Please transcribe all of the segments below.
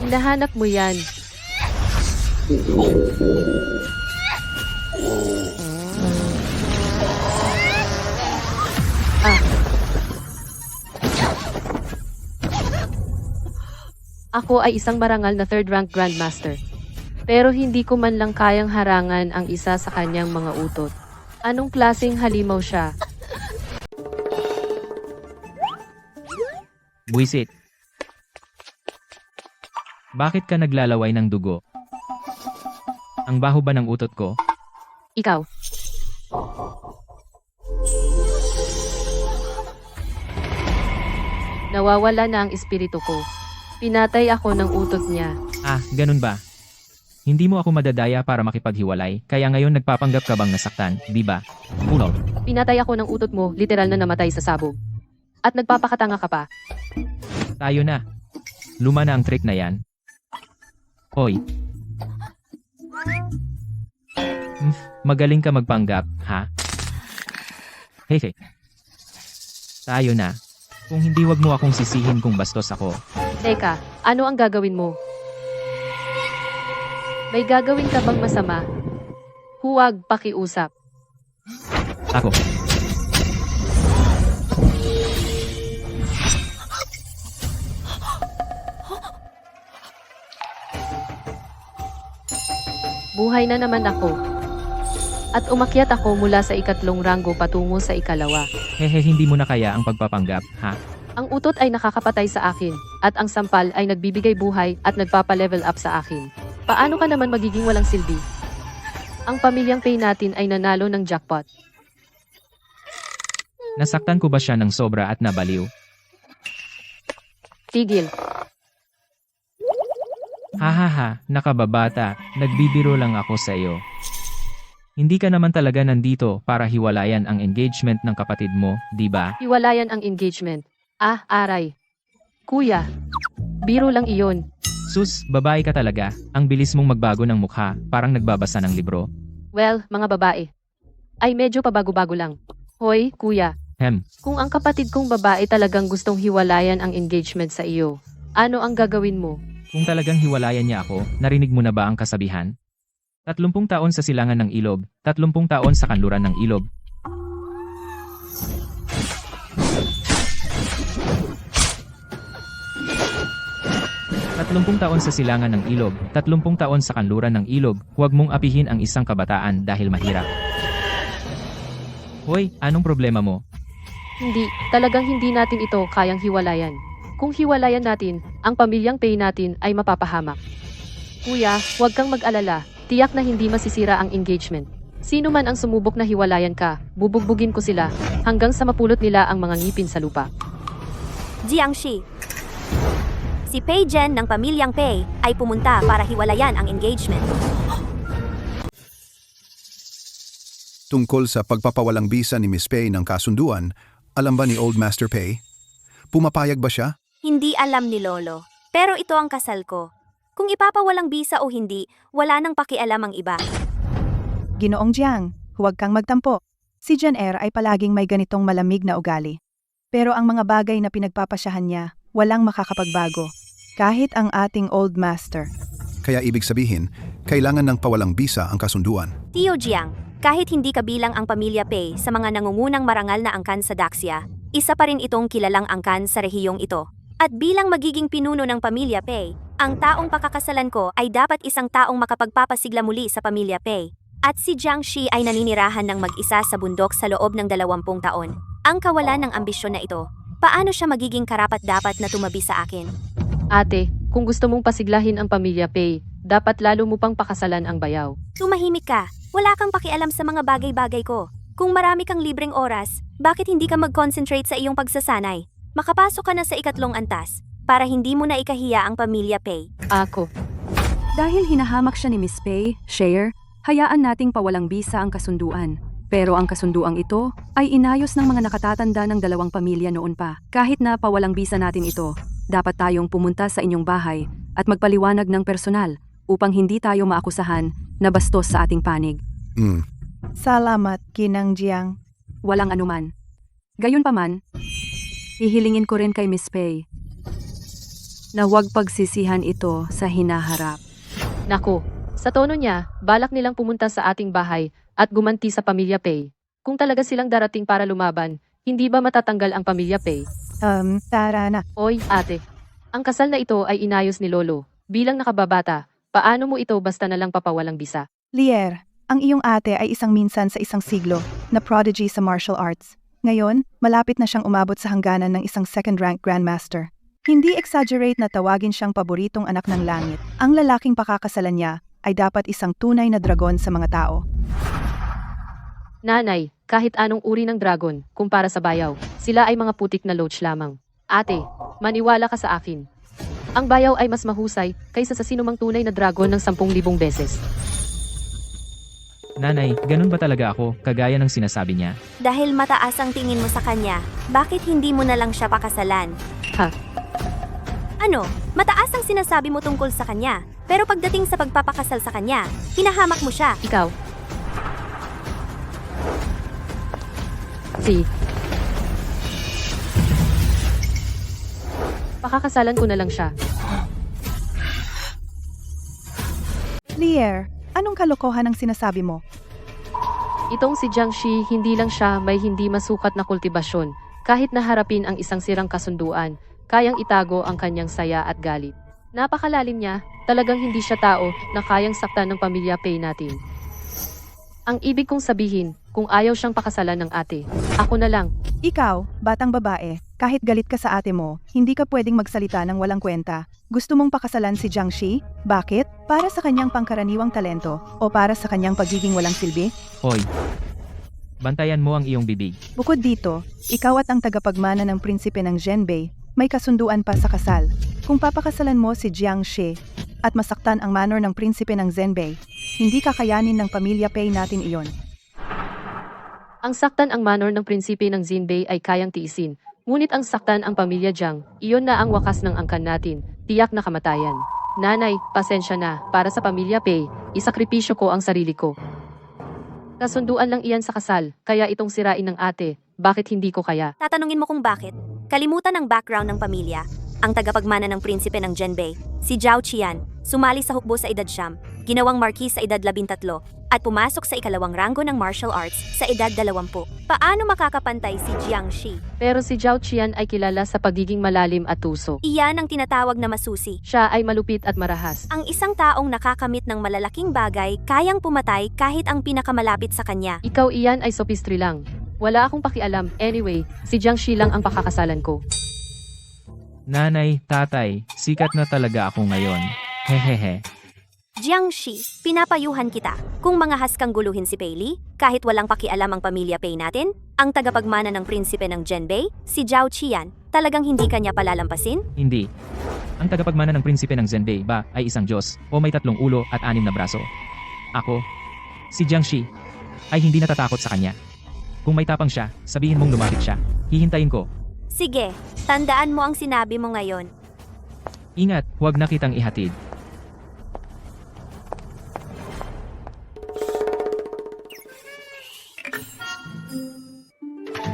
Hinahanap mo yan. Ah. Ako ay isang marangal na third-rank Grandmaster. Pero hindi ko man lang kayang harangan ang isa sa kanyang mga utot. Anong klaseng halimaw siya? Buwisit. Bakit ka naglalaway ng dugo? Ang baho ba ng utot ko? Ikaw. Nawawala na ang espiritu ko. Pinatay ako ng utot niya. Ah, ganun ba? Hindi mo ako madadaya para makipaghiwalay, kaya ngayon nagpapanggap ka bang nasaktan, di ba? Uno. Pinatay ako ng utot mo, literal na namatay sa sabog. At nagpapakatanga ka pa. Tayo na. Luma na ang trick na yan. Hoy. Magaling ka magpanggap, ha? Hehe. Tayo na. Kung hindi, wag mo akong sisihin kung bastos ako. Teka, ano ang gagawin mo? May gagawin ka bang masama? Huwag pakiusap. Ako. Buhay na naman ako. At umakyat ako mula sa ikatlong ranggo patungo sa ikalawa. Hehe, hindi mo na kaya ang pagpapanggap, ha? Ang utot ay nakakapatay sa akin, at ang sampal ay nagbibigay buhay at nagpapa-level up sa akin. Paano ka naman magiging walang silbi? Ang pamilyang Pay natin ay nanalo ng jackpot. Nasaktan ko ba siya ng sobra at nabaliw? Tigil. Hahaha, nakababata, nagbibiro lang ako sa iyo. Hindi ka naman talaga nandito para hiwalayan ang engagement ng kapatid mo, di ba? Hiwalayan ang engagement. Ah, aray. Kuya, biro lang iyon. Sus, babae ka talaga, ang bilis mong magbago ng mukha, parang nagbabasa ng libro. Well, mga babae. Ay medyo pabago-bago lang. Hoy, kuya. Kung ang kapatid kong babae talagang gustong hiwalayan ang engagement sa iyo, ano ang gagawin mo? Kung talagang hiwalayan niya ako, narinig mo na ba ang kasabihan? 30 taon sa silangan ng ilog, 30 taon sa kanluran ng ilog. Tatlumpung taon sa silangan ng ilog, 30 taon sa kanluran ng ilog, huwag mong apihin ang isang kabataan dahil mahirap. Hoy, anong problema mo? Hindi, talagang hindi natin ito kayang hiwalayan. Kung hiwalayan natin, ang pamilyang Pay natin ay mapapahamak. Kuya, huwag kang mag-alala, tiyak na hindi masisira ang engagement. Sino man ang sumubok na hiwalayan ka, bubugbugin ko sila, hanggang sa mapulot nila ang mga ngipin sa lupa. Jiangxi. Si Pei Zhen ng pamilyang Pei ay pumunta para hiwalayan ang engagement. Tungkol sa pagpapawalang bisa ni Miss Pei ng kasunduan, alam ba ni Old Master Pei? Pumapayag ba siya? Hindi alam ni Lolo. Pero ito ang kasal ko. Kung ipapawalang bisa o hindi, wala nang pakialam ang iba. Ginoong Jiang, huwag kang magtampo. Si Jen ay palaging may ganitong malamig na ugali. Pero ang mga bagay na pinagpapasyahan niya, walang makakapagbago. Kahit ang ating Old Master. Kaya ibig sabihin, kailangan ng pawalang bisa ang kasunduan. Tio Jiang, kahit hindi kabilang ang pamilya Pei sa mga nangungunang marangal na angkan sa Daxia, isa pa rin itong kilalang angkan sa rehiyong ito. At bilang magiging pinuno ng pamilya Pei, ang taong pakakasalan ko ay dapat isang taong makapagpapasigla muli sa pamilya Pei. At si Jiangxi ay naninirahan ng mag-isa sa bundok sa loob ng 20 taon. Ang kawalan ng ambisyon na ito, paano siya magiging karapat-dapat na tumabi sa akin? Ate, kung gusto mong pasiglahin ang pamilya Pei, dapat lalo mo pang pakasalan ang bayaw. Tumahimik ka, wala kang pakialam sa mga bagay-bagay ko. Kung marami kang libreng oras, bakit hindi ka mag-concentrate sa iyong pagsasanay? Makapasok ka na sa ikatlong antas, para hindi mo na ikahiya ang pamilya Pei. Ako. Dahil hinahamak siya ni Miss Pei, Share, hayaan nating pawalang bisa ang kasunduan. Pero ang kasunduang ito ay inayos ng mga nakatatanda ng dalawang pamilya noon pa. Kahit na pawalang bisa natin ito, dapat tayong pumunta sa inyong bahay at magpaliwanag ng personal upang hindi tayo maakusahan na bastos sa ating panig. Salamat, Ginang Jiang. Walang anuman. Gayunpaman, hihilingin ko rin kay Miss Pei. na huwag pagsisihan ito sa hinaharap. Nako, sa tono niya, balak nilang pumunta sa ating bahay at gumanti sa Pamilya Pay. Kung talaga silang darating para lumaban, hindi ba matatanggal ang Pamilya Pay? Tara na. Oy, ate. Ang kasal na ito ay inayos ni Lolo. Bilang nakababata, paano mo ito basta na lang papawalang bisa? Lier, ang iyong ate ay isang minsan sa isang siglo na prodigy sa martial arts. Ngayon, malapit na siyang umabot sa hangganan ng isang second-rank grandmaster. Hindi exaggerate na tawagin siyang paboritong anak ng langit. Ang lalaking pakakasalan niya ay dapat isang tunay na dragon sa mga tao. Nanay, kahit anong uri ng dragon, kumpara sa bayaw, sila ay mga putik na loach lamang. Ate, maniwala ka sa akin. Ang bayaw ay mas mahusay kaysa sa sinumang tunay na dragon ng 10,000 beses. Nanay, ganun ba talaga ako, kagaya ng sinasabi niya? Dahil mataas ang tingin mo sa kanya, bakit hindi mo na lang siya pakasalan? Ha? Ano, mataas ang sinasabi mo tungkol sa kanya, pero pagdating sa pagpapakasal sa kanya, hinahamak mo siya. Ikaw? Pakakasalan ko na lang siya. Lier, anong kalokohan ang sinasabi mo? Itong si Jiangxi, hindi lang siya may hindi masukat na kultibasyon. Kahit naharapin ang isang sirang kasunduan, kayang itago ang kanyang saya at galit. Napakalalim niya, talagang hindi siya tao na kayang saktan ng Pamilya Pay natin. Ang ibig kong sabihin, kung ayaw siyang pakasalan ng ate, ako na lang. Ikaw, batang babae, kahit galit ka sa ate mo, hindi ka pwedeng magsalita ng walang kwenta. Gusto mong pakasalan si Jiangxi? Bakit? Para sa kanyang pangkaraniwang talento o para sa kanyang pagiging walang silbi? Hoy! Bantayan mo ang iyong bibig. Bukod dito, ikaw at ang tagapagmana ng prinsipe ng Zhenbei may kasunduan pa sa kasal. Kung papakasalan mo si Jiangxi at masaktan ang manor ng prinsipe ng Zhenbei, hindi kakayanin ng Pamilya Pay natin iyon. Ang saktan ang manor ng prinsipe ng Zhenbei ay kayang tiisin, ngunit ang saktan ang Pamilya Jiang, iyon na ang wakas ng angkan natin, tiyak na kamatayan. Nanay, pasensya na, para sa Pamilya Pay, isakripisyo ko ang sarili ko. Kasunduan lang iyan sa kasal, kaya itong sirain ng ate, bakit hindi ko kaya? Tatanungin mo kung bakit. Kalimutan ang background ng pamilya. Ang tagapagmana ng prinsipe ng Zhenbei, si Zhao Qian, sumali sa hukbo sa edad 9, ginawang marquis sa edad 13, at pumasok sa ikalawang ranggo ng martial arts sa edad 20. Paano makakapantay si Jiangxi? Pero si Zhao Qian ay kilala sa pagiging malalim at tuso. Iyan ang tinatawag na masusi. Siya ay malupit at marahas. Ang isang taong nakakamit ng malalaking bagay kayang pumatay kahit ang pinakamalapit sa kanya. Ikaw iyan ay sophistry lang. Wala akong pakialam. Anyway, si Jiangxi lang ang pakakasalan ko. Nanay, tatay, sikat na talaga ako ngayon. Hehehe. Jiangxi, pinapayuhan kita. Kung mangahas kang guluhin si Pei Li, kahit walang pakialam ang Pamilya Pay natin, ang tagapagmana ng prinsipe ng Zhenbei, si Zhao Qian, talagang hindi kanya palalampasin? Hindi. Ang tagapagmana ng prinsipe ng Zhenbei ba ay isang Diyos o may 3 ulo at 6 na braso? Ako, si Jiangxi, ay hindi natatakot sa kanya. Kung may tapang siya, sabihin mong lumapit siya. Hihintayin ko. Sige, tandaan mo ang sinabi mo ngayon. Ingat, huwag na kitang ihatid.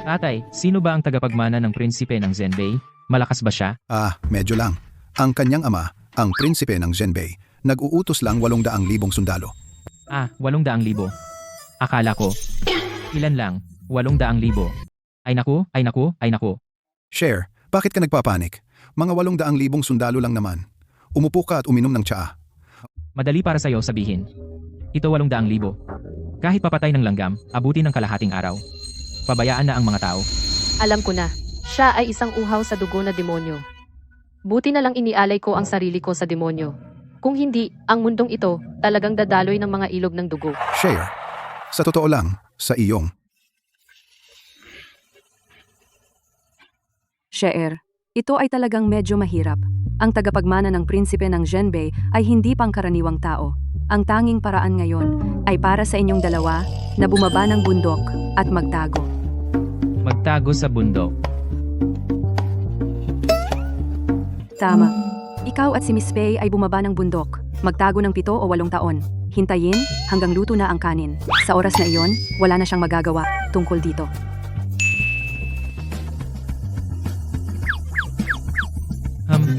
Tatay, sino ba ang tagapagmana ng prinsipe ng Zhenbei? Malakas ba siya? Medyo lang. Ang kanyang ama, ang prinsipe ng Zhenbei, nag-uutos lang 800,000 sundalo. 800,000. Akala ko. Ilan lang? 800,000. Ay naku, ay naku, ay naku. Share, bakit ka nagpapanik? Mga 800,000 sundalo lang naman. Umupo ka at uminom ng tsaa. Madali para sa'yo sabihin. Ito 800,000. Kahit papatay ng langgam, abuti ng kalahating araw. Pabayaan na ang mga tao. Alam ko na, siya ay isang uhaw sa dugo na demonyo. Buti na lang inialay ko ang sarili ko sa demonyo. Kung hindi, ang mundong ito talagang dadaloy ng mga ilog ng dugo. Share, sa totoo lang, sa iyong. Sheer, ito ay talagang medyo mahirap. Ang tagapagmana ng prinsipe ng Zhenbei ay hindi pangkaraniwang tao. Ang tanging paraan ngayon ay para sa inyong dalawa na bumaba ng bundok at magtago. Magtago sa bundok. Tama. Ikaw at si Miss Pei ay bumaba ng bundok. Magtago ng 7 o 8 taon. Hintayin hanggang luto na ang kanin. Sa oras na iyon, wala na siyang magagawa tungkol dito.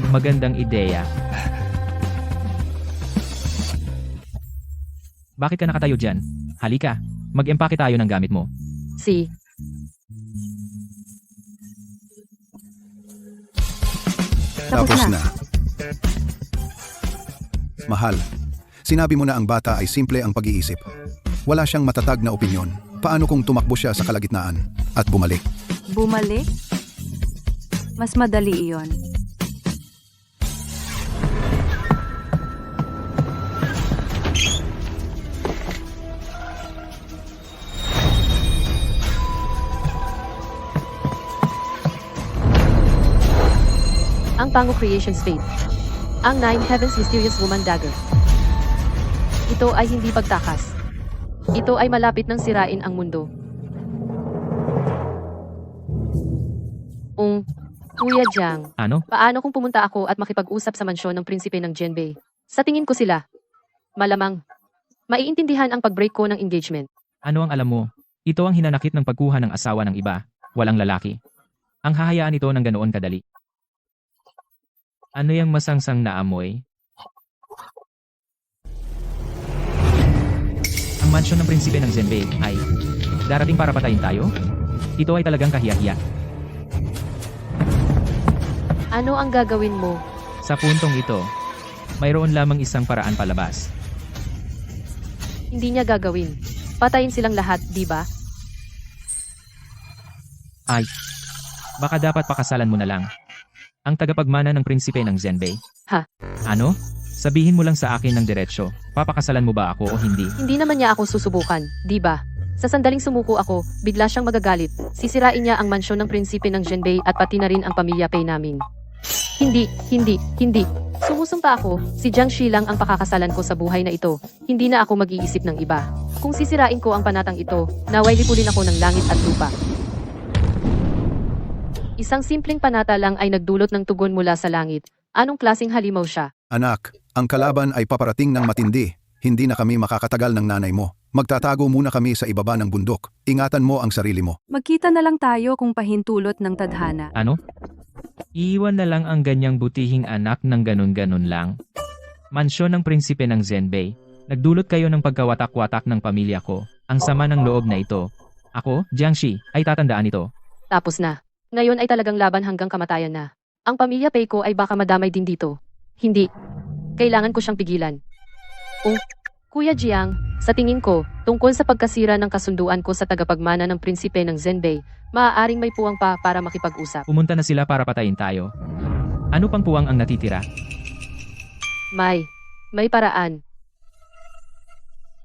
Magandang ideya. Bakit ka nakatayo dyan? Halika, mag-empake tayo ng gamit mo. Si, Tapos na. Mahal, sinabi mo na ang bata ay simple ang pag-iisip. Wala siyang matatag na opinyon. Paano kung tumakbo siya sa kalagitnaan at bumalik? Bumalik? Mas madali iyon. ang Pango Creation's Fate. Ang Nine Heavens Mysterious Woman Dagger. Ito ay hindi pagtakas. Ito ay malapit nang sirain ang mundo. Kuya Jiang, Ano? paano kung pumunta ako at makipag-usap sa mansyon ng prinsipe ng Genbei? Sa tingin ko sila, malamang, maiintindihan ang pag-break ko ng engagement. Ano ang alam mo? Ito ang hinanakit ng pagkuha ng asawa ng iba, walang lalaki. Ang hahayaan ito ng ganoon kadali. Ano yung masangsang na amoy? Ang mansyon ng prinsipe ng Genbei ay darating para patayin tayo? Ito ay talagang kahiya-hiya. Ano ang gagawin mo? Sa puntong ito, mayroon lamang isang paraan palabas. Hindi niya gagawin. Patayin silang lahat, di ba? Ay, baka dapat pakasalan mo na lang. Ang tagapagmana ng prinsipe ng Genbei. Ha? Ano? Sabihin mo lang sa akin ng diretsyo, papakasalan mo ba ako o hindi? Hindi naman niya ako susubukan, di ba? Sa sandaling sumuko ako, bigla siyang magagalit. Sisirain niya ang mansyon ng prinsipe ng Genbei at pati na rin ang pamilya Pei namin. Hindi. Sumusumpa ako, si Jiang Shi lang ang pakakasalan ko sa buhay na ito. Hindi na ako mag-iisip ng iba. Kung sisirain ko ang panatang ito, naway lipulin ako ng langit at lupa. Isang simpleng panata lang ay nagdulot ng tugon mula sa langit. Anong klaseng halimaw siya? Anak, ang kalaban ay paparating ng matindi. Hindi na kami makakatagal ng nanay mo. Magtatago muna kami sa ibaba ng bundok. Ingatan mo ang sarili mo. Magkita na lang tayo kung pahintulot ng tadhana. Ano? Iiwan na lang ang ganyang butihing anak ng ganun-ganun lang. Mansyon ng prinsipe ng Genbei. Nagdulot kayo ng pagkawatak-watak ng pamilya ko. Ang sama ng loob na ito. Ako, Jiang Shi, ay tatandaan ito. Tapos na. Ngayon ay talagang laban hanggang kamatayan na. Ang pamilya Pei ko ay baka madamay din dito. Hindi. Kailangan ko siyang pigilan. Kuya Jiang, sa tingin ko, tungkol sa pagkasira ng kasunduan ko sa tagapagmana ng prinsipe ng Genbei, maaaring may puwang pa para makipag-usap. Pumunta na sila para patayin tayo. Ano pang puwang ang natitira? May paraan.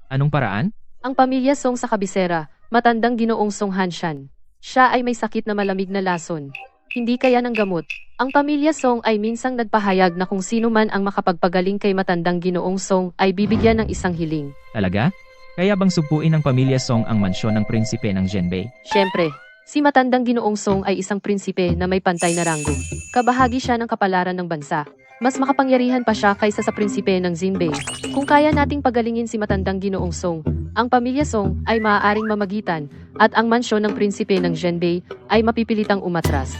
Anong paraan? Ang pamilya Song sa kabisera, matandang ginoong Song Hanshan. Siya ay may sakit na malamig na lason. Hindi kaya ng gamot. Ang pamilya Song ay minsang nagpahayag na kung sino man ang makapagpagaling kay matandang ginoong Song ay bibigyan ng isang hiling. Talaga? Kaya bang sugpuin ng pamilya Song ang mansyon ng prinsipe ng Genbei? Siyempre, si matandang ginoong Song ay isang prinsipe na may pantay na ranggo. Kabahagi siya ng kapalaran ng bansa. Mas makapangyarihan pa siya kaysa sa prinsipe ng Genbei. Kung kaya nating pagalingin si matandang ginoong Song, ang pamilya Song ay maaaring mamagitan at ang mansyon ng prinsipe ng Genbei ay mapipilitang umatras.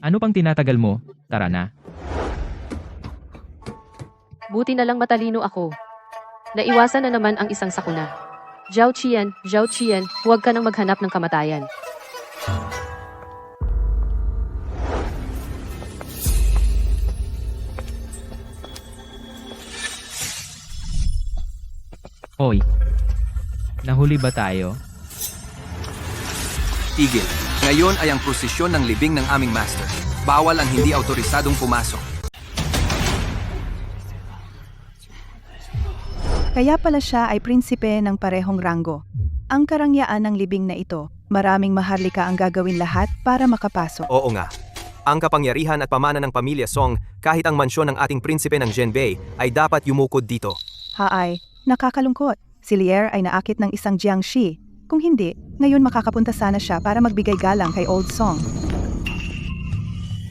Ano pang tinatagal mo? Tara na. Buti na lang matalino ako. Naiwasan na naman ang isang sakuna. Zhao Qian, huwag ka nang maghanap ng kamatayan. Hoy. Nahuli ba tayo? Tigil. Ngayon ay ang prosesyon ng libing ng aming master. Bawal ang hindi autorisadong pumasok. Kaya pala siya ay prinsipe ng parehong ranggo. Ang karangyaan ng libing na ito, maraming maharlika ang gagawin lahat para makapasok. Oo nga. Ang kapangyarihan at pamana ng pamilya Song, kahit ang mansyon ng ating prinsipe ng Genbei, ay dapat yumukod dito. Haay, nakakalungkot. Si Lier ay naakit ng isang Jiang Shi. Kung hindi, ngayon makakapunta sana siya para magbigay galang kay Old Song.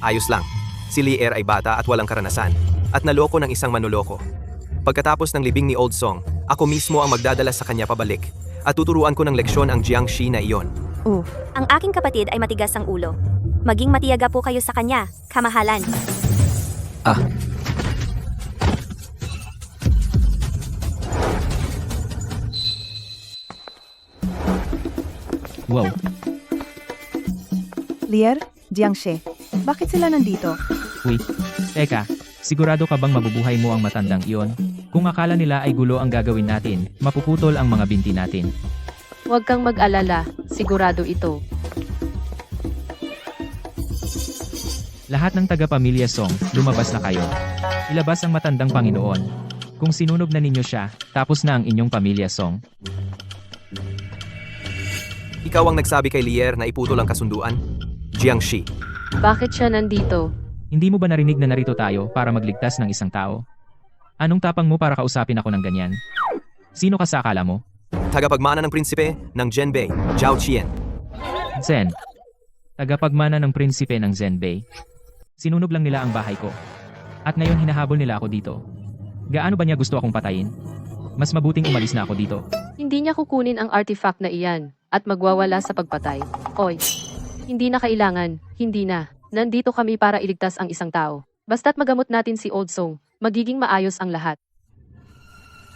Ayos lang. Si Lier ay bata at walang karanasan, at naloko ng isang manuloko. Pagkatapos ng libing ni Old Song, ako mismo ang magdadala sa kanya pabalik. At tuturuan ko ng leksyon ang Jiangshi na iyon. Ang aking kapatid ay matigas ang ulo. Maging matiyaga po kayo sa kanya, kamahalan. Wow, Lier, Jiangxie, bakit sila nandito? wait. Teka, sigurado ka bang mabubuhay mo ang matandang iyon? Kung akala nila ay gulo ang gagawin natin, mapuputol ang mga binti natin. Huwag kang mag-alala, sigurado ito. Lahat ng taga-pamilya Song, lumabas na kayo. Ilabas ang matandang Panginoon. Kung sinunog na ninyo siya, tapos na ang inyong pamilya Song. Ikaw ang nagsabi kay Lier na iputol ang kasunduan? Jiangshi. Bakit siya nandito? Hindi mo ba narinig na narito tayo para magligtas ng isang tao? Anong tapang mo para kausapin ako ng ganyan? Sino ka sa akala mo? Tagapagmana ng prinsipe ng Zhenbei, Zhao Qian. Zen. Tagapagmana ng prinsipe ng Zhenbei. Sinunog lang nila ang bahay ko. At ngayon hinahabol nila ako dito. Gaano ba niya gusto akong patayin? Mas mabuting umalis na ako dito. Hindi niya kukunin ang artifact na iyan at magwawala sa pagpatay. Oy, hindi na kailangan, hindi na. Nandito kami para iligtas ang isang tao. Basta't magamot natin si Old Song, magiging maayos ang lahat.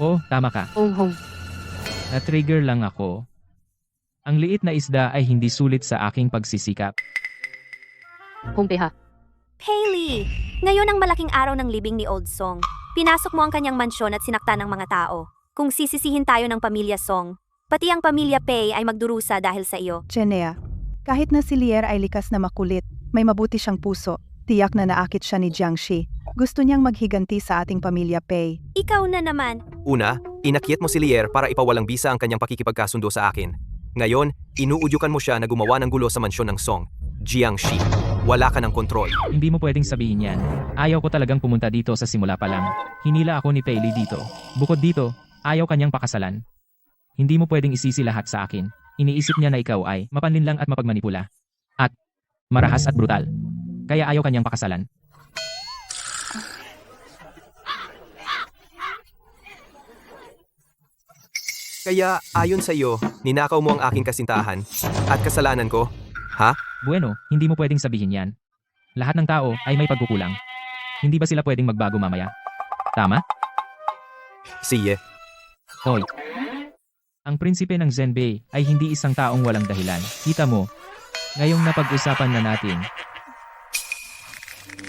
Oh, tama ka. Hong. Na-trigger lang ako. Ang liit na isda ay hindi sulit sa aking pagsisikap. Humpeha. Hailey! Ngayon ang malaking araw ng libing ni Old Song. Pinasok mo ang kanyang mansyon at sinaktan ng mga tao. Kung sisisihin tayo ng pamilya Song, pati ang pamilya Pei ay magdurusa dahil sa iyo. Chenea, kahit na si Lier ay likas na makulit, may mabuti siyang puso. Tiyak na naakit siya ni Jiangxi. Gusto niyang maghiganti sa ating pamilya Pei. Ikaw na naman. Una, inakyat mo si Lier para ipawalang bisa ang kanyang pakikipagkasundo sa akin. Ngayon, inuudyukan mo siya na gumawa ng gulo sa mansyon ng Song. Jiangxi, wala ka ng kontrol. Hindi mo pwedeng sabihin yan. Ayaw ko talagang pumunta dito sa simula pa lang. Hinila ako ni Pei Li dito. Bukod dito, ayaw kanyang pakasalan. Hindi mo pwedeng isisi lahat sa akin. Iniisip niya na ikaw ay mapanlinlang at mapagmanipula. At marahas at brutal. Kaya ayaw kanyang pakasalan. Kaya, ayon sa iyo, ninakaw mo ang aking kasintahan. At kasalanan ko, ha? Bueno, hindi mo pwedeng sabihin yan. Lahat ng tao ay may pagkukulang. Hindi ba sila pwedeng magbago mamaya? Tama? Siye. Hoy. Ang prinsipe ng Zhenbei ay hindi isang taong walang dahilan. Kita mo. Ngayong napag-usapan na natin,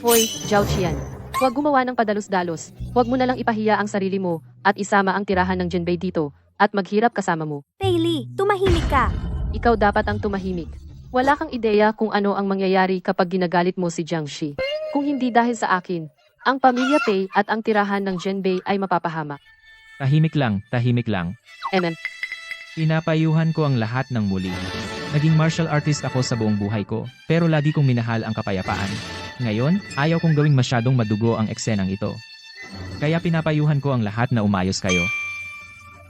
Hoy, Zhao Qian. Huwag gumawa ng padalos-dalos. Huwag mo na lang ipahiya ang sarili mo at isama ang tirahan ng Zhenbei dito at maghirap kasama mo. Hailey, tumahimik ka. Ikaw dapat ang tumahimik. Wala kang ideya kung ano ang mangyayari kapag ginagalit mo si Jiangxi. Kung hindi dahil sa akin, ang pamilya Pei at ang tirahan ng Zhenbei ay mapapahamak. tahimik lang, tahimik lang. Pinapayuhan ko ang lahat ng muli. Naging martial artist ako sa buong buhay ko, pero lagi kong minahal ang kapayapaan. Ngayon, ayaw kong gawing masyadong madugo ang eksenang ito. Kaya pinapayuhan ko ang lahat na umayos kayo.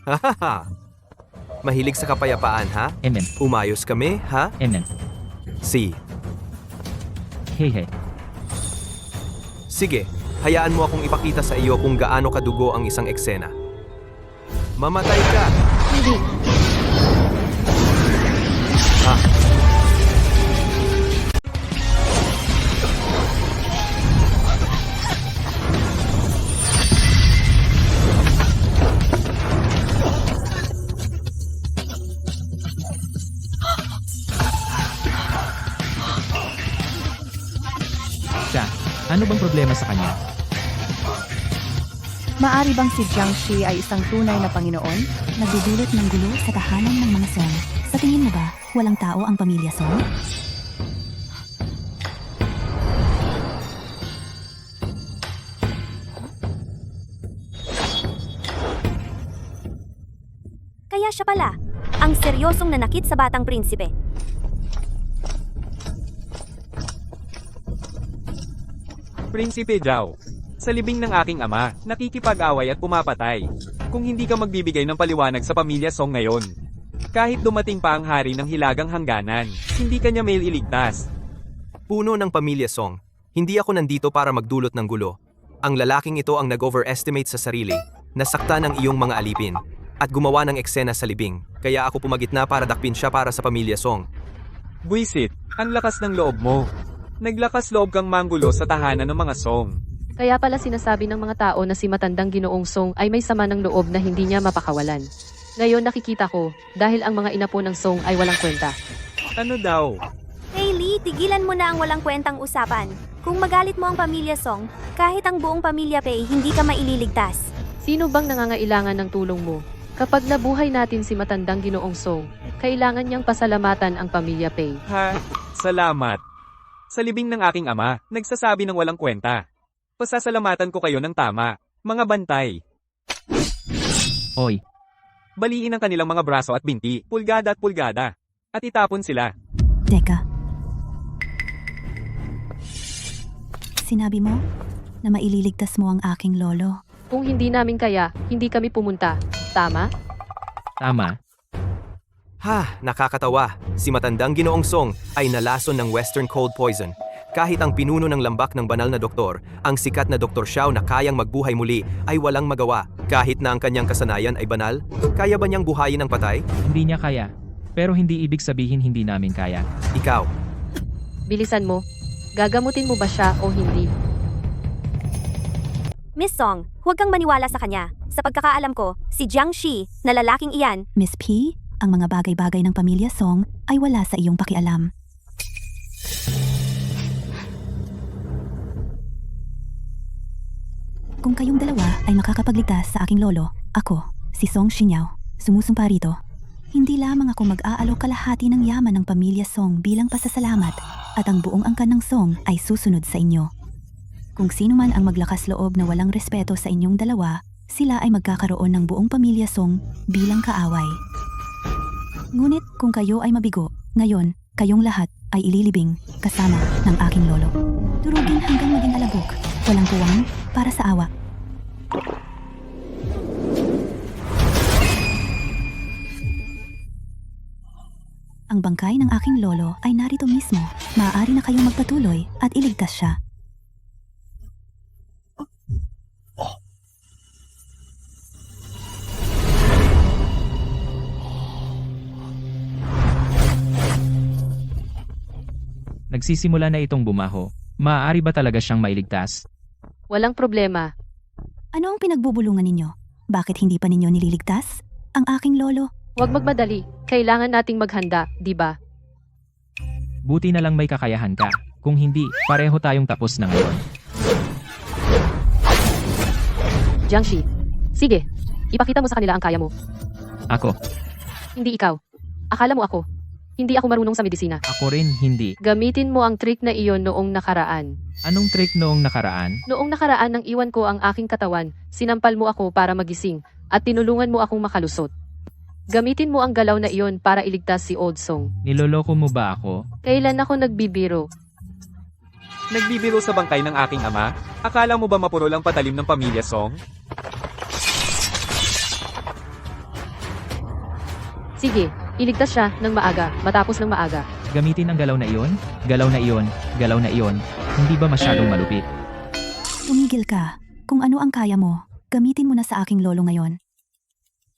Hahaha. Mahilig sa kapayapaan, ha? Amen. Umayos kami, ha? Amen. Si. Hehe. Sige, hayaan mo akong ipakita sa iyo kung gaano kadugo ang isang eksena. Mamatay ka! Hindi. Ha? Siya, ano bang problema sa kanya? Maari bang si Jiangxi ay isang tunay na Panginoon? Nagdudulot ng gulo sa tahanan ng mga Song. Sa tingin mo ba, walang tao ang pamilya Song? Kaya siya pala, ang seryosong nanakit sa batang prinsipe. Prinsipe Zhao, sa libing ng aking ama, nakikipag-away at pumapatay. Kung hindi ka magbibigay ng paliwanag sa pamilya Song ngayon. Kahit dumating pa ang hari ng hilagang hangganan, hindi kanya may iligtas. Puno ng pamilya Song, hindi ako nandito para magdulot ng gulo. Ang lalaking ito ang nag-overestimate sa sarili. nasaktan ang iyong mga alipin, at gumawa ng eksena sa libing. Kaya ako pumagitna para dakpin siya para sa pamilya Song. Buisit, ang lakas ng loob mo. Naglakas loob kang manggulo sa tahanan ng mga Song. Kaya pala sinasabi ng mga tao na si matandang Ginoong Song ay may sama ng loob na hindi niya mapakawalan. Ngayon nakikita ko, dahil ang mga inapo ng Song ay walang kwenta. Ano daw? Hailey, tigilan mo na ang walang kwentang usapan. Kung magalit mo ang pamilya Song, kahit ang buong pamilya Pei, hindi ka maililigtas. Sino bang nangangailangan ng tulong mo? Kapag nabuhay natin si matandang Ginoong Song, kailangan niyang pasalamatan ang pamilya Pei. Ha? Salamat. Sa libing ng aking ama, nagsasabi ng walang kwenta. Pasasalamatan ko kayo ng tama, mga bantay. Oy, Baliin ang kanilang mga braso at binti, pulgada at pulgada. At itapon sila. Teka. Sinabi mo na maililigtas mo ang aking lolo. Kung hindi namin kaya, hindi kami pumunta. Tama? tama. Ha, nakakatawa. Si matandang Ginoong Song ay nalason ng Western cold poison. Kahit ang pinuno ng lambak ng banal na doktor, ang sikat na Dr. Xiao na kayang magbuhay muli ay walang magawa. Kahit na ang kanyang kasanayan ay banal, kaya ba niyang buhayin ang patay? Hindi niya kaya. Pero hindi ibig sabihin hindi namin kaya. Ikaw, Bilisan mo. Gagamutin mo ba siya o hindi? Miss Song, huwag kang maniwala sa kanya. Sa pagkakaalam ko, si Jiang Shi, na lalaking iyan, Miss P, ang mga bagay-bagay ng pamilya Song ay wala sa iyong pakialam. Kung kayong dalawa ay makakapagligtas sa aking lolo, ako, si Song Xinyao, sumusumpa rito. Hindi lamang ako mag-aalok kalahati ng yaman ng pamilya Song bilang pasasalamat at ang buong angkan ng Song ay susunod sa inyo. Kung sino man ang maglakas loob na walang respeto sa inyong dalawa, sila ay magkakaroon ng buong pamilya Song bilang kaaway. Ngunit kung kayo ay mabigo, ngayon, kayong lahat ay ililibing kasama ng aking lolo. Durugin hanggang maging alabok, walang puwang para sa awa. Ang bangkay ng aking lolo ay narito mismo. Maaari na kayong magpatuloy at iligtas siya. Nagsisimula na itong bumaho. Maaari ba talaga siyang mailigtas? Walang problema. Ano ang pinagbubulungan ninyo? Bakit hindi pa ninyo nililigtas? Ang aking lolo. Huwag magmadali. Kailangan nating maghanda, di ba? Buti na lang may kakayahan ka. Kung hindi, pareho tayong tapos na ngayon. Jiangxi. Sige. Ipakita mo sa kanila ang kaya mo. Ako. Hindi ikaw. Akala mo ako. Hindi ako marunong sa medisina. Ako rin hindi. Gamitin mo ang trick na iyon noong nakaraan. Anong trick noong nakaraan? Noong nakaraan nang iwan ko ang aking katawan, sinampal mo ako para magising, at tinulungan mo akong makalusot. Gamitin mo ang galaw na iyon para iligtas si Old Song. Niloloko mo ba ako? Kailan ako nagbibiro? Nagbibiro sa bangkay ng aking ama? Akala mo ba mapuro lang patalim ng pamilya Song? Sige, iligtas siya ng maaga, matapos ng maaga. Gamitin ang galaw na iyon? Galaw na iyon? Galaw na iyon? Hindi ba masyadong malupit? Tumigil ka. Kung ano ang kaya mo, gamitin mo na sa aking lolo ngayon.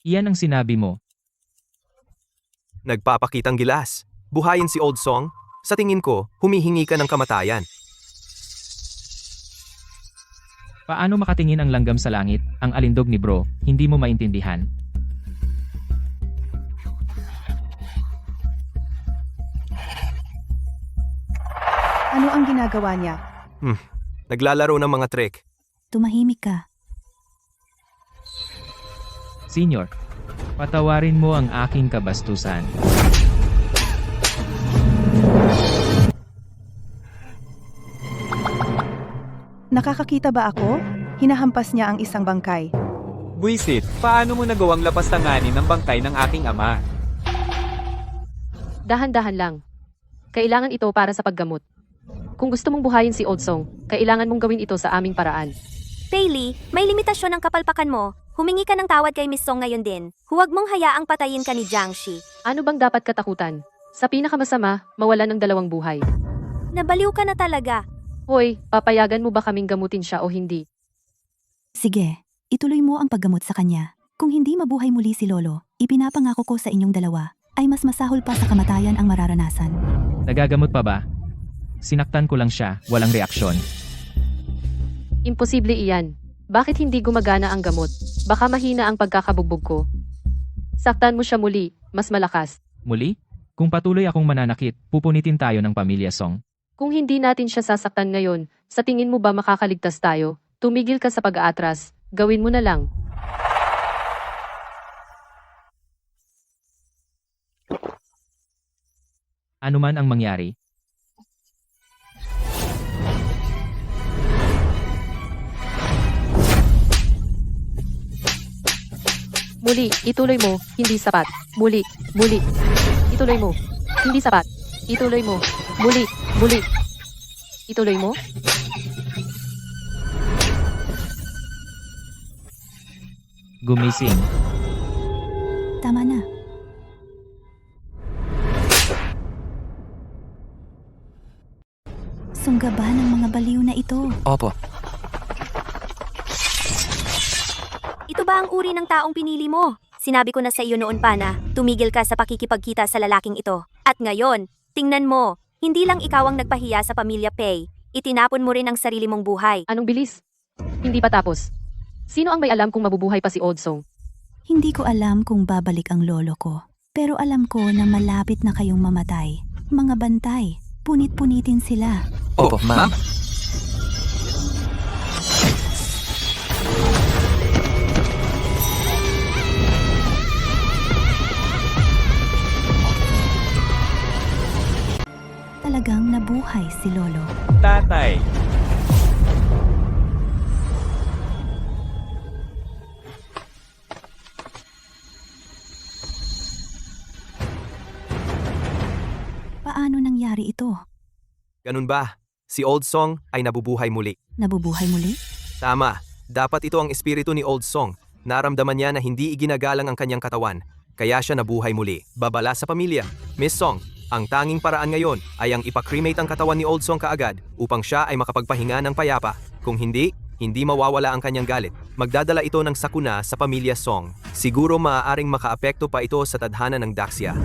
Iyan ang sinabi mo. nagpapakitang gilas. Buhayin si Old Song? Sa tingin ko, humihingi ka ng kamatayan. Paano makatingin ang langgam sa langit, ang alindog ni bro, hindi mo maintindihan. Ano ang ginagawa niya? Naglalaro ng mga trick. Tumahimik ka. Senior, patawarin mo ang aking kabastusan. Nakakakita ba ako? Hinahampas niya ang isang bangkay. Buisit, paano mo nagawang lapastanganin ng bangkay ng aking ama? Dahan-dahan lang. Kailangan ito para sa paggamot. Kung gusto mong buhayin si Old Song, kailangan mong gawin ito sa aming paraan. Bailey, may limitasyon ang kapalpakan mo. Humingi ka ng tawad kay Miss Song ngayon din. Huwag mong hayaang patayin ka ni Jiang Shi. Ano bang dapat katakutan? Sa pinakamasama, mawalan ng 2 buhay. Nabaliw ka na talaga. Hoy, papayagan mo ba kaming gamutin siya o hindi? Sige, ituloy mo ang paggamot sa kanya. Kung hindi mabuhay muli si Lolo, ipinapangako ko sa inyong dalawa, ay mas masahol pa sa kamatayan ang mararanasan. Nagagamot pa ba? Sinaktan ko lang siya, walang reaksyon. Imposible iyan. Bakit hindi gumagana ang gamot? Baka mahina ang pagkakabugbog ko. Saktan mo siya muli, mas malakas. Muli? Kung patuloy akong mananakit, pupunitin tayo ng pamilya Song. Kung hindi natin siya sasaktan ngayon, sa tingin mo ba makakaligtas tayo? Tumigil ka sa pag-aatras, gawin mo na lang. Ano man ang mangyari, Muli, ituloy mo, hindi sapat. Muli, ituloy mo. Hindi sapat. Ituloy mo. Muli. Ituloy mo. gumising. Tama na. Sungga ba ng mga baliw na ito? Opo. Ito ba ang uri ng taong pinili mo? Sinabi ko na sa iyo noon pa na tumigil ka sa pakikipagkita sa lalaking ito. At ngayon, tingnan mo, hindi lang ikaw ang nagpahiya sa pamilya Pei, itinapon mo rin ang sarili mong buhay. Anong bilis? Hindi pa tapos. Sino ang may alam kung mabubuhay pa si Old Song? Hindi ko alam kung babalik ang lolo ko. Pero alam ko na malapit na kayong mamatay. Mga bantay, punit-punitin sila. Opo, ma'am. Talagang nabuhay si lolo. Tatay. Paano nangyari ito? Ganun ba? Si Old Song ay nabubuhay muli. Nabubuhay muli? Tama, dapat ito ang espiritu ni Old Song. Naramdaman niya na hindi iginagalang ang kanyang katawan, kaya siya nabuhay muli. Babala sa pamilya. Miss Song, ang tanging paraan ngayon ay ang ipakremate ang katawan ni Old Song kaagad upang siya ay makapagpahinga ng payapa. Kung hindi mawawala ang kanyang galit. Magdadala ito ng sakuna sa pamilya Song. Siguro maaaring makaapekto pa ito sa tadhana ng Daxia.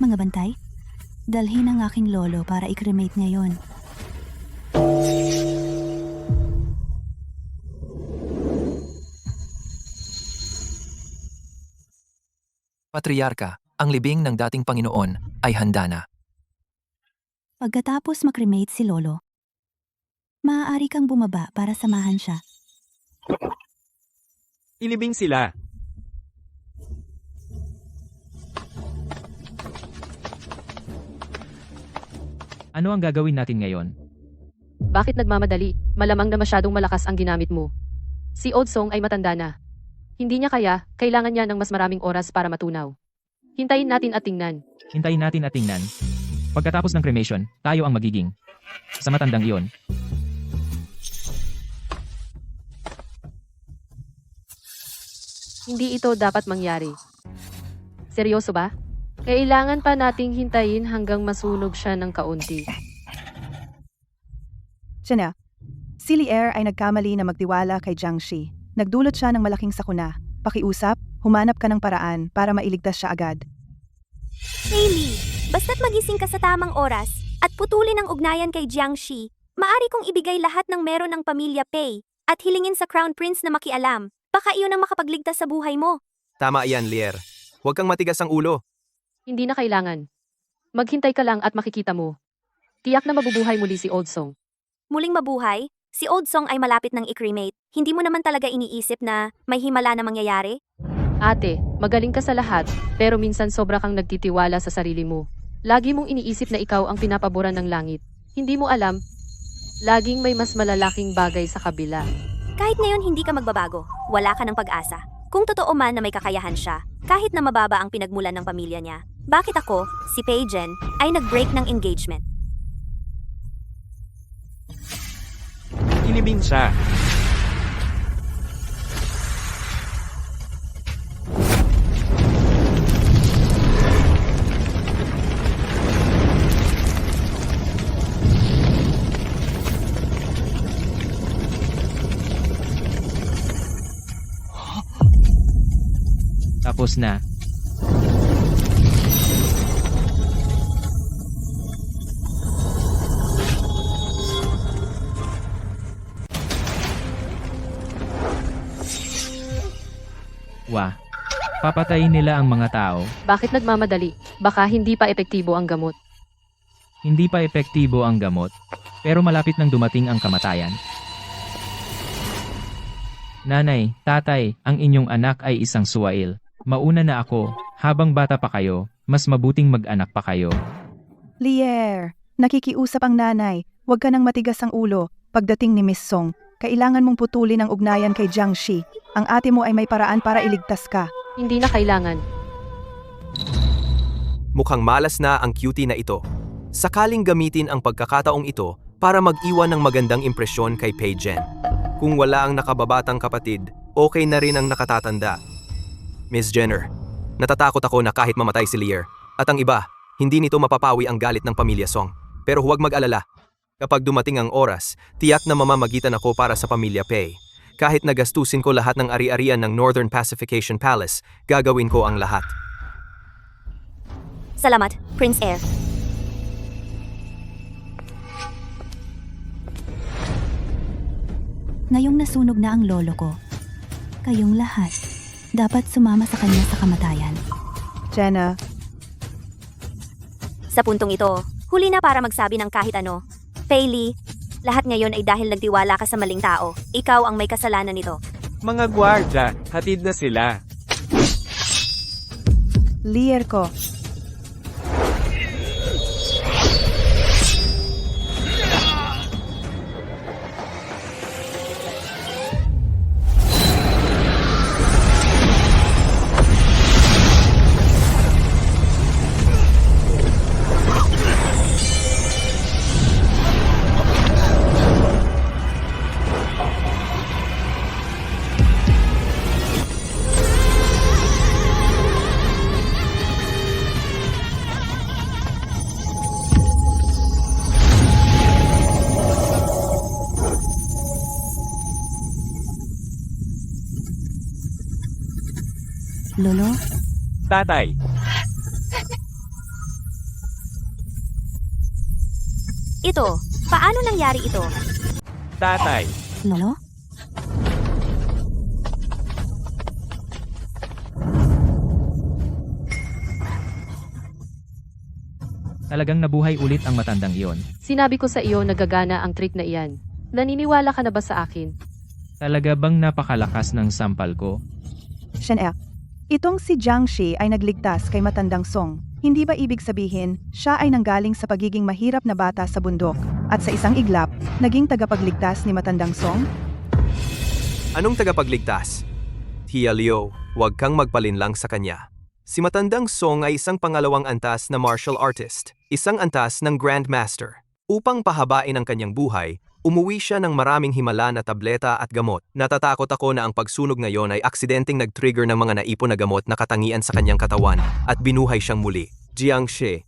Mga bantay? Dalhin ang aking lolo para i-cremate ngayon. Patriarka, ang libing ng dating Panginoon ay handa na. Pagkatapos makremate si lolo, maaari kang bumaba para samahan siya. Ilibing sila. Ano ang gagawin natin ngayon? Bakit nagmamadali? Malamang na masyadong malakas ang ginamit mo. Si Old Song ay matanda na. Hindi niya kaya, kailangan niya ng mas maraming oras para matunaw. Hintayin natin at tingnan. Hintayin natin at tingnan. Pagkatapos ng cremation, tayo ang magiging. Sa matandang iyon. Hindi ito dapat mangyari. Seryoso ba? Kailangan pa nating hintayin hanggang masunog siya ng kaunti. Siya na. Si Lier ay nagkamali na magtiwala kay Jiangxi. Nagdulot siya ng malaking sakuna. Pakiusap, humanap ka ng paraan para mailigtas siya agad. Hailey, basta't magising ka sa tamang oras at putulin ang ugnayan kay Jiangxi, maari kong ibigay lahat ng meron ng pamilya Pei at hilingin sa Crown Prince na makialam. Baka iyon ang makapagligtas sa buhay mo. Tama yan, Lier. Huwag kang matigas ang ulo. Hindi na kailangan. Maghintay ka lang at makikita mo. Tiyak na mabubuhay muli si Old Song. Muling mabuhay, si Old Song ay malapit ng i-cremate. Hindi mo naman talaga iniisip na may himala na mangyayari? Ate, magaling ka sa lahat, pero minsan sobra kang nagtitiwala sa sarili mo. Lagi mong iniisip na ikaw ang pinapaboran ng langit. Hindi mo alam, laging may mas malalaking bagay sa kabila. Kahit ngayon hindi ka magbabago, wala ka ng pag-asa. Kung totoo man na may kakayahan siya, kahit na mababa ang pinagmulan ng pamilya niya, bakit ako, si Pei Zhen, ay nag-break ng engagement? Ilibing siya. Tapos na. Wah. Papatayin nila ang mga tao. Bakit nagmamadali? Baka hindi pa epektibo ang gamot. Hindi pa epektibo ang gamot. Pero malapit nang dumating ang kamatayan. Nanay, tatay, ang inyong anak ay isang suwail. Mauna na ako. Habang bata pa kayo, mas mabuting mag-anak pa kayo. Lier, nakikiusap ang nanay. Huwag ka nang matigas ang ulo. Pagdating ni Miss Song, kailangan mong putulin ang ugnayan kay Jiang Shi. Ang ate mo ay may paraan para iligtas ka. Hindi na kailangan. Mukhang malas na ang cutie na ito. Sakaling gamitin ang pagkakataong ito para mag-iwan ng magandang impresyon kay Pei Zhen. Kung wala ang nakababatang kapatid, okay na rin ang nakatatanda. Miss Jenner, natatakot ako na kahit mamatay si Lear, at ang iba, hindi nito mapapawi ang galit ng pamilya Song. Pero huwag mag-alala. Kapag dumating ang oras, tiyak na mamamagitan ako para sa pamilya Pei. Kahit nagastusin ko lahat ng ari-arian ng Northern Pacification Palace, gagawin ko ang lahat. Salamat, Prince Air. Ngayong nasunog na ang lolo ko, kayong lahat, dapat sumama sa kanya sa kamatayan. Jenna, Sa puntong ito, huli na para magsabi ng kahit ano. Pei Li, lahat ngayon ay dahil nagtiwala ka sa maling tao. Ikaw ang may kasalanan nito. Mga gwardya, hatid na sila. Lier ko. Lolo, Tatay, Ito, paano nangyari ito? tatay, lolo? Talagang nabuhay ulit ang matandang iyon. Sinabi ko sa iyo nagagana ang trick na iyan. Naniniwala ka na ba sa akin? Talaga bang napakalakas ng sampal ko? Shen-er, itong si Jiang Shi ay nagligtas kay matandang Song. Hindi ba ibig sabihin, siya ay nanggaling sa pagiging mahirap na bata sa bundok, at sa isang iglap, naging tagapagligtas ni matandang Song? Anong tagapagligtas? Tia Liu, huwag kang magpalinlang sa kanya. Si matandang Song ay isang pangalawang antas na martial artist, isang antas ng Grandmaster. Upang pahabain ang kanyang buhay, umuwi siya ng maraming himala na tableta at gamot. Natatakot ako na ang pagsunog ngayon ay aksidenteng nag-trigger ng mga naipon na gamot na katangian sa kanyang katawan at binuhay siyang muli. Jiang Shi,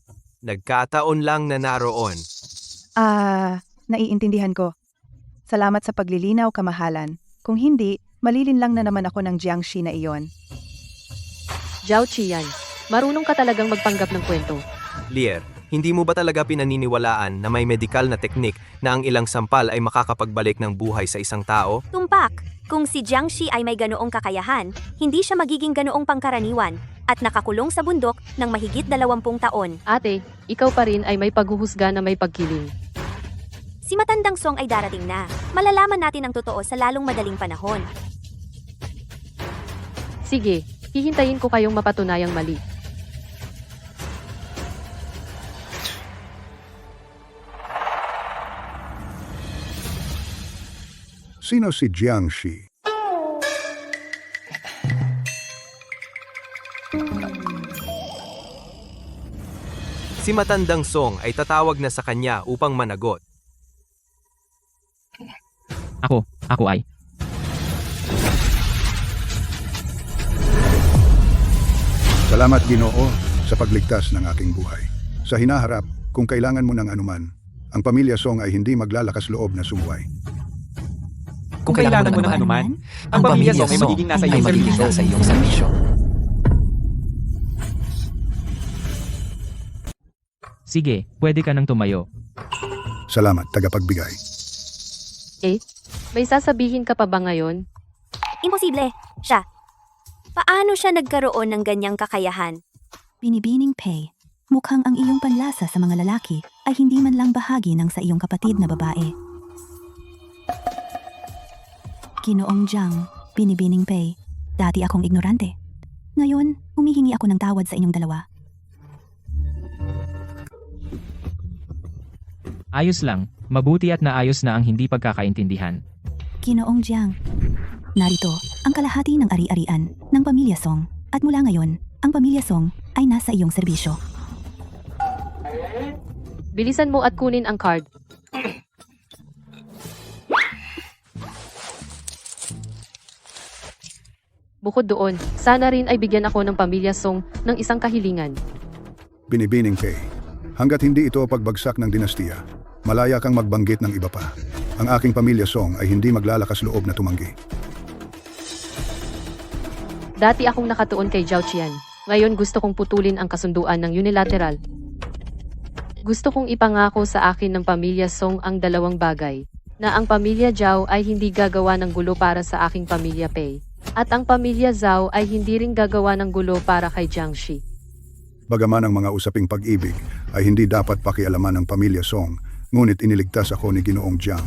nagkataon lang na naroon. Naiintindihan ko. Salamat sa paglilinaw, kamahalan. Kung hindi, malilinlang na naman ako ng Jiang Shi na iyon. Zhao Qian, marunong ka talagang magpanggap ng kwento. Lier, hindi mo ba talaga pinaniniwalaan na may medikal na teknik na ang ilang sampal ay makakapagbalik ng buhay sa isang tao? Tumpak, kung si Jiang Shi ay may ganoong kakayahan, hindi siya magiging ganoong pangkaraniwan at nakakulong sa bundok ng mahigit 20 taon. Ate, ikaw pa rin ay may paghuhusga na may pagkiling. Si matandang Song ay darating na. Malalaman natin ang totoo sa lalong madaling panahon. Sige, hihintayin ko kayong mapatunayang mali. Sino si Jiang Shi? Si matandang Song ay tatawag na sa kanya upang managot. Ako ay. Salamat, Ginoo, sa pagligtas ng aking buhay. Sa hinaharap, kung kailangan mo ng anuman, ang pamilya Song ay hindi maglalakas loob na sumuway. kung kailangan mo ng anuman, ang pamilya Song ay magiging nasa iyong serbisyo. Sige, pwede ka nang tumayo. Salamat, tagapagbigay. May sasabihin ka pa ba ngayon? Imposible. Siya. Paano siya nagkaroon ng ganyang kakayahan? Binibining Pei, mukhang ang iyong panlasa sa mga lalaki ay hindi man lang bahagi ng sa iyong kapatid na babae. Ginoong Jiang, Binibining Pei, dati akong ignorante. Ngayon, humihingi ako ng tawad sa inyong dalawa. Ayos lang, mabuti at naayos na ang hindi pagkakaintindihan. Ginoong Jiang, narito ang kalahati ng ari-arian ng Pamilya Song at mula ngayon, ang Pamilya Song ay nasa iyong serbisyo. Bilisan mo at kunin ang card. Bukod doon, sana rin ay bigyan ako ng Pamilya Song ng isang kahilingan. Binibining Pei, hanggat hindi ito pagbagsak ng dinastiya, malaya kang magbanggit ng iba pa. Ang aking pamilya Song ay hindi maglalakas loob na tumanggi. Dati akong nakatuon kay Zhao Qian. Ngayon gusto kong putulin ang kasunduan ng unilateral. Gusto kong ipangako sa akin ng Pamilya Song ang dalawang bagay. Na ang Pamilya Zhao ay hindi gagawa ng gulo para sa aking Pamilya Pei. At ang Pamilya Zhao ay hindi rin gagawa ng gulo para kay Jiangxi. Bagaman ang mga usaping pag-ibig ay hindi dapat pakialaman ng pamilya Song, ngunit iniligtas ako ni Ginoong Jiang.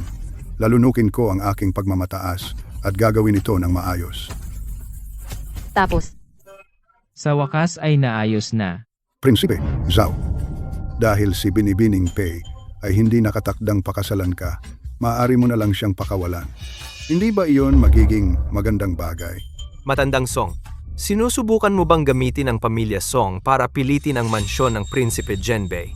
Lalunukin ko ang aking pagmamataas at gagawin ito ng maayos. Tapos, Sa wakas ay naayos na. Prinsipe, Zhao, dahil si Binibining Pei ay hindi nakatakdang pakasalan ka, maaari mo na lang siyang pakawalan. Hindi ba iyon magiging magandang bagay? Matandang Song, sinusubukan mo bang gamitin ang pamilya Song para pilitin ang mansyon ng Prinsipe Zhenbei?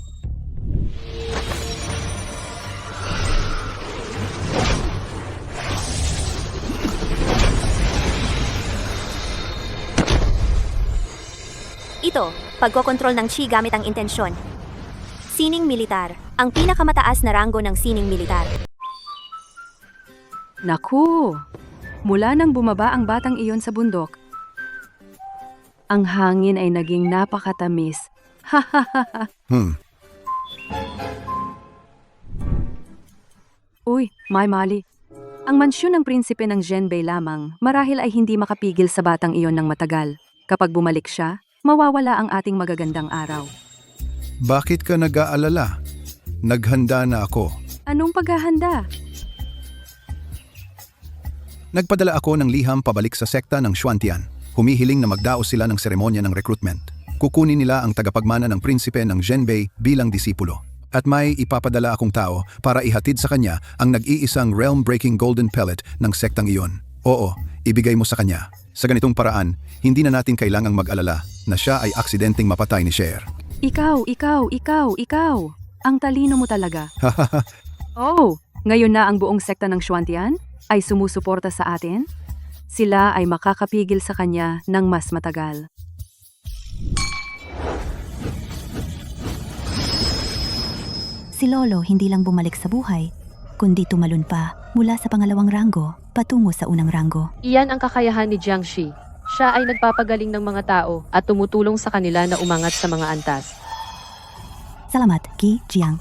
Ito, pagkokontrol ng chi gamit ang intensyon. Sining militar, ang pinakamataas na ranggo ng sining militar. Naku! Mula nang bumaba ang batang iyon sa bundok, ang hangin ay naging napakatamis. Uy, may mali. Ang mansyon ng prinsipe ng Zhenbei lamang marahil ay hindi makapigil sa batang iyon ng matagal. Kapag bumalik siya, mawawala ang ating magagandang araw. Bakit ka nag-aalala? Naghanda na ako. Anong paghahanda? Nagpadala ako ng liham pabalik sa sekta ng Xuantian. Humihiling na magdaos sila ng seremonya ng recruitment. Kukunin nila ang tagapagmana ng prinsipe ng Zhenbei bilang disipulo. At may ipapadala akong tao para ihatid sa kanya ang nag-iisang realm-breaking golden pellet ng sektang iyon. Oo, ibigay mo sa kanya. Sa ganitong paraan, hindi na natin kailangang mag-alala na siya ay aksidenteng mapatay ni Cher. Ikaw! Ang talino mo talaga. Oh, ngayon na ang buong sekta ng Xuantian ay sumusuporta sa atin? Sila ay makakapigil sa kanya ng mas matagal. Si Lolo hindi lang bumalik sa buhay, kundi tumalon pa mula sa pangalawang ranggo patungo sa unang ranggo. iyan ang kakayahan ni Jiangxi. Siya ay nagpapagaling ng mga tao at tumutulong sa kanila na umangat sa mga antas. Salamat, Qi Jiang.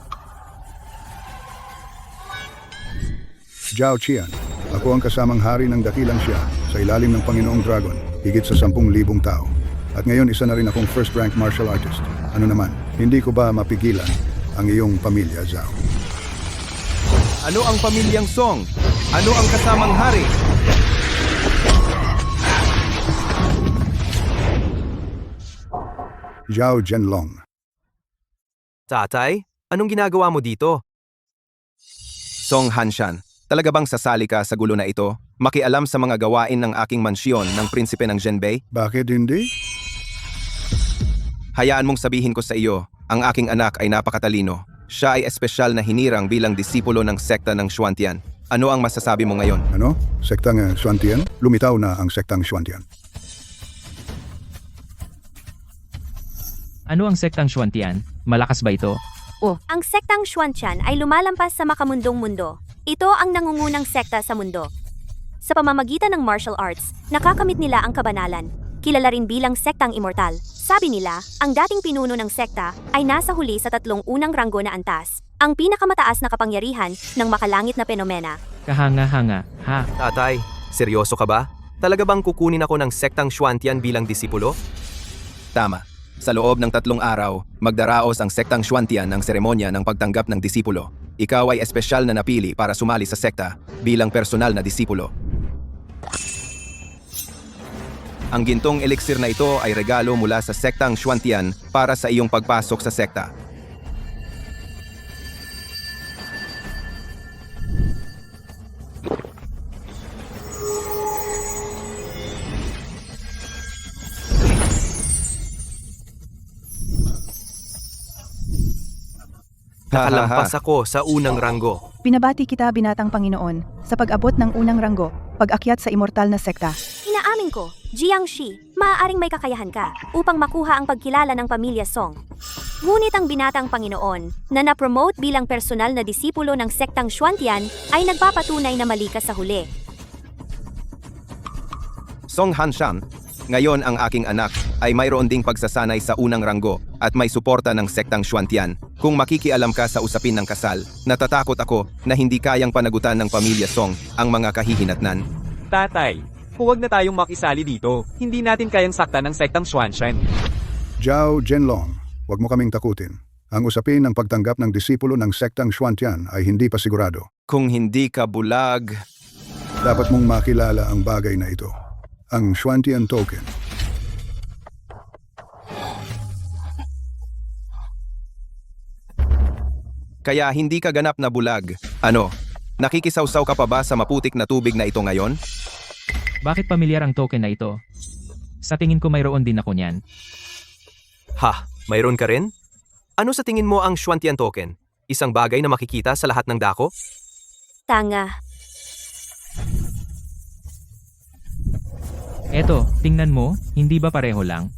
Zhao Qian, ako ang kasamang hari ng dakilang siya sa ilalim ng Panginoong Dragon, higit sa 10,000 tao. At ngayon isa na rin akong first-rank martial artist. Ano naman, hindi ko ba mapigilan ang iyong pamilya, Zhao? Ano ang pamilyang Song? Ano ang kasamang hari? Zhao Zhenlong. Tatay, anong ginagawa mo dito? Song Hanshan, talaga bang sasali ka sa gulo na ito? Makialam sa mga gawain ng aking mansyon ng prinsipe ng Zhenbei? Bakit hindi? Hayaan mong sabihin ko sa iyo, ang aking anak ay napakatalino. Siya ay espesyal na hinirang bilang disipulo ng sekta ng Xuantian. Ano ang masasabi mo ngayon? Ano? Sektang Xuantian? Lumitaw na ang sektang Xuantian. Ano ang sektang Xuantian? Malakas ba ito? Ang sektang Xuantian ay lumalampas sa makamundong mundo. Ito ang nangungunang sekta sa mundo. Sa pamamagitan ng martial arts, nakakamit nila ang kabanalan. Kilala rin bilang sektang immortal. Sabi nila, ang dating pinuno ng sekta ay nasa huli sa 3 unang ranggo na antas, ang pinakamataas na kapangyarihan ng makalangit na penomena. Kahanga-hanga, ha? Tatay, seryoso ka ba? Talaga bang kukunin ako ng sektang Xuantian bilang disipulo? Tama. Sa loob ng 3 araw, magdaraos ang sektang Xuantian ng seremonya ng pagtanggap ng disipulo. Ikaw ay espesyal na napili para sumali sa sekta bilang personal na disipulo. Ang gintong elixir na ito ay regalo mula sa sektang Xuantian para sa iyong pagpasok sa sekta. Nakalampas ako sa unang ranggo. Binabati kita, binatang Panginoon, sa pag-abot ng unang ranggo, pag-akyat sa immortal na sekta. Inaamin ko, Jiangshi, maaaring may kakayahan ka upang makuha ang pagkilala ng pamilya Song. Ngunit ang binatang Panginoon na na-promote bilang personal na disipulo ng sektang Xuantian ay nagpapatunay na mali ka sa huli. Song Hanshan, ngayon ang aking anak ay mayroon ding pagsasanay sa unang ranggo at may suporta ng sektang Xuantian. Kung makikialam ka sa usapin ng kasal, natatakot ako na hindi kayang panagutan ng pamilya Song ang mga kahihinatnan. Tatay, huwag na tayong makisali dito. Hindi natin kayang saktan ng sektang Xuanshan. Zhao Zhenlong, huwag mo kaming takutin. Ang usapin ng pagtanggap ng disipulo ng sektang Xuantian ay hindi pa sigurado. Kung hindi ka bulag, Dapat mong makilala ang bagay na ito. Ang Xuantian token. kaya hindi ka ganap na bulag. Ano, nakikisawsaw ka pa ba sa maputik na tubig na ito ngayon? Bakit pamilyar ang token na ito? Sa tingin ko mayroon din ako niyan. Ha, mayroon ka rin? Ano sa tingin mo ang Xuantian token? Isang bagay na makikita sa lahat ng dako? Tanga. Eto, tingnan mo, hindi ba pareho lang?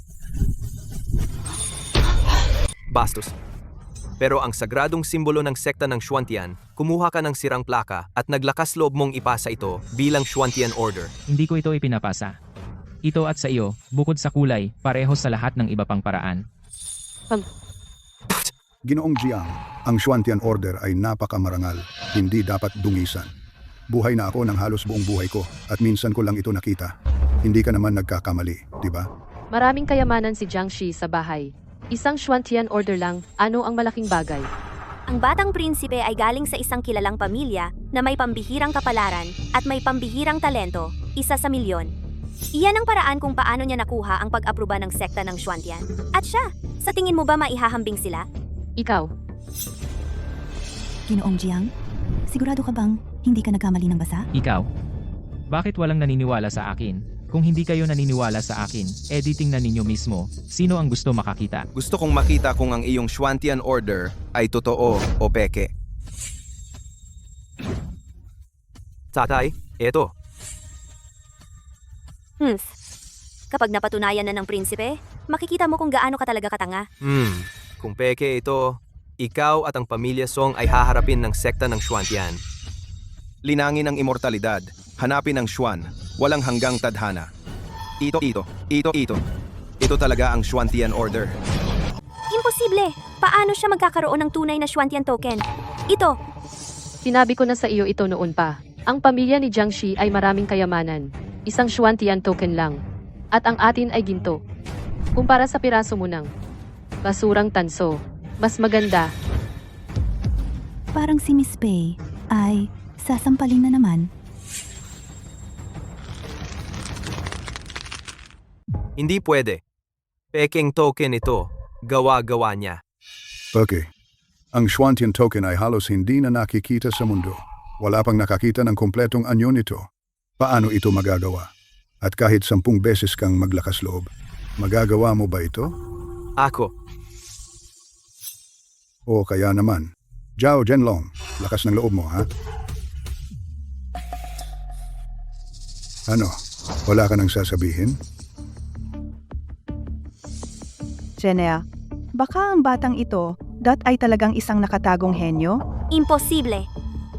Bastos. Pero ang sagradong simbolo ng sekta ng Xuantian, kumuha ka ng sirang plaka at naglakas loob mong ipasa ito bilang Xuantian Order. Hindi ko ito ipinapasa. Ito at sa iyo, bukod sa kulay, pareho sa lahat ng iba pang paraan. Ginoong Jiang, ang Xuantian Order ay napakamarangal. Hindi dapat dungisan. Buhay na ako ng halos buong buhay ko at minsan ko lang ito nakita. Hindi ka naman nagkakamali, di ba? Maraming kayamanan si Jiangshi sa bahay. Isang Xuantian order lang, ano ang malaking bagay? Ang batang prinsipe ay galing sa isang kilalang pamilya na may pambihirang kapalaran at may pambihirang talento, 1 sa milyon. Iyan ang paraan kung paano niya nakuha ang pag-aproba ng sekta ng Xuantian. At siya, sa tingin mo ba maihahambing sila? Ikaw, Ginoong Jiang, sigurado ka bang hindi ka nagkamali ng basa? Ikaw? Bakit walang naniniwala sa akin? Kung hindi kayo naniniwala sa akin, editing na ninyo mismo, sino ang gusto makakita? Gusto kong makita kung ang iyong Xuantian Order ay totoo o peke. Tatay, eto. Kapag napatunayan na ng prinsipe, makikita mo kung gaano ka talaga katanga. Kung peke ito, ikaw at ang pamilya Song ay haharapin ng sekta ng Xuantian. Linangin ang immortalidad, hanapin ang Xuan, walang hanggang tadhana. Ito. Ito talaga ang Xuantian Order. Imposible! Paano siya magkakaroon ng tunay na Xuantian token? Ito! sinabi ko na sa iyo ito noon pa. Ang pamilya ni Jiangshi ay maraming kayamanan. Isang Xuantian token lang. At ang atin ay ginto. Kumpara sa piraso mo ng basurang tanso, mas maganda. Parang si Miss Pei ay sasampalin na naman. Hindi pwede. Pekeng token ito. Gawa-gawa niya. Okay. Ang Xuantian token ay halos hindi na nakikita sa mundo. Wala pang nakakita ng kompletong anyo nito. Paano ito magagawa? At kahit 10 beses kang maglakas loob, magagawa mo ba ito? Ako. O kaya naman, Zhao Zhenlong, lakas ng loob mo, ha? Ano? Wala ka nang sasabihin? Jenea, baka ang batang ito, ay talagang isang nakatagong henyo? Imposible!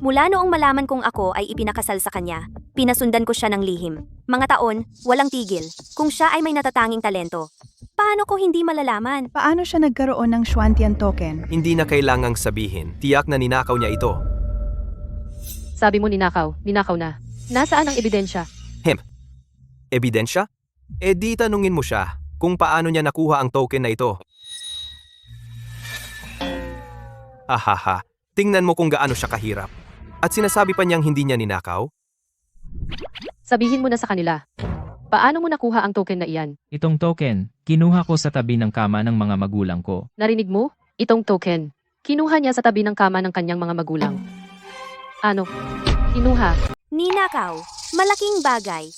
Mula noong malaman kong ako ay ipinakasal sa kanya, pinasundan ko siya ng lihim. Mga taon, walang tigil, kung siya ay may natatanging talento. Paano ko hindi malalaman? Paano siya nagkaroon ng Xuantian token? Hindi na kailangang sabihin, tiyak na ninakaw niya ito. Sabi mo ninakaw na. Nasaan ang ebidensya? Ebidensya? E di tanungin mo siya kung paano niya nakuha ang token na ito. Ahaha, tingnan mo kung gaano siya kahirap. At sinasabi pa niyang hindi niya ninakaw? Sabihin mo na sa kanila. Paano mo nakuha ang token na iyan? Itong token, kinuha ko sa tabi ng kama ng mga magulang ko. Narinig mo? Itong token. Kinuha niya sa tabi ng kama ng kanyang mga magulang. Ano? Kinuha. Ninakaw. Malaking bagay.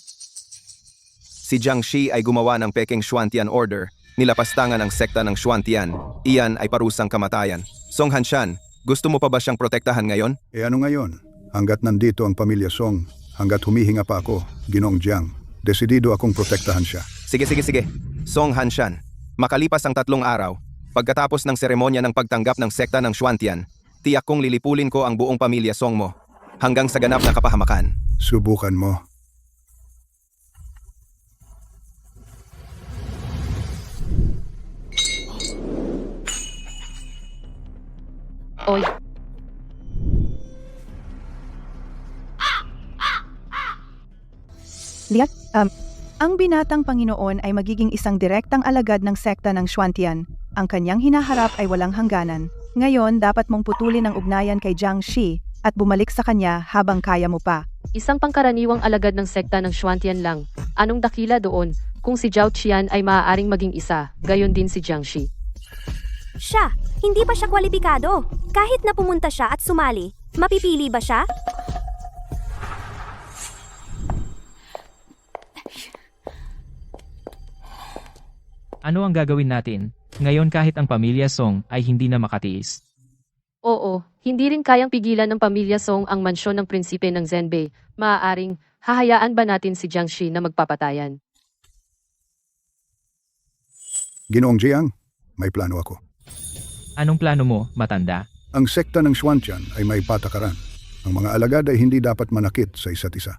Si Jiang Shi ay gumawa ng peking Xuantian order, nilapastangan ang sekta ng Xuantian. Iyan ay parusang kamatayan. Song Hanshan, gusto mo pa ba siyang protektahan ngayon? E ano ngayon? Hanggat nandito ang pamilya Song, hanggat humihinga pa ako, Ginoong Jiang, desidido akong protektahan siya. Sige. Song Hanshan, makalipas ang 3 araw, pagkatapos ng seremonya ng pagtanggap ng sekta ng Xuantian, tiyak kong lilipulin ko ang buong pamilya Song mo, hanggang sa ganap na kapahamakan. Subukan mo. Oy. Liat, ang binatang Panginoon ay magiging isang direktang alagad ng sekta ng Xuantian. Ang kanyang hinaharap ay walang hangganan. Ngayon, dapat mong putulin ang ugnayan kay Jiang Shi at bumalik sa kanya habang kaya mo pa. Isang pangkaraniwang alagad ng sekta ng Xuantian lang. Anong dakila doon? Kung si Zhao Qian ay maaaring maging isa, gayon din si Jiang Shi. Siya, hindi pa siya kwalipikado. Kahit na pumunta siya at sumali, mapipili ba siya? Ano ang gagawin natin? Ngayon kahit ang pamilya Song ay hindi na makatiis. Oo, hindi rin kayang pigilan ng pamilya Song ang mansyon ng prinsipe ng Zhenbei. Maaaring, hahayaan ba natin si Jiang Shi na magpapatayan? Ginoong Jiang, may plano ako. Anong plano mo, matanda? Ang sekta ng Xuantian ay may patakaran. Ang mga alagad ay hindi dapat manakit sa isa't isa.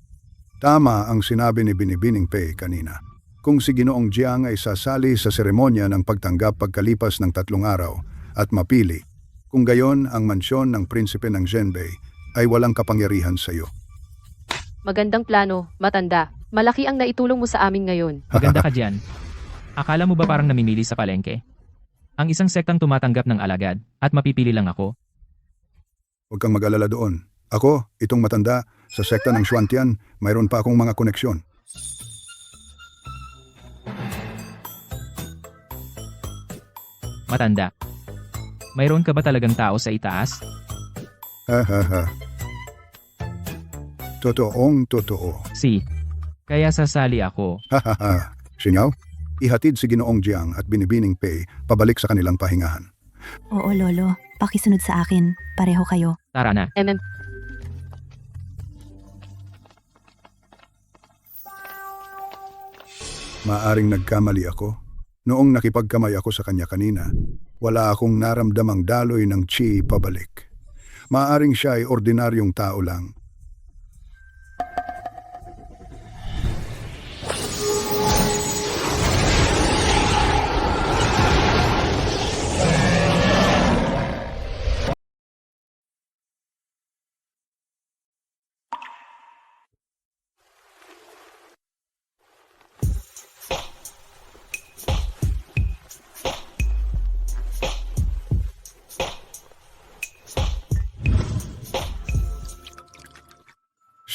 Tama ang sinabi ni Binibining Pei kanina. Kung si Ginoong Jiang ay sasali sa seremonya ng pagtanggap pagkalipas ng 3 araw at mapili, kung gayon ang mansyon ng prinsipe ng Zhenbei ay walang kapangyarihan sa iyo. Magandang plano, matanda. Malaki ang naitulong mo sa amin ngayon. Maganda ka dyan. Akala mo ba parang namimili sa palengke? Ang isang sektang tumatanggap ng alagad at mapipili lang ako. Huwag kang mag-alala doon. Ako, itong matanda, sa sekta ng Xuantian, mayroon pa akong mga koneksyon. Matanda. Mayroon ka ba talagang tao sa itaas? Ha. Totoong totoo. Kaya sasali ako. Ha. Sinyaw, ihatid si Ginoong Jiang at Binibining Pei pabalik sa kanilang pahingahan. Oo, Lolo. Pakisunod sa akin. Pareho kayo. Tara na. Maaring nagkamali ako. Noong nakipagkamay ako sa kanya kanina, wala akong naramdamang daloy ng chi pabalik. Maaring siya ay ordinaryong tao lang.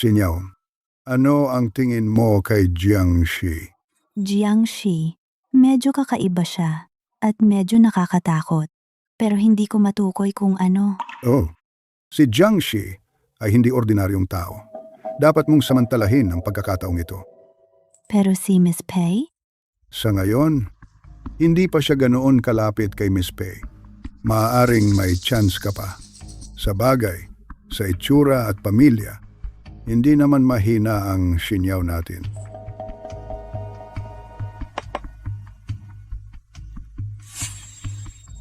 Sinyaw, ano ang tingin mo kay Jiang Shi? Jiang Shi. Medyo kakaiba siya. At medyo nakakatakot. Pero hindi ko matukoy kung ano. Oh, si Jiang Shi ay hindi ordinaryong tao. Dapat mong samantalahin ang pagkakataong ito. Pero si Miss Pei? Sa ngayon, hindi pa siya ganoon kalapit kay Miss Pei. Maaaring may chance ka pa. Sa bagay, sa itsura at pamilya, hindi naman mahina ang sinyaw natin.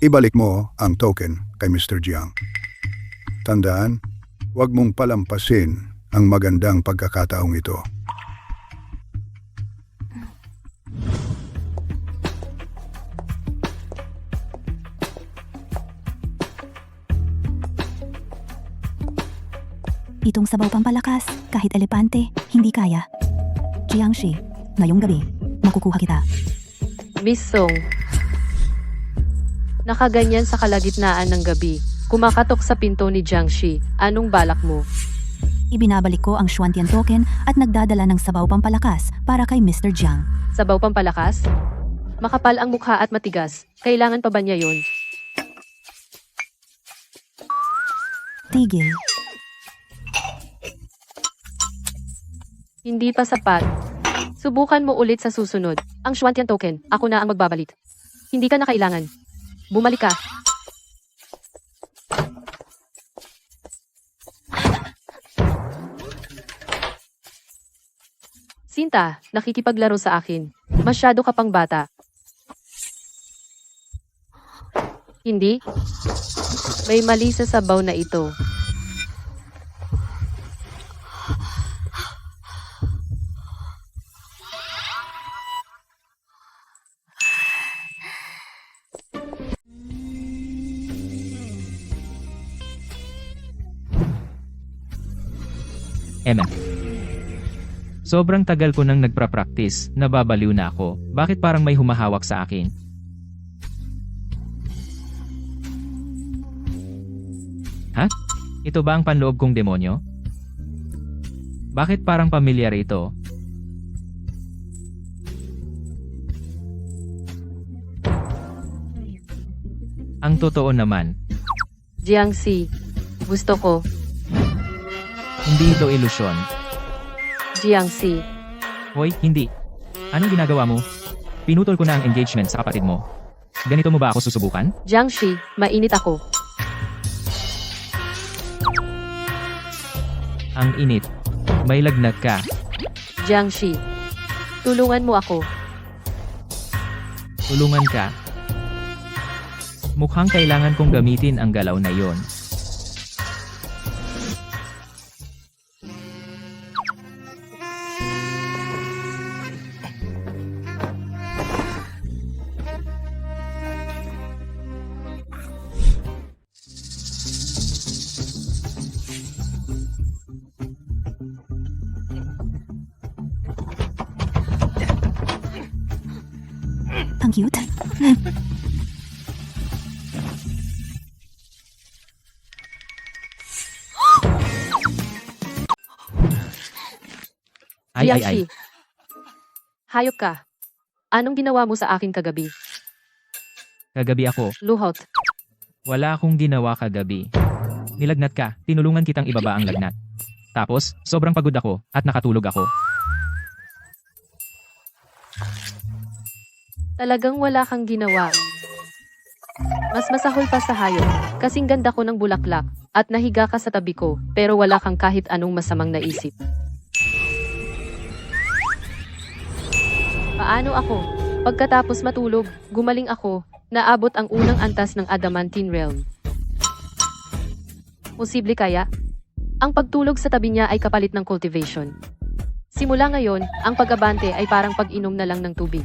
Ibalik mo ang token kay Mr. Jiang. Tandaan, huwag mong palampasin ang magandang pagkakataong ito. Itong sabaw pampalakas, kahit elepante, hindi kaya. Jiangshi, ngayong gabi, makukuha kita. Miss Song. Nakaganyan sa kalagitnaan ng gabi. Kumakatok sa pinto ni Jiangshi. Anong balak mo? Ibinabalik ko ang Xuantian token at nagdadala ng sabaw pampalakas para kay Mr. Jiang. Sabaw pampalakas? Makapal ang mukha at matigas. Kailangan pa ba niya yun? Tigil. Hindi pa sapat. Subukan mo ulit sa susunod. Ang Xuantian token, ako na ang magbabalit. Hindi ka na kailangan. Bumalik ka. Sinta, nakikipaglaro sa akin. Masyado ka pang bata. Hindi? May mali sa sabaw na ito. Emma. Sobrang tagal ko nang nagpa-practice, nababaliw na ako. Bakit parang may humahawak sa akin? Ha? Ito ba ang panloob kong demonyo? Bakit parang pamilyar ito? Ang totoo naman, Jiangxi, gusto ko. hindi ito ilusyon. Jiangxi, Hoy, hindi. Anong ginagawa mo? Pinutol ko na ang engagement sa kapatid mo. Ganito mo ba ako susubukan? Jiangxi, mainit ako. Ang init. May lagnat ka. Jiangxi, tulungan mo ako. Tulungan ka. Mukhang kailangan kong gamitin ang galaw na yon. Ang cute. Ay. Jiangxi, hayop ka. Anong ginawa mo sa akin kagabi? Kagabi ako. Luhot. Wala akong ginawa kagabi. Nilagnat ka, tinulungan kitang ibaba ang lagnat. Tapos, sobrang pagod ako, at nakatulog ako. Talagang wala kang ginawa. Mas masahol pa sa hayop. Kasing ganda ko ng bulaklak, at nahiga ka sa tabi ko, pero wala kang kahit anong masamang naisip. Paano ako? Pagkatapos matulog, gumaling ako, naabot ang unang antas ng Adamantine Realm. Posible kaya? Ang pagtulog sa tabi niya ay kapalit ng cultivation. Simula ngayon, ang pag-abante ay parang pag-inom na lang ng tubig.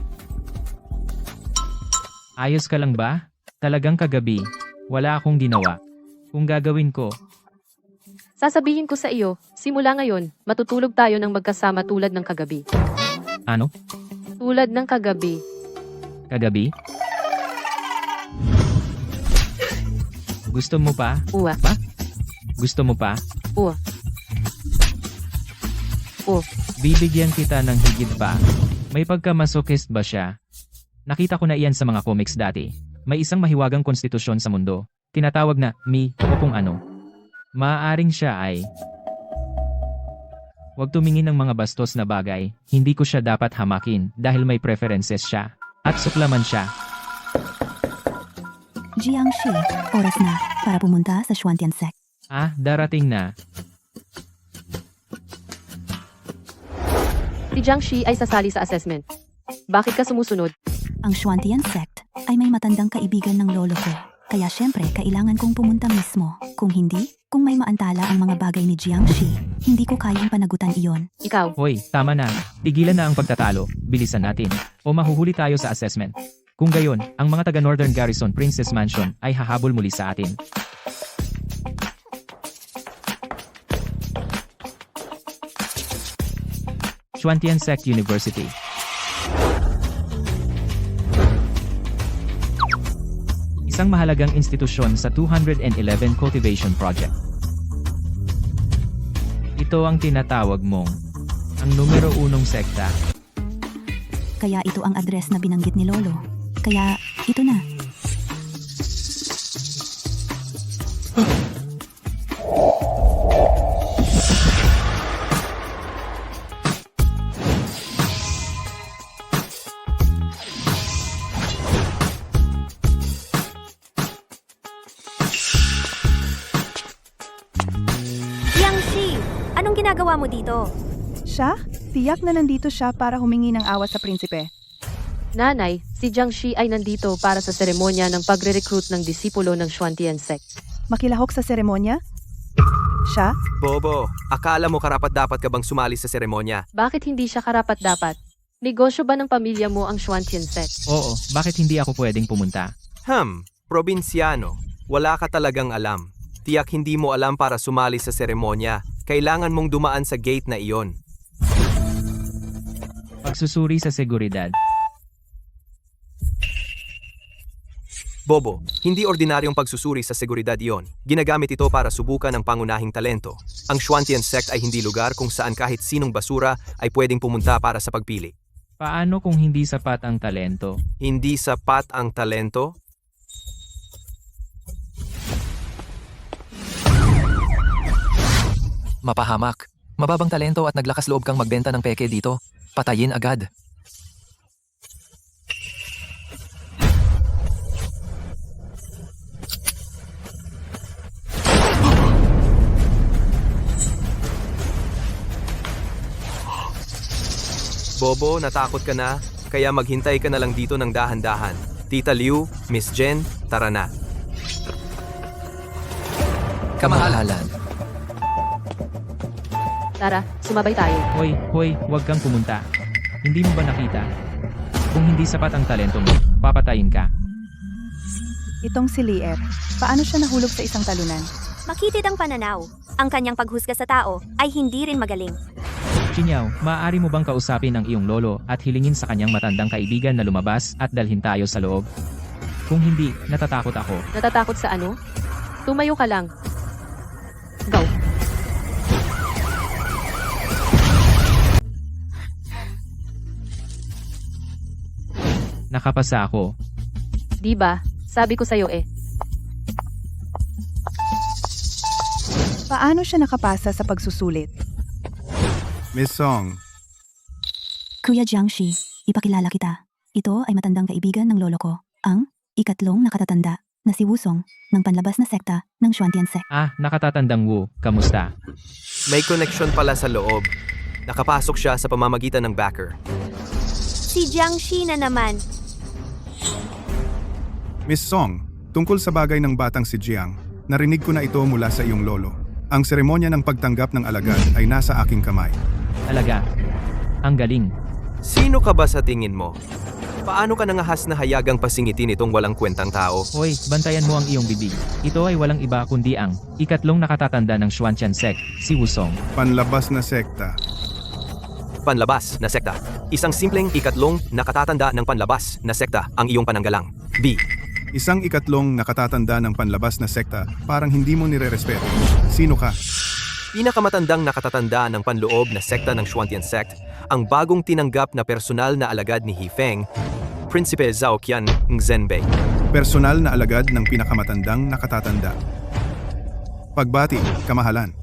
Ayos ka lang ba? Talagang kagabi. Wala akong ginawa. Kung gagawin ko, Sasabihin ko sa iyo, simula ngayon, matutulog tayo ng magkasama tulad ng kagabi. ano? Tulad ng kagabi. Kagabi? Gusto mo pa? Uwa. Pa? Gusto mo pa? Uwa. Bibigyan kita ng higit pa. May pagka-masochist ba siya? Nakita ko na iyan sa mga comics dati. May isang mahiwagang konstitusyon sa mundo. Tinatawag na me o kung ano. Maaaring siya ay... Huwag tumingin ng mga bastos na bagay. Hindi ko siya dapat hamakin dahil may preferences siya. At suklaman siya. Jiangxi, oras na para pumunta sa Xuantian Sect. Ah, darating na. Si Jiangxi ay sasali sa assessment. Bakit ka sumusunod? Ang Xuantian Sect ay may matandang kaibigan ng lolo ko. Kaya syempre, kailangan kong pumunta mismo. Kung hindi, kung may maantala ang mga bagay ni Jiangxi, hindi ko kayang panagutan iyon. Ikaw. Hoy, tama na. Tigilan na ang pagtatalo. Bilisan natin. O mahuhuli tayo sa assessment. Kung gayon, ang mga taga Northern Garrison Princess Mansion ay hahabol muli sa atin. Xuantian Sect University. Isang mahalagang institusyon sa 211 Cultivation Project. Ito ang tinatawag mong ang numero 1 sekta. Kaya ito ang address na binanggit ni Lolo. Kaya ito na. Jiangxi, anong ginagawa mo dito? Siya? Tiyak na nandito siya para humingi ng awa sa prinsipe. Nanay, si Jiangxi ay nandito para sa seremonya ng pagre-recruit ng disipulo ng Xuantian Sect. Makilahok sa seremonya? Siya? Bobo, akala mo karapat-dapat ka bang sumali sa seremonya? Bakit hindi siya karapat-dapat? Negosyo ba ng pamilya mo ang Xuantian Sect? Oo, bakit hindi ako pwedeng pumunta? Probinsyano. Wala ka talagang alam. Tiyak hindi mo alam para sumali sa seremonya. Kailangan mong dumaan sa gate na iyon. Pagsusuri sa seguridad. Bobo, hindi ordinaryong pagsusuri sa seguridad iyon. Ginagamit ito para subukan ang pangunahing talento. Ang Xuantian Sect ay hindi lugar kung saan kahit sinong basura ay pwedeng pumunta para sa pagpili. Paano kung hindi sapat ang talento? Hindi sapat ang talento? Mapahamak. Mababang talento at naglakas loob kang magbenta ng peke dito. Patayin agad. Bobo, natakot ka na? Kaya maghintay ka na lang dito ng dahan-dahan. Tita Liu, Miss Jen, tara na. Kamahalan. Tara, sumabay tayo. Hoy, huwag kang pumunta. Hindi mo ba nakita? Kung hindi sapat ang talento mo, papatayin ka. Itong si Lier. Paano siya nahulog sa isang talunan? Makitid ang pananaw. Ang kanyang paghusga sa tao ay hindi rin magaling. Chinyaw, maaari mo bang kausapin ang iyong lolo at hilingin sa kanyang matandang kaibigan na lumabas at dalhin tayo sa loob? Kung hindi, natatakot ako. Natatakot sa ano? Tumayo ka lang. Go. Nakapasa ako. Di ba? Sabi ko sa'yo eh. Paano siya nakapasa sa pagsusulit? Miss Song, Kuya Jiangxi, ipakilala kita. Ito ay matandang kaibigan ng lolo ko. Ang ikatlong nakatatanda na si Wusong ng panlabas na sekta ng Xuantian Sect. Nakatatandang Wu, kamusta? May connection pala sa loob. Nakapasok siya sa pamamagitan ng backer. Si Jiangxi na naman. Miss Song, tungkol sa bagay ng batang si Jiang, narinig ko na ito mula sa iyong lolo. Ang seremonya ng pagtanggap ng alagad ay nasa aking kamay. Talaga. Ang galing. Sino ka ba sa tingin mo? Paano ka nangahas na hayagang pasingitin itong walang kwentang tao? Hoy, bantayan mo ang iyong bibig. Ito ay walang iba kundi ang ikatlong nakatatanda ng Xuantian Sect, si Wusong. Panlabas na sekta. Panlabas na sekta. Isang simpleng ikatlong nakatatanda ng panlabas na sekta ang iyong pananggalang. B. Isang ikatlong nakatatanda ng panlabas na sekta, parang hindi mo nire-respeto. Sino ka? Pinakamatandang nakatatanda ng panloob na sekta ng Xuantian Sect, ang bagong tinanggap na personal na alagad ni Hifeng, Prinsipe Zhao Qian ng Zhenbei. Personal na alagad ng pinakamatandang nakatatanda. Pagbati, kamahalan.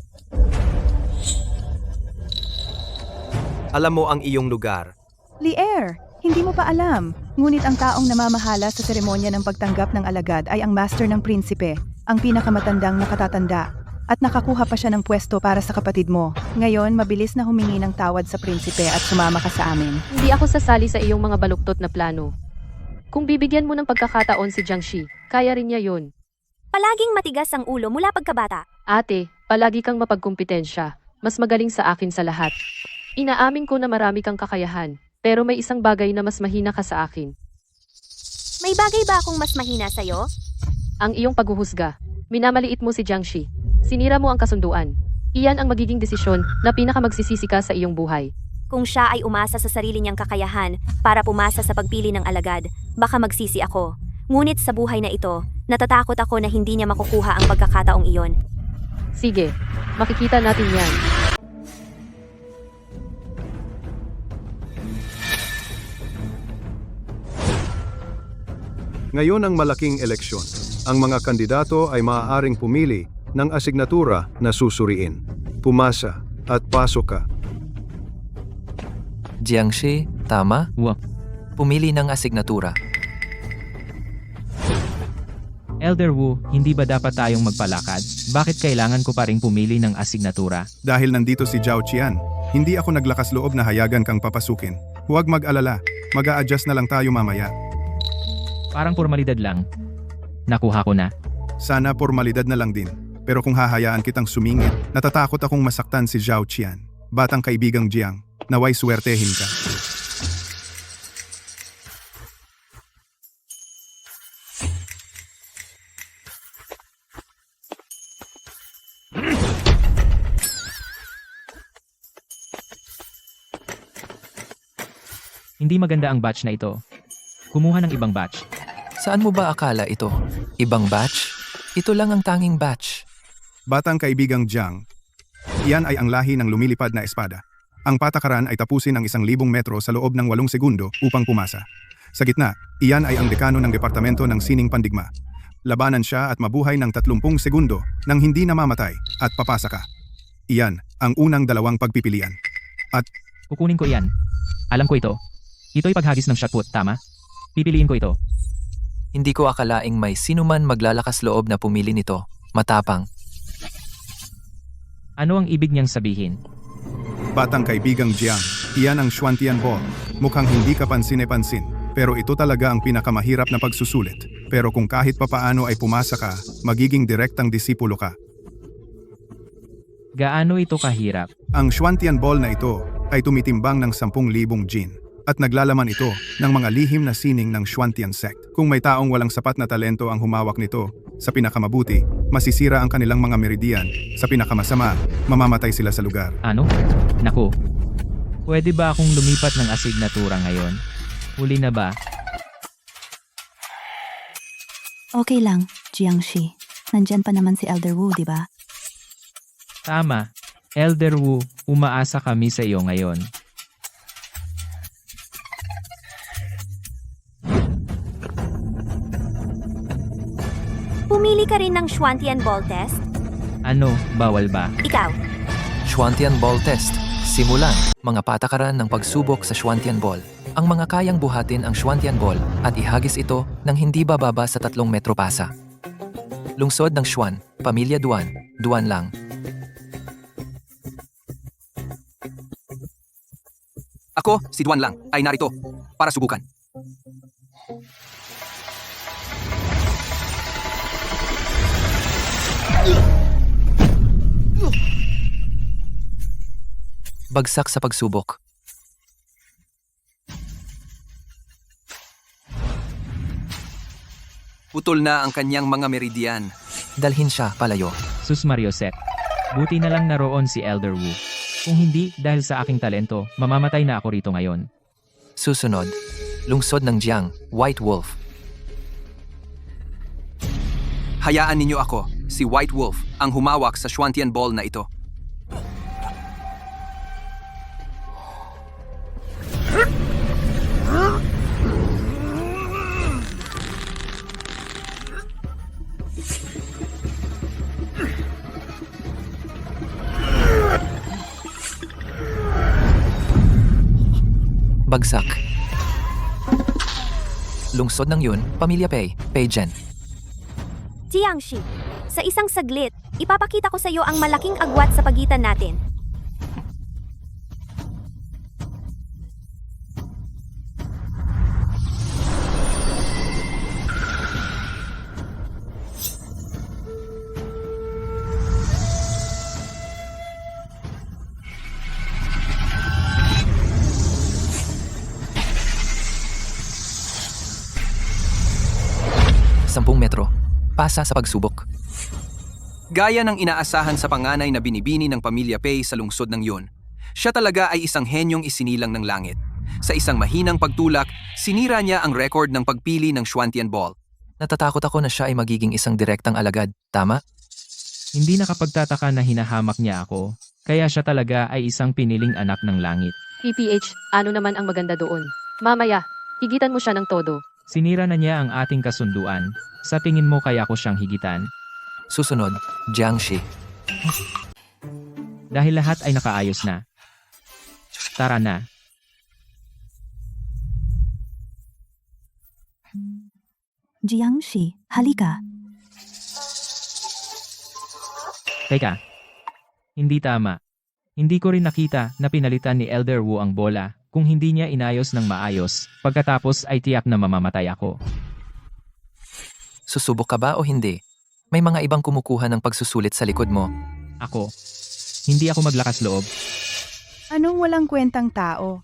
Alam mo ang iyong lugar. Lier, hindi mo pa alam. Ngunit ang taong namamahala sa seremonya ng pagtanggap ng alagad ay ang master ng prinsipe, ang pinakamatandang nakatatanda. At nakakuha pa siya ng pwesto para sa kapatid mo. Ngayon, mabilis na humingi ng tawad sa prinsipe at sumama ka sa amin. Hindi ako sasali sa iyong mga baluktot na plano. Kung bibigyan mo ng pagkakataon si Jiangxi, kaya rin niya yun. Palaging matigas ang ulo mula pagkabata. Ate, palagi kang mapagkumpetensya. Mas magaling sa akin sa lahat. Inaamin ko na marami kang kakayahan, pero may isang bagay na mas mahina ka sa akin. May bagay ba akong mas mahina sa'yo? Ang iyong paghuhusga. Minamaliit mo si Jiangxi. Sinira mo ang kasunduan. Iyan ang magiging desisyon na pinakamagsisisi ka sa iyong buhay. Kung siya ay umasa sa sarili niyang kakayahan para pumasa sa pagpili ng alagad, baka magsisi ako. Ngunit sa buhay na ito, natatakot ako na hindi niya makukuha ang pagkakataong iyon. Sige, makikita natin yan. Ngayon ang malaking eleksyon. Ang mga kandidato ay maaaring pumili ng asignatura na susuriin. Pumasa at pasok ka. Jiangxi, tama? Wa. Pumili ng asignatura. Elder Wu, hindi ba dapat tayong magpalakad? Bakit kailangan ko pa ring pumili ng asignatura? Dahil nandito si Zhao Qian, hindi ako naglakas loob na hayagan kang papasukin. Huwag mag-alala, mag-a-adjust na lang tayo mamaya. Parang formalidad lang. Nakuha ko na. Sana formalidad na lang din. Pero kung hahayaan kitang sumingit, natatakot akong masaktan si Zhao Qian, batang kaibigang Jiang. Naway swertehin ka. Hindi maganda ang batch na ito. Kumuha ng ibang batch. Saan mo ba akala ito? Ibang batch? Ito lang ang tanging batch. Batang kaibigang Jiang, iyan ay ang lahi ng lumilipad na espada. Ang patakaran ay tapusin ang 1,000 metro sa loob ng 8 segundo upang pumasa. Sa gitna, iyan ay ang dekano ng Departamento ng Sining Pandigma. Labanan siya at mabuhay ng 30 segundo nang hindi namamatay at papasa ka. Iyan ang unang dalawang pagpipilian. At Kukunin ko iyan. Alam ko ito. Ito'y paghagis ng shot put, tama? Pipiliin ko ito. Hindi ko akalaing may sinuman maglalakas loob na pumili nito. Matapang. Ano ang ibig niyang sabihin? batang kaibigang Jiang, iyan ang Xuantian Ball. Mukhang hindi ka pansin-pansin, pero ito talaga ang pinakamahirap na pagsusulit. Pero kung kahit papaano ay pumasa ka, magiging direktang disipulo ka. Gaano ito kahirap? Ang Xuantian Ball na ito ay tumitimbang ng 10,000 jin at naglalaman ito ng mga lihim na sining ng Xuantian sect. Kung may taong walang sapat na talento ang humawak nito, sa pinakamabuti, masisira ang kanilang mga meridian. Sa pinakamasama, mamamatay sila sa lugar. Ano? Naku. Pwede ba akong lumipat ng asignatura ngayon? Huli na ba? Okay lang, Jiangxi. Nandyan pa naman si Elder Wu, di ba? Tama. Elder Wu, umaasa kami sa iyo ngayon. Pumili ka rin ng Xuantian Ball Test? Ano, bawal ba? Ikaw. Xuantian Ball Test. Simulan. Mga patakaran ng pagsubok sa Xuantian Ball. Ang mga kayang buhatin ang Xuantian Ball at ihagis ito ng hindi bababa sa 3 metro pasa. Lungsod ng Xuan, Pamilya Duan, Duan lang. Ako, si Duan lang, ay narito para subukan. Bagsak sa pagsubok. Putol na ang kanyang mga meridian. Dalhin siya palayo. Sus Marioset. Buti na lang naroon si Elder Wu. Kung hindi, dahil sa aking talento, mamamatay na ako rito ngayon. Susunod. Lungsod ng Jiang, White Wolf. Hayaan ninyo ako, si White Wolf, ang humawak sa Xuantian Ball na ito. Bagsak. Lungsod ng Yun, Pamilya Pei, Peijen. Jiangxi, sa isang saglit, ipapakita ko sa iyo ang malaking agwat sa pagitan natin. Sampung metro. Pasa sa pagsubok. Gaya ng inaasahan sa panganay na binibini ng Pamilya Pei sa lungsod ng Yun, Siya talaga ay isang henyong isinilang ng langit. Sa isang mahinang pagtulak, sinira niya ang record ng pagpili ng Xuantian Ball. Natatakot ako na siya ay magiging isang direktang alagad, tama? Hindi nakapagtataka na hinahamak niya ako, kaya siya talaga ay isang piniling anak ng langit. PPH, ano naman ang maganda doon? Mamaya, higitan mo siya ng todo. Sinira na niya ang ating kasunduan. Sa tingin mo kaya ko siyang higitan? Susunod, Jiangxi. Dahil lahat ay nakaayos na. Tara na. Jiangxi, halika. Teka. Hindi tama. Hindi ko rin nakita na pinalitan ni Elder Wu ang bola. Kung hindi niya inayos ng maayos, pagkatapos ay tiyak na mamamatay ako. Susubok ka ba o hindi? May mga ibang kumukuha ng pagsusulit sa likod mo. Ako. Hindi ako maglakas loob. Anong walang kwentang tao?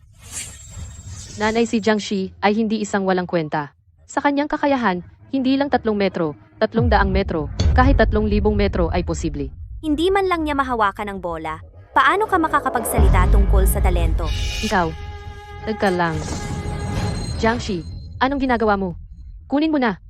Nanay si Jiangxi ay hindi isang walang kwenta. Sa kanyang kakayahan, hindi lang 3 metro, 300 metro, kahit 3,000 metro ay posible. Hindi man lang niya mahawakan ang bola. Paano ka makakapagsalita tungkol sa talento? Ikaw, tagka lang. Jiangxi, anong ginagawa mo? Kunin mo na.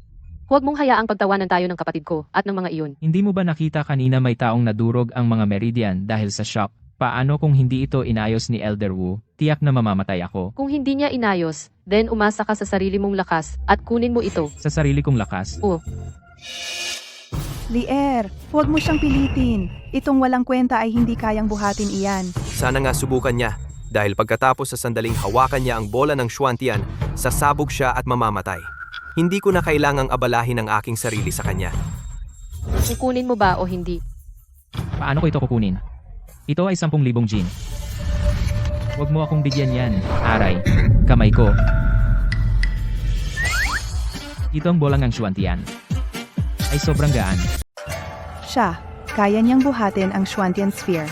Huwag mong hayaang pagtawanan tayo ng kapatid ko at ng mga iyon. Hindi mo ba nakita kanina may taong nadurog ang mga meridian dahil sa shock? Paano kung hindi ito inayos ni Elder Wu? Tiyak na mamamatay ako. Kung hindi niya inayos, then umasa ka sa sarili mong lakas at kunin mo ito. Sa sarili kong lakas. Oh, Lier, huwag mo siyang pilitin. Itong walang kwenta ay hindi kayang buhatin iyan. Sana nga subukan niya. Dahil pagkatapos sa sandaling hawakan niya ang bola ng Xuantian, sasabog siya at mamamatay. Hindi ko na kailangang abalahin ang aking sarili sa kanya. kukunin mo ba o hindi? Paano ko ito kukunin? Ito ay 10,000 Jin. Huwag mo akong bigyan yan, aray. Kamay ko. Ito ang bolang ng Xuantian. Ay sobrang gaan. Siya, kaya niyang buhatin ang Xuantian Sphere.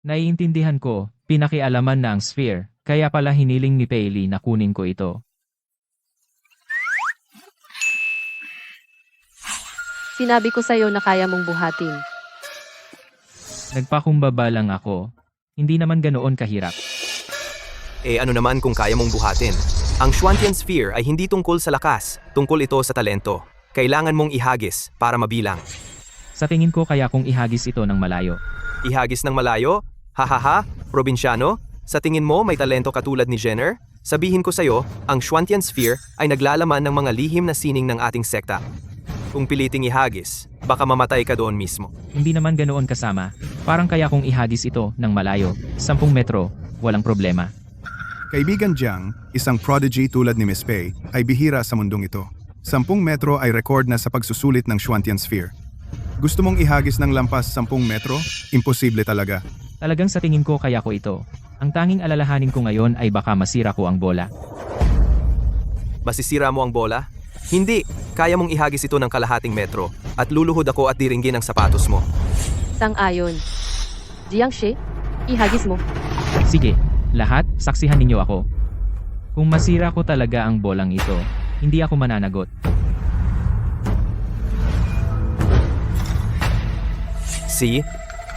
Naiintindihan ko, pinakialaman na ang sphere, kaya pala hiniling ni Pei na kunin ko ito. Sinabi ko sa'yo na kaya mong buhatin. Nagpakumbaba lang ako. Hindi naman ganoon kahirap. Ano naman kung kaya mong buhatin? Ang Xuantian Sphere ay hindi tungkol sa lakas, tungkol ito sa talento. Kailangan mong ihagis para mabilang. Sa tingin ko kaya kung ihagis ito ng malayo. Ihagis ng malayo? Hahaha, probinsyano? Sa tingin mo may talento katulad ni Jenner? Sabihin ko sa'yo, ang Xuantian Sphere ay naglalaman ng mga lihim na sining ng ating sekta. Kung piliting ihagis, baka mamatay ka doon mismo. Hindi naman ganoon kasama. Parang kaya kung ihagis ito ng malayo, 10 metro, walang problema. Kaibigan Jiang, isang prodigy tulad ni Miss Pei, ay bihira sa mundong ito. 10 metro ay record na sa pagsusulit ng Xuantian Sphere. Gusto mong ihagis ng lampas 10 metro? Imposible talaga. Talagang sa tingin ko kaya ko ito. Ang tanging alalahanin ko ngayon ay baka masira ko ang bola. Masisira mo ang bola? Hindi! Kaya mong ihagis ito ng kalahating metro at luluhod ako at diringgin ang sapatos mo. Sang-ayon. Jiangxi, ihagis mo. Sige, lahat, saksihan ninyo ako. Kung masira ko talaga ang bolang ito, hindi ako mananagot. See?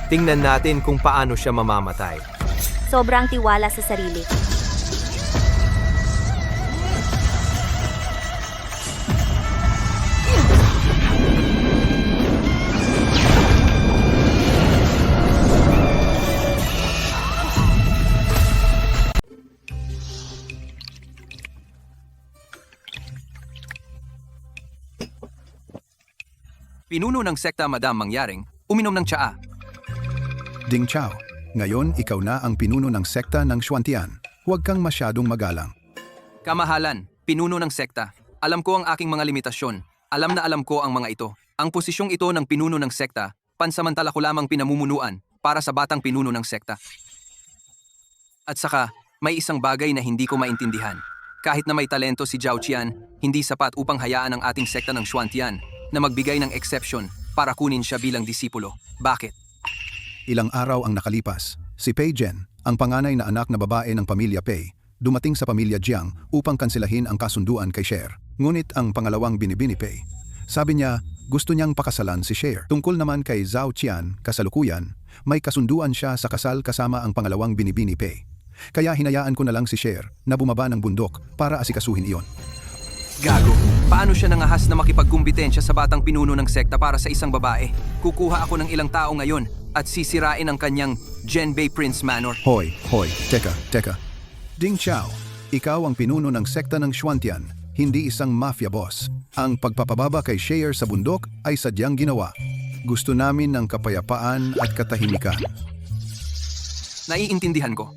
Tingnan natin kung paano siya mamamatay. Sobrang tiwala sa sarili. Pinuno ng sekta Madam Mangyaring, uminom ng tsaa. Ding Chao, ngayon ikaw na ang pinuno ng sekta ng Xuantian. Huwag kang masyadong magalang. Kamahalan, pinuno ng sekta. Alam ko ang aking mga limitasyon. Alam na alam ko ang mga ito. Ang posisyong ito ng pinuno ng sekta, pansamantala ko lamang pinamumunuan para sa batang pinuno ng sekta. At saka, may isang bagay na hindi ko maintindihan. Kahit na may talento si Zhao Qian, hindi sapat upang hayaan ang ating sekta ng Xuantian na magbigay ng exception para kunin siya bilang disipulo. Bakit? Ilang araw ang nakalipas, si Pei Zhen, ang panganay na anak na babae ng pamilya Pei, dumating sa pamilya Jiang upang kansilahin ang kasunduan kay Sher. Ngunit ang pangalawang binibini Pei, sabi niya, gusto niyang pakasalan si Cher. Tungkol naman kay Zhao Qian, kasalukuyan, may kasunduan siya sa kasal kasama ang pangalawang binibini Pei. Kaya hinayaan ko na lang si Cher na bumaba ng bundok para asikasuhin iyon. Gago. Paano siya nangahas na makipagkumpetensya sa batang pinuno ng sekta para sa isang babae? Kukuha ako ng ilang tao ngayon at sisirain ang kanyang Zhenbei Prince Manor. Hoy, teka. Ding Chao, ikaw ang pinuno ng sekta ng Xuantian, hindi isang mafia boss. Ang pagpapababa kay Cher sa bundok ay sadyang ginawa. Gusto namin ng kapayapaan at katahimikan. Naiintindihan ko.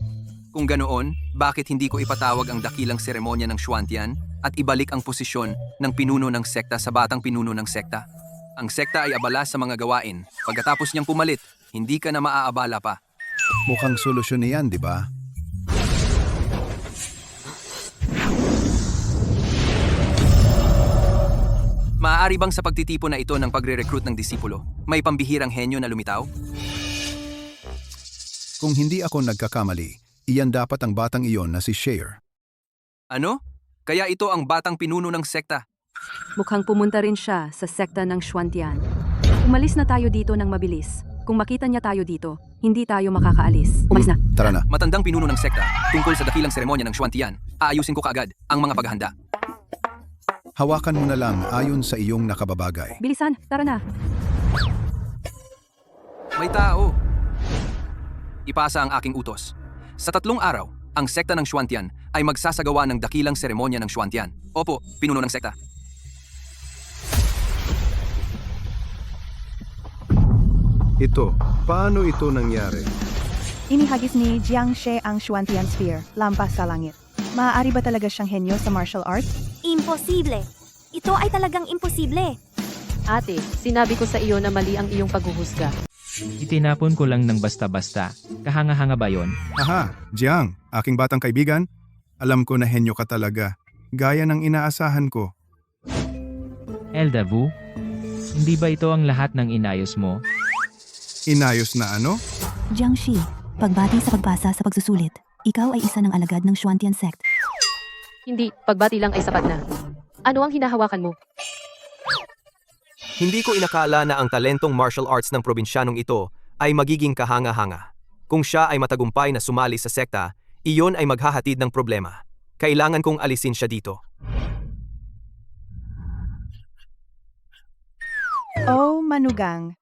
Kung ganoon, bakit hindi ko ipatawag ang dakilang seremonya ng Xuantian at ibalik ang posisyon ng pinuno ng sekta sa batang pinuno ng sekta? Ang sekta ay abala sa mga gawain. Pagkatapos niyang pumalit, hindi ka na maaabala pa. Mukhang solusyon niyan, di ba? Maaari bang sa pagtitipon na ito ng pagre-recruit ng disipulo, may pambihirang henyo na lumitaw? Kung hindi ako nagkakamali, iyan dapat ang batang iyon na si Cher. Ano? Kaya ito ang batang pinuno ng sekta. Mukhang pumunta rin siya sa sekta ng Xuantian. Umalis na tayo dito ng mabilis. Kung makita niya tayo dito, hindi tayo makakaalis. Umalis na. Tara na. Matandang pinuno ng sekta, tungkol sa dakilang seremonya ng Xuantian, aayusin ko kaagad ang mga paghahanda. Hawakan mo na lang ayon sa iyong nakababagay. Bilisan, tara na. May tao. Ipasa ang aking utos. Sa 3 araw, ang sekta ng Xuantian ay magsasagawa ng dakilang seremonya ng Xuantian. Opo, pinuno ng sekta. Ito, paano ito nangyari? Inihagis ni Jiang She ang Xuantian Sphere, lampas sa langit. Maaari ba talaga siyang henyo sa martial arts? Imposible. Ito ay talagang imposible. Ate, sinabi ko sa iyo na mali ang iyong paghuhusga. Itinapon ko lang ng basta-basta. Kahanga-hanga ba yon? Aha, Jiang, aking batang kaibigan. Alam ko na henyo ka talaga. Gaya ng inaasahan ko. Elda Vu? Hindi ba ito ang lahat ng inayos mo? Inayos na ano? Jiang Shi, pagbati sa pagbasa sa pagsusulit. Ikaw ay isa ng alagad ng Xuantian sect. Hindi, pagbati lang ay sapat na. Ano ang hinahawakan mo? Hindi ko inakala na ang talentong martial arts ng probinsyanong ito ay magiging kahanga-hanga. Kung siya ay matagumpay na sumali sa sekta, iyon ay maghahatid ng problema. Kailangan kong alisin siya dito. Oh, manugang.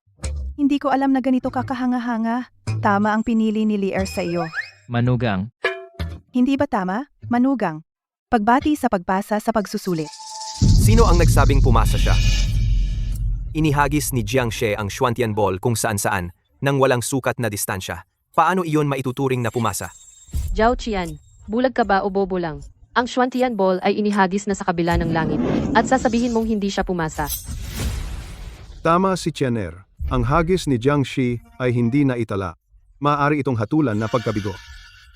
Hindi ko alam na ganito kakahanga-hanga. Tama ang pinili ni Lier sa iyo. Manugang. Hindi ba tama? Manugang. Pagbati sa pagbasa sa pagsusulit. Sino ang nagsabing pumasa siya? Inihagis ni Jiang She ang Xuantian Ball kung saan-saan nang walang sukat na distansya. Paano iyon maituturing na pumasa? Zhao Qian, bulag ka ba o bobo lang? Ang Xuantian Ball ay inihagis na sa kabila ng langit. At sasabihin mong hindi siya pumasa. Tama si Chener. Ang hagis ni Jiang Shi ay hindi na itala. Maaari itong hatulan na pagkabigo.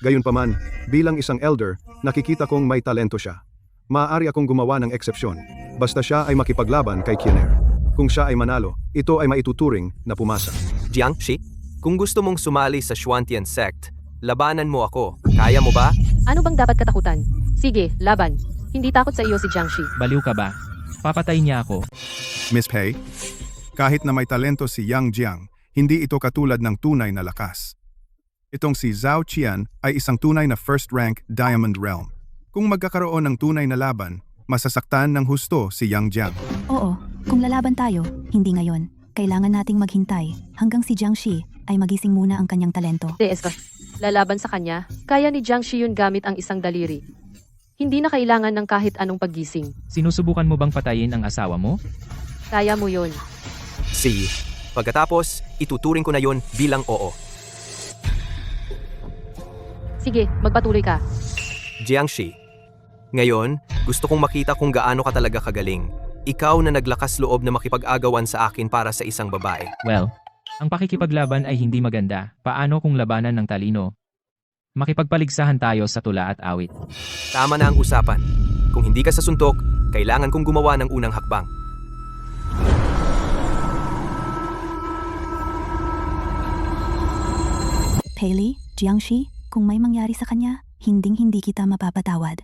Gayunpaman, bilang isang elder, nakikita kong may talento siya. Maaari akong gumawa ng eksepsyon. Basta siya ay makipaglaban kay Chener. Kung siya ay manalo, ito ay maituturing na pumasa. Jiang Shi, kung gusto mong sumali sa Xuantian sect, labanan mo ako. Kaya mo ba? Ano bang dapat katakutan? Sige, laban. Hindi takot sa iyo si Jiang Shi. Baliw ka ba? Papatay niya ako. Miss Pei, kahit na may talento si Yang Jiang, hindi ito katulad ng tunay na lakas. Itong si Zhao Qian ay isang tunay na first-rank Diamond Realm. Kung magkakaroon ng tunay na laban, masasaktan ng husto si Yang Jiang. Oo, kung lalaban tayo, hindi ngayon. Kailangan nating maghintay hanggang si Jiang Shi ay magising muna ang kanyang talento. Lalaban sa kanya, kaya ni Jiang Shi yun gamit ang isang daliri. Hindi na kailangan ng kahit anong paggising. Sinusubukan mo bang patayin ang asawa mo? Kaya mo yun. Si. Pagkatapos, ituturing ko na yon bilang oo. Sige, magpatuloy ka. Jiang Shi. Ngayon, gusto kong makita kung gaano ka talaga kagaling. Ikaw na naglakas loob na makipag-agawan sa akin para sa isang babae. Well, ang pakikipaglaban ay hindi maganda. Paano kung labanan ng talino? Makipagpaligsahan tayo sa tula at awit. Tama na ang usapan. Kung hindi ka sa suntok, kailangan kong gumawa ng unang hakbang. Pei, Jiang Shi, kung may mangyari sa kanya, hinding-hindi kita mapapatawad.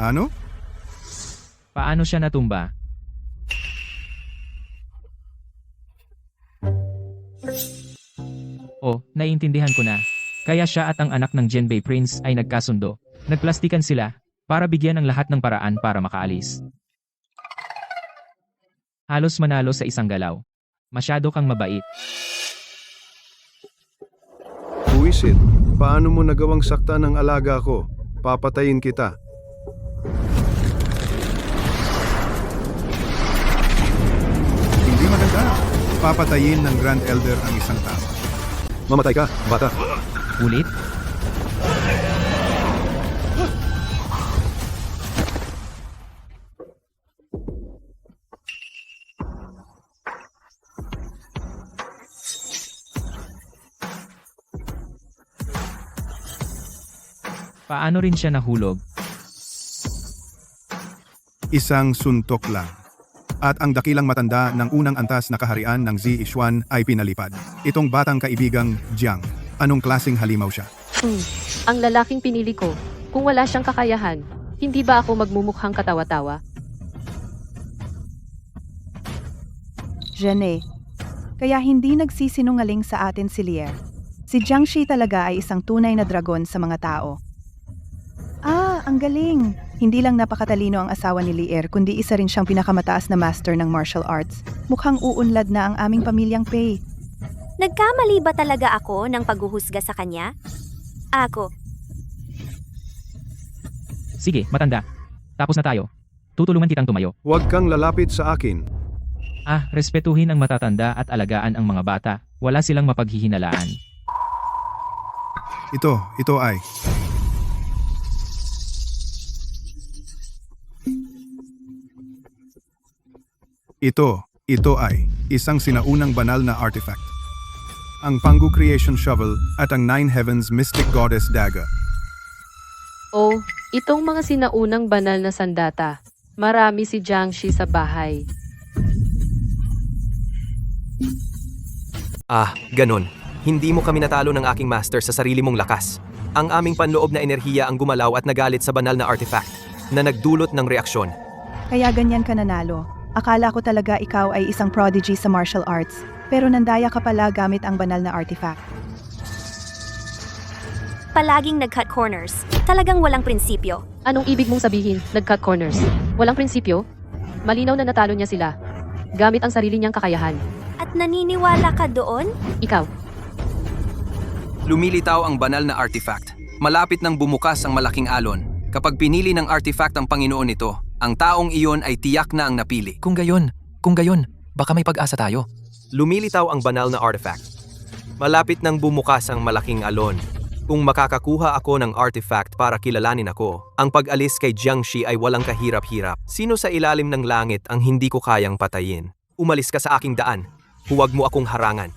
Ano? Paano siya natumba? Oh, naiintindihan ko na. Kaya siya at ang anak ng Genbei Prince ay nagkasundo. Nagplastikan sila para bigyan ng lahat ng paraan para makaalis. Halos manalo sa isang galaw. Masyado kang mabait. Buwisit, paano mo nagawang sakta ng alaga ko? Papatayin kita. Hindi maganda. Papatayin ng Grand Elder ang isang tao. Mamatay ka, bata. Ulit? Paano rin siya nahulog? Isang suntok lang. At ang dakilang matanda ng unang antas na kaharian ng Zi Ishuan ay pinalipad. Itong batang kaibigang Jiang. Anong klaseng halimaw siya? Ang lalaking pinili ko. Kung wala siyang kakayahan, hindi ba ako magmumukhang katawa-tawa? Zhene, kaya hindi nagsisinungaling sa atin si Lier. Si Jiangshi talaga ay isang tunay na dragon sa mga tao. Ang galing! Hindi lang napakatalino ang asawa ni Lier, kundi isa rin siyang pinakamataas na master ng martial arts. Mukhang uunlad na ang aming pamilyang Pei. Nagkamali ba talaga ako ng paghuhusga sa kanya? Ako. Sige, matanda. Tapos na tayo. Tutulungan kitang tumayo. Huwag kang lalapit sa akin. Respetuhin ang matatanda at alagaan ang mga bata. Wala silang mapaghihinalaan. Ito ay... Ito ay isang sinaunang banal na artifact. Ang Pangu Creation Shovel at ang Nine Heavens Mystic Goddess Dagger. Oh, itong mga sinaunang banal na sandata. Marami si Jiangshi sa bahay. Ganon. Hindi mo kami natalo ng aking master sa sarili mong lakas. Ang aming panloob na enerhiya ang gumalaw at nagalit sa banal na artifact na nagdulot ng reaksyon. Kaya ganyan ka nanalo. Akala ko talaga ikaw ay isang prodigy sa martial arts, pero nandaya ka pala gamit ang banal na artifact. Palaging nag-cut corners. Talagang walang prinsipyo. Anong ibig mong sabihin, nag-cut corners? Walang prinsipyo? Malinaw na natalo niya sila. Gamit ang sarili niyang kakayahan. At naniniwala ka doon? Ikaw. Lumilitaw ang banal na artifact. Malapit nang bumukas ang malaking alon. Kapag pinili ng artifact ang Panginoon nito, ang taong iyon ay tiyak na ang napili. Kung gayon, baka may pag-asa tayo. Lumilitaw ang banal na artifact. Malapit nang bumukas ang malaking alon. Kung makakakuha ako ng artifact para kilalanin ako, ang pag-alis kay Jiangshi ay walang kahirap-hirap. Sino sa ilalim ng langit ang hindi ko kayang patayin? Umalis ka sa aking daan. Huwag mo akong harangan.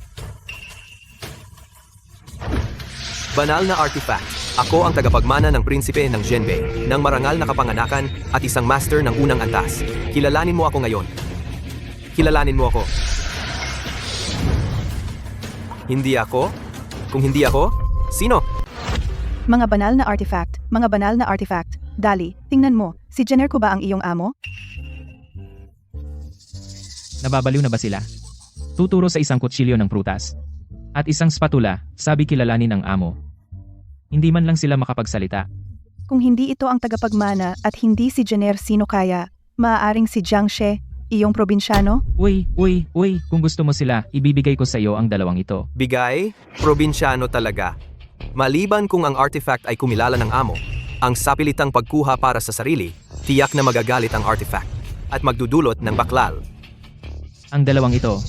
Banal na artifact. Ako ang tagapagmana ng prinsipe ng Genbei, ng marangal na kapanganakan at isang master ng unang antas. Kilalanin mo ako ngayon. Kilalanin mo ako. Hindi ako? Kung hindi ako, sino? Mga banal na artifact. Dali, tingnan mo, si Jenner ko ba ang iyong amo? Nababaliw na ba sila? Tuturo sa isang kutsilyo ng prutas. At isang spatula, sabi kilalanin ng amo. Hindi man lang sila makapagsalita. Kung hindi ito ang tagapagmana at hindi si Jenner, sino kaya? Maaaring si Jiangshi, iyong probinsyano? Uy, kung gusto mo sila, ibibigay ko sa iyo ang dalawang ito. Bigay? Probinsyano talaga. Maliban kung ang artifact ay kumilala ng amo, ang sapilitang pagkuha para sa sarili, tiyak na magagalit ang artifact at magdudulot ng baklal. Ang dalawang ito.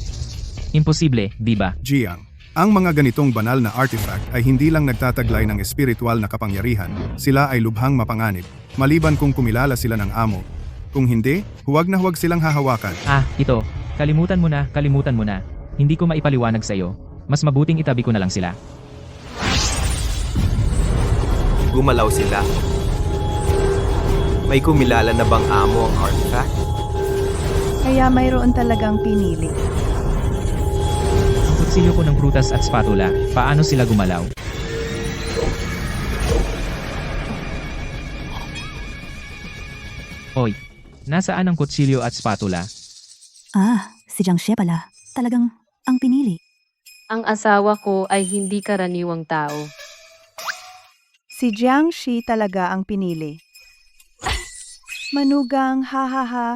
Imposible, di ba? Jiang. Ang mga ganitong banal na artifact ay hindi lang nagtataglay ng espiritual na kapangyarihan, sila ay lubhang mapanganib, maliban kung kumilala sila ng amo. Kung hindi, huwag na huwag silang hahawakan. Ito. Kalimutan mo na. Hindi ko maipaliwanag sa iyo. Mas mabuting itabi ko na lang sila. Gumalaw sila. May kumilala na bang amo ang artifact? Kaya mayroon talagang pinili. Kutsilyo ko ng prutas at spatula, paano sila gumalaw? Oy, nasaan ang kutsilyo at spatula? Ah, si Jiangxie pala. Talagang ang pinili. Ang asawa ko ay hindi karaniwang tao. Si Jiangxi talaga ang pinili. Manugang, ha ha ha.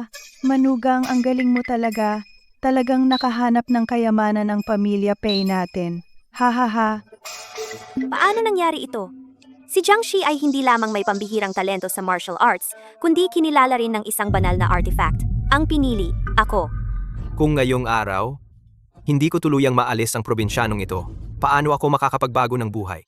Manugang, ang galing mo talaga. Talagang nakahanap ng kayamanan ang pamilya Pei natin. Ha ha ha. Paano nangyari ito? Si Jiangxi ay hindi lamang may pambihirang talento sa martial arts, kundi kinilala rin ng isang banal na artifact. Ang pinili, ako. Kung ngayong araw, hindi ko tuluyang maalis ang probinsyanong ito, paano ako makakapagbago ng buhay?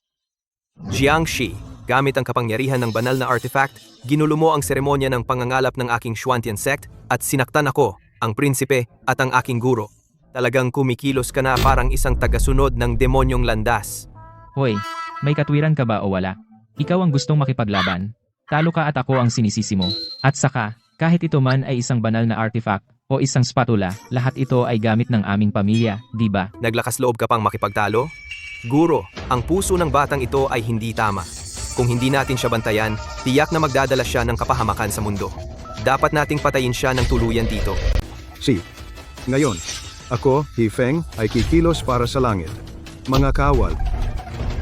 Jiangxi, gamit ang kapangyarihan ng banal na artifact, ginulo mo ang seremonya ng pangangalap ng aking Xuantian sect at sinaktan ako, ang prinsipe at ang aking guro. Talagang kumikilos ka na parang isang tagasunod ng demonyong landas. Hoy, may katwiran ka ba o wala? Ikaw ang gustong makipaglaban. Talo ka at ako ang sinisisi mo. At saka, kahit ito man ay isang banal na artifact o isang spatula, lahat ito ay gamit ng aming pamilya, di ba? Naglakas loob ka pang makipagtalo? Guro, ang puso ng batang ito ay hindi tama. Kung hindi natin siya bantayan, tiyak na magdadala siya ng kapahamakan sa mundo. Dapat nating patayin siya ng tuluyan dito. Ngayon, ako, He Feng, ay kikilos para sa langit. Mga kawal,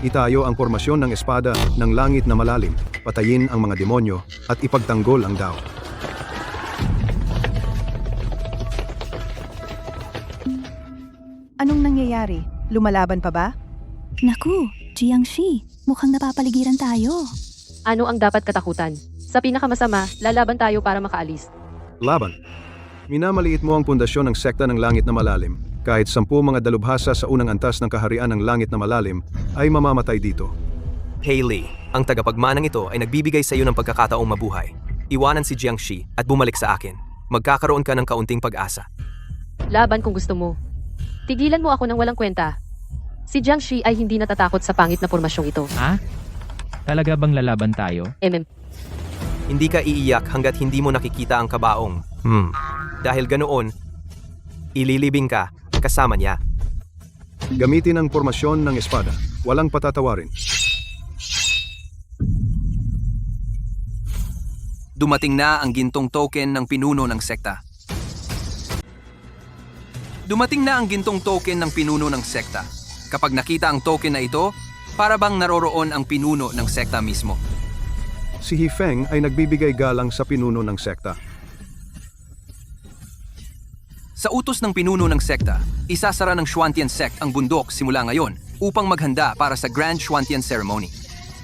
itayo ang formasyon ng espada ng langit na malalim, patayin ang mga demonyo, at ipagtanggol ang Dao. Anong nangyayari? Lumalaban pa ba? Naku, Jiangxi, mukhang napapaligiran tayo. Ano ang dapat katakutan? Sa pinakamasama, lalaban tayo para makaalis. Laban. Minamaliit mo ang pundasyon ng sekta ng langit na malalim. Kahit 10 mga dalubhasa sa unang antas ng kaharian ng langit na malalim ay mamamatay dito. Hailey, ang tagapagmanang ito ay nagbibigay sa iyo ng pagkakataong mabuhay. Iwanan si Jiangxi at bumalik sa akin. Magkakaroon ka ng kaunting pag-asa. Laban kung gusto mo. Tigilan mo ako ng walang kwenta. Si Jiangxi ay hindi natatakot sa pangit na pormasyong ito. Ha? Talaga bang lalaban tayo? Hindi ka iiyak hanggat hindi mo nakikita ang kabaong. Dahil ganoon, ililibing ka kasama niya. Gamitin ang formasyon ng espada. Walang patatawarin. Dumating na ang gintong token ng pinuno ng sekta. Dumating na ang gintong token ng pinuno ng sekta. Kapag nakita ang token na ito, para bang naroroon ang pinuno ng sekta mismo. Si He Feng ay nagbibigay galang sa pinuno ng sekta. Sa utos ng pinuno ng sekta, isasara ng Xuantian sect ang bundok simula ngayon upang maghanda para sa Grand Xuantian Ceremony.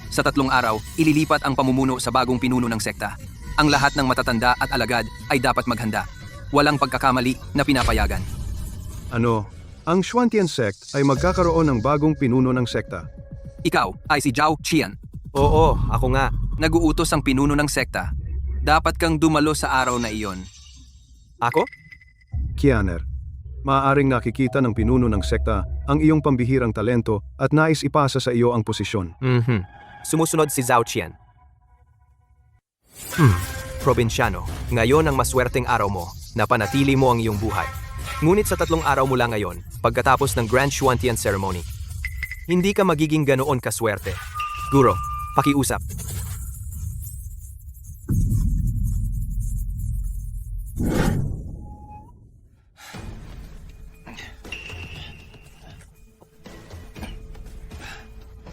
Sa 3 araw, ililipat ang pamumuno sa bagong pinuno ng sekta. Ang lahat ng matatanda at alagad ay dapat maghanda. Walang pagkakamali na pinapayagan. Ang Xuantian sect ay magkakaroon ng bagong pinuno ng sekta. Ikaw ay si Zhao Qian. Oo, ako nga. Naguutos ang pinuno ng sekta. Dapat kang dumalo sa araw na iyon. Ako? Kianer, maaaring nakikita ng pinuno ng sekta ang iyong pambihirang talento at nais ipasa sa iyo ang posisyon. Sumusunod si Zhao Qian. Probinsyano, ngayon ang maswerteng araw mo, napanatili mo ang iyong buhay. Ngunit sa 3 araw mula ngayon, pagkatapos ng Grand Xuantian Ceremony, hindi ka magiging ganoon kaswerte. Guro, pakiusap.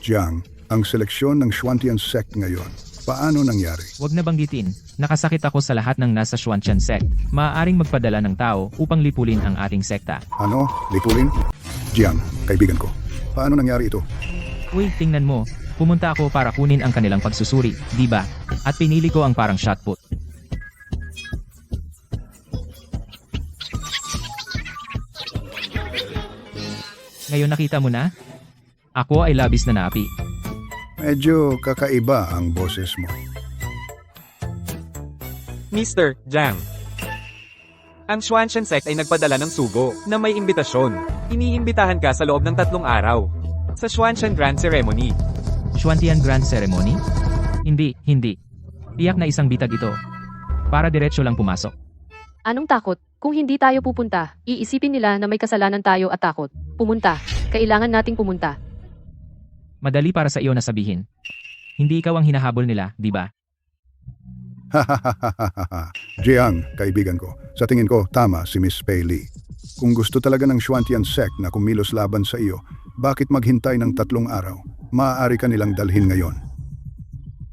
Jiang, ang seleksyon ng Xuantian sect ngayon, paano nangyari? Huwag na banggitin, nakasakit ako sa lahat ng nasa Xuantian sect. Maaaring magpadala ng tao upang lipulin ang ating sekta. Ano? Lipulin? Jiang, kaibigan ko, paano nangyari ito? Uy, tingnan mo. Pumunta ako para kunin ang kanilang pagsusuri, di ba? At pinili ko ang parang shot put. Ngayon nakita mo na? Ako ay labis na naapi. Medyo kakaiba ang boses mo. Mr. Jiang. Ang Xuantian sect ay nagpadala ng sugo na may imbitasyon. Iniimbitahan ka sa loob ng 3 araw. Sa Xuantian Grand Ceremony. Xuantian Grand Ceremony? Hindi. Tiyak na isang bitag ito. Para diretsyo lang pumasok. Anong takot? Kung hindi tayo pupunta, iisipin nila na may kasalanan tayo at takot. Pumunta. Kailangan nating pumunta. Madali para sa iyo na sabihin. Hindi ikaw ang hinahabol nila, di ba? Jiang, kaibigan ko, sa tingin ko tama si Miss Pei Li. Kung gusto talaga ng Xuantian sect na kumilos laban sa iyo, bakit maghintay ng 3 araw? Maaari ka nilang dalhin ngayon.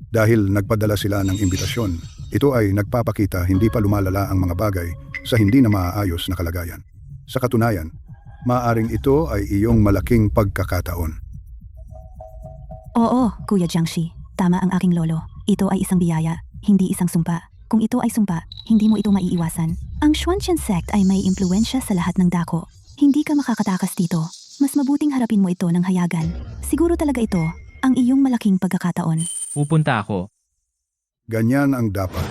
Dahil nagpadala sila ng imbitasyon, ito ay nagpapakita hindi pa lumalala ang mga bagay sa hindi na maaayos na kalagayan. Sa katunayan, maaaring ito ay iyong malaking pagkakataon. Oo, Kuya Jiangxi. Tama ang aking lolo. Ito ay isang biyaya, hindi isang sumpa. Kung ito ay sumpa, hindi mo ito maiiwasan. Ang Xuantian sect ay may impluensya sa lahat ng dako. Hindi ka makakatakas dito. Mas mabuting harapin mo ito ng hayagan. Siguro talaga ito ang iyong malaking pagkakataon. Pupunta ako. Ganyan ang dapat.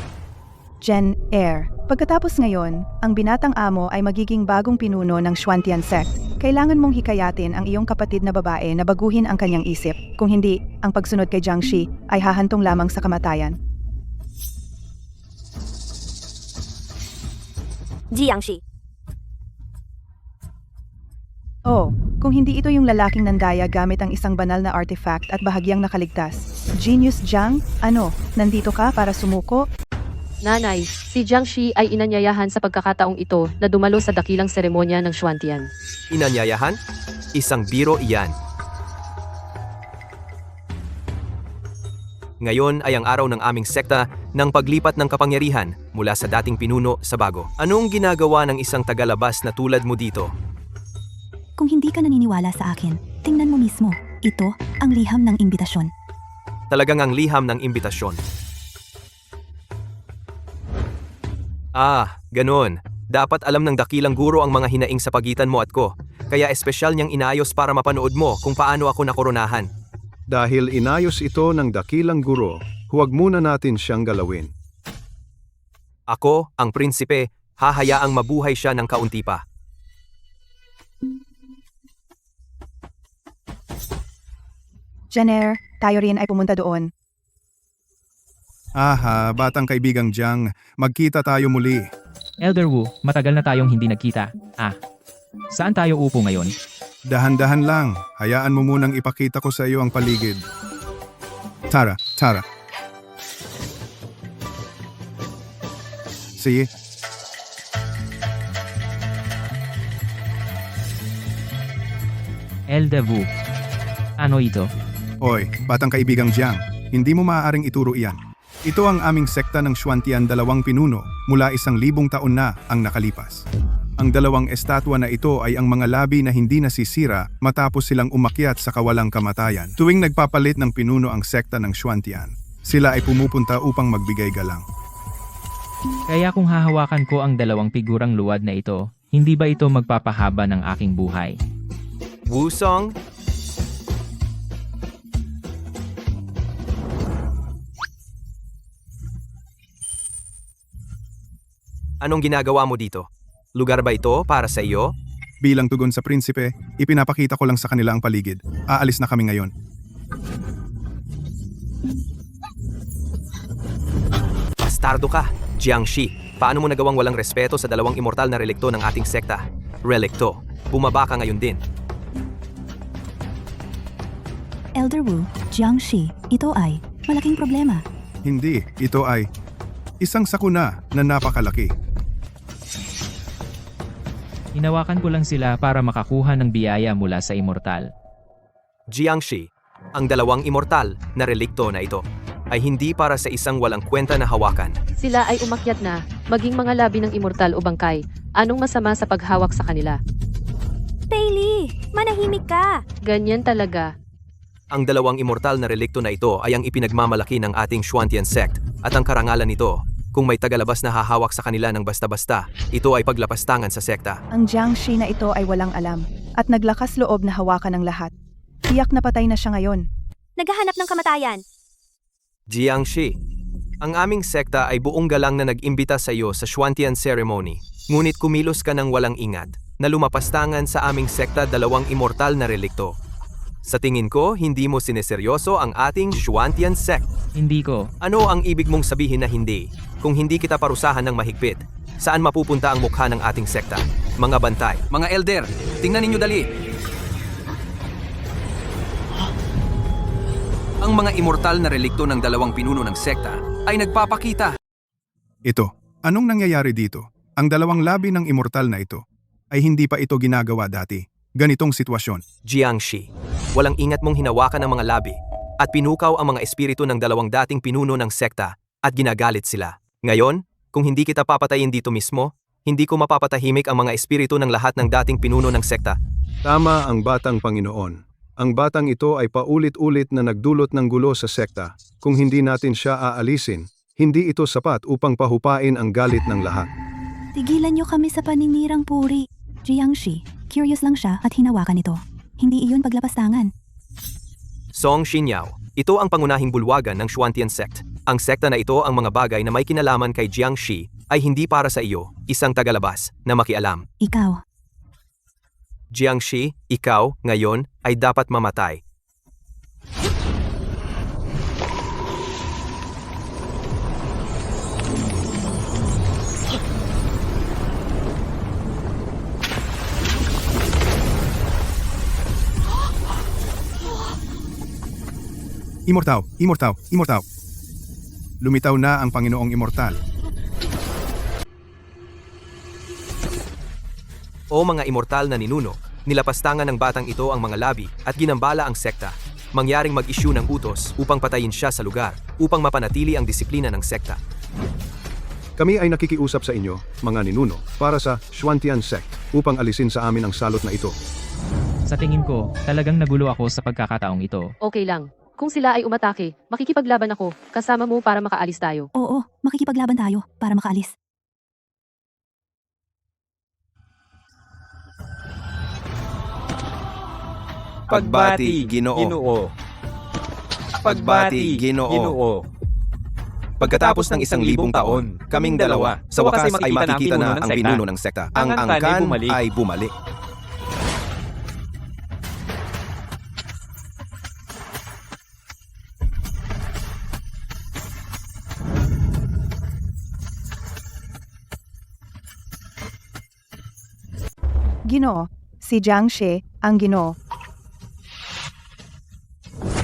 Jen Air. Pagkatapos ngayon, ang binatang amo ay magiging bagong pinuno ng Xuantian sect. Kailangan mong hikayatin ang iyong kapatid na babae na baguhin ang kanyang isip. Kung hindi, ang pagsunod kay Jiangxi ay hahantong lamang sa kamatayan. Jiangxi. Oh, kung hindi ito yung lalaking nandaya gamit ang isang banal na artifact at bahagyang nakaligtas. Genius Jiang, ano, nandito ka para sumuko? Nanay, si Jiangxi ay inanyayahan sa pagkakataong ito na dumalo sa dakilang seremonya ng Xuantian. Inanyayahan? Isang biro iyan. Ngayon ay ang araw ng aming sekta ng paglipat ng kapangyarihan mula sa dating pinuno sa bago. Anong ginagawa ng isang tagalabas na tulad mo dito? Kung hindi ka naniniwala sa akin, tingnan mo mismo. Ito ang liham ng imbitasyon. Talagang ang liham ng imbitasyon. Ah, ganun. Dapat alam ng dakilang guro ang mga hinaing sa pagitan mo at ko. Kaya espesyal niyang inayos para mapanood mo kung paano ako nakoronahan. Dahil inayos ito ng dakilang guro, huwag muna natin siyang galawin. Ako, ang prinsipe, hahayaang mabuhay siya ng kaunti pa. Jenner, tayo rin ay pumunta doon. Aha, batang kaibigang Jiang, magkita tayo muli. Elder Wu, matagal na tayong hindi nagkita. Saan tayo upo ngayon? Dahan-dahan lang, hayaan mo munang ipakita ko sa iyo ang paligid. Tara. Sige. Elder Wu. Ano ito? Oy, batang kaibigang Jiang, hindi mo maaaring ituro iyan. Ito ang aming sekta ng Xuantian 2 pinuno mula 1,000 taon na ang nakalipas. Ang 2 estatwa na ito ay ang mga labi na hindi nasisira matapos silang umakyat sa kawalang kamatayan. Tuwing nagpapalit ng pinuno ang sekta ng Xuantian, sila ay pumupunta upang magbigay galang. Kaya kung hahawakan ko ang 2 figurang luwad na ito, hindi ba ito magpapahaba ng aking buhay? Wusong? Anong ginagawa mo dito? Lugar ba ito para sa iyo? Bilang tugon sa prinsipe, ipinapakita ko lang sa kanila ang paligid. Aalis na kami ngayon. Bastardo ka, Jiangxi. Paano mo nagawang walang respeto sa 2 immortal na relikto ng ating sekta? Relikto, bumaba ka ngayon din. Elder Wu, Jiangxi, ito ay malaking problema. Hindi, ito ay isang sakuna na napakalaki. Hinawakan ko lang sila para makakuha ng biyaya mula sa immortal. Jiangxi, ang 2 immortal na relikto na ito ay hindi para sa isang walang kwenta na hawakan. Sila ay umakyat na, maging mga labi ng immortal o bangkay. Anong masama sa paghawak sa kanila? Bailey, manahimik ka. Ganyan talaga. Ang 2 immortal na relikto na ito ay ang ipinagmamalaki ng ating Xuantian sect at ang karangalan nito. Kung may tagalabas na hahawak sa kanila ng basta-basta, ito ay paglapastangan sa sekta. Ang Jiangxi na ito ay walang alam at naglakas loob na hawakan ng lahat. Tiyak na patay na siya ngayon. Naghahanap ng kamatayan. Jiangxi, ang aming sekta ay buong galang na nag-imbita sa iyo sa Xuantian ceremony. Ngunit kumilos ka ng walang ingat na lumapastangan sa aming sekta 2 immortal na relikto. Sa tingin ko, hindi mo sineseryoso ang ating Xuantian sect. Hindi ko. Ano ang ibig mong sabihin na hindi? Kung hindi kita parusahan ng mahigpit, saan mapupunta ang mukha ng ating sekta? Mga bantay. Mga elder, tingnan ninyo dali. Ang mga immortal na relikto ng 2 pinuno ng sekta ay nagpapakita. Ito, Anong nangyayari dito? Ang dalawang labi ng immortal na ito ay hindi pa ito ginagawa dati. Ganitong sitwasyon. Jiangshi, walang ingat mong hinawakan ang mga labi at pinukaw ang mga espiritu ng dalawang dating pinuno ng sekta at ginagalit sila. Ngayon, kung hindi kita papatayin dito mismo, hindi ko mapapatahimik ang mga espiritu ng lahat ng dating pinuno ng sekta. Tama ang batang Panginoon. Ang batang ito ay paulit-ulit na nagdulot ng gulo sa sekta. Kung hindi natin siya aalisin, hindi ito sapat upang pahupain ang galit ng lahat. Tigilan niyo kami sa paninirang puri. Jiangshi, curious lang siya at hinawakan ito. Hindi iyon paglapastangan. Song Xinyao, ito ang pangunahing bulwagan ng Xuantian sect. Ang sekta na ito ang mga bagay na may kinalaman kay Jiangshi ay hindi para sa iyo, isang tagalabas, na makialam. Ikaw. Jiangshi, ikaw, ngayon, ay dapat mamatay. Immortal, immortal, immortal. Lumitaw na ang Panginoong Immortal. O mga immortal na ninuno, nilapastangan ng batang ito ang mga labi at ginambala ang sekta. Mangyaring mag-issue ng utos upang patayin siya sa lugar upang mapanatili ang disiplina ng sekta. Kami ay nakikiusap sa inyo, mga ninuno, para sa Xuantian sect upang alisin sa amin ang salot na ito. Sa tingin ko, talagang nagulo ako sa pagkakataong ito. Okay lang. Kung sila ay umatake, makikipaglaban ako, kasama mo para makaalis tayo. Oo, makikipaglaban tayo para makaalis. Pagbati, Ginoo. Pagbati, Ginoo. Pagkatapos ng 1,000 taon, kaming dalawa, sa wakas ay makikita na ang pinuno ng sekta. Ang angkan ay bumalik. Ginoo, si Jiangshi ang Ginoo.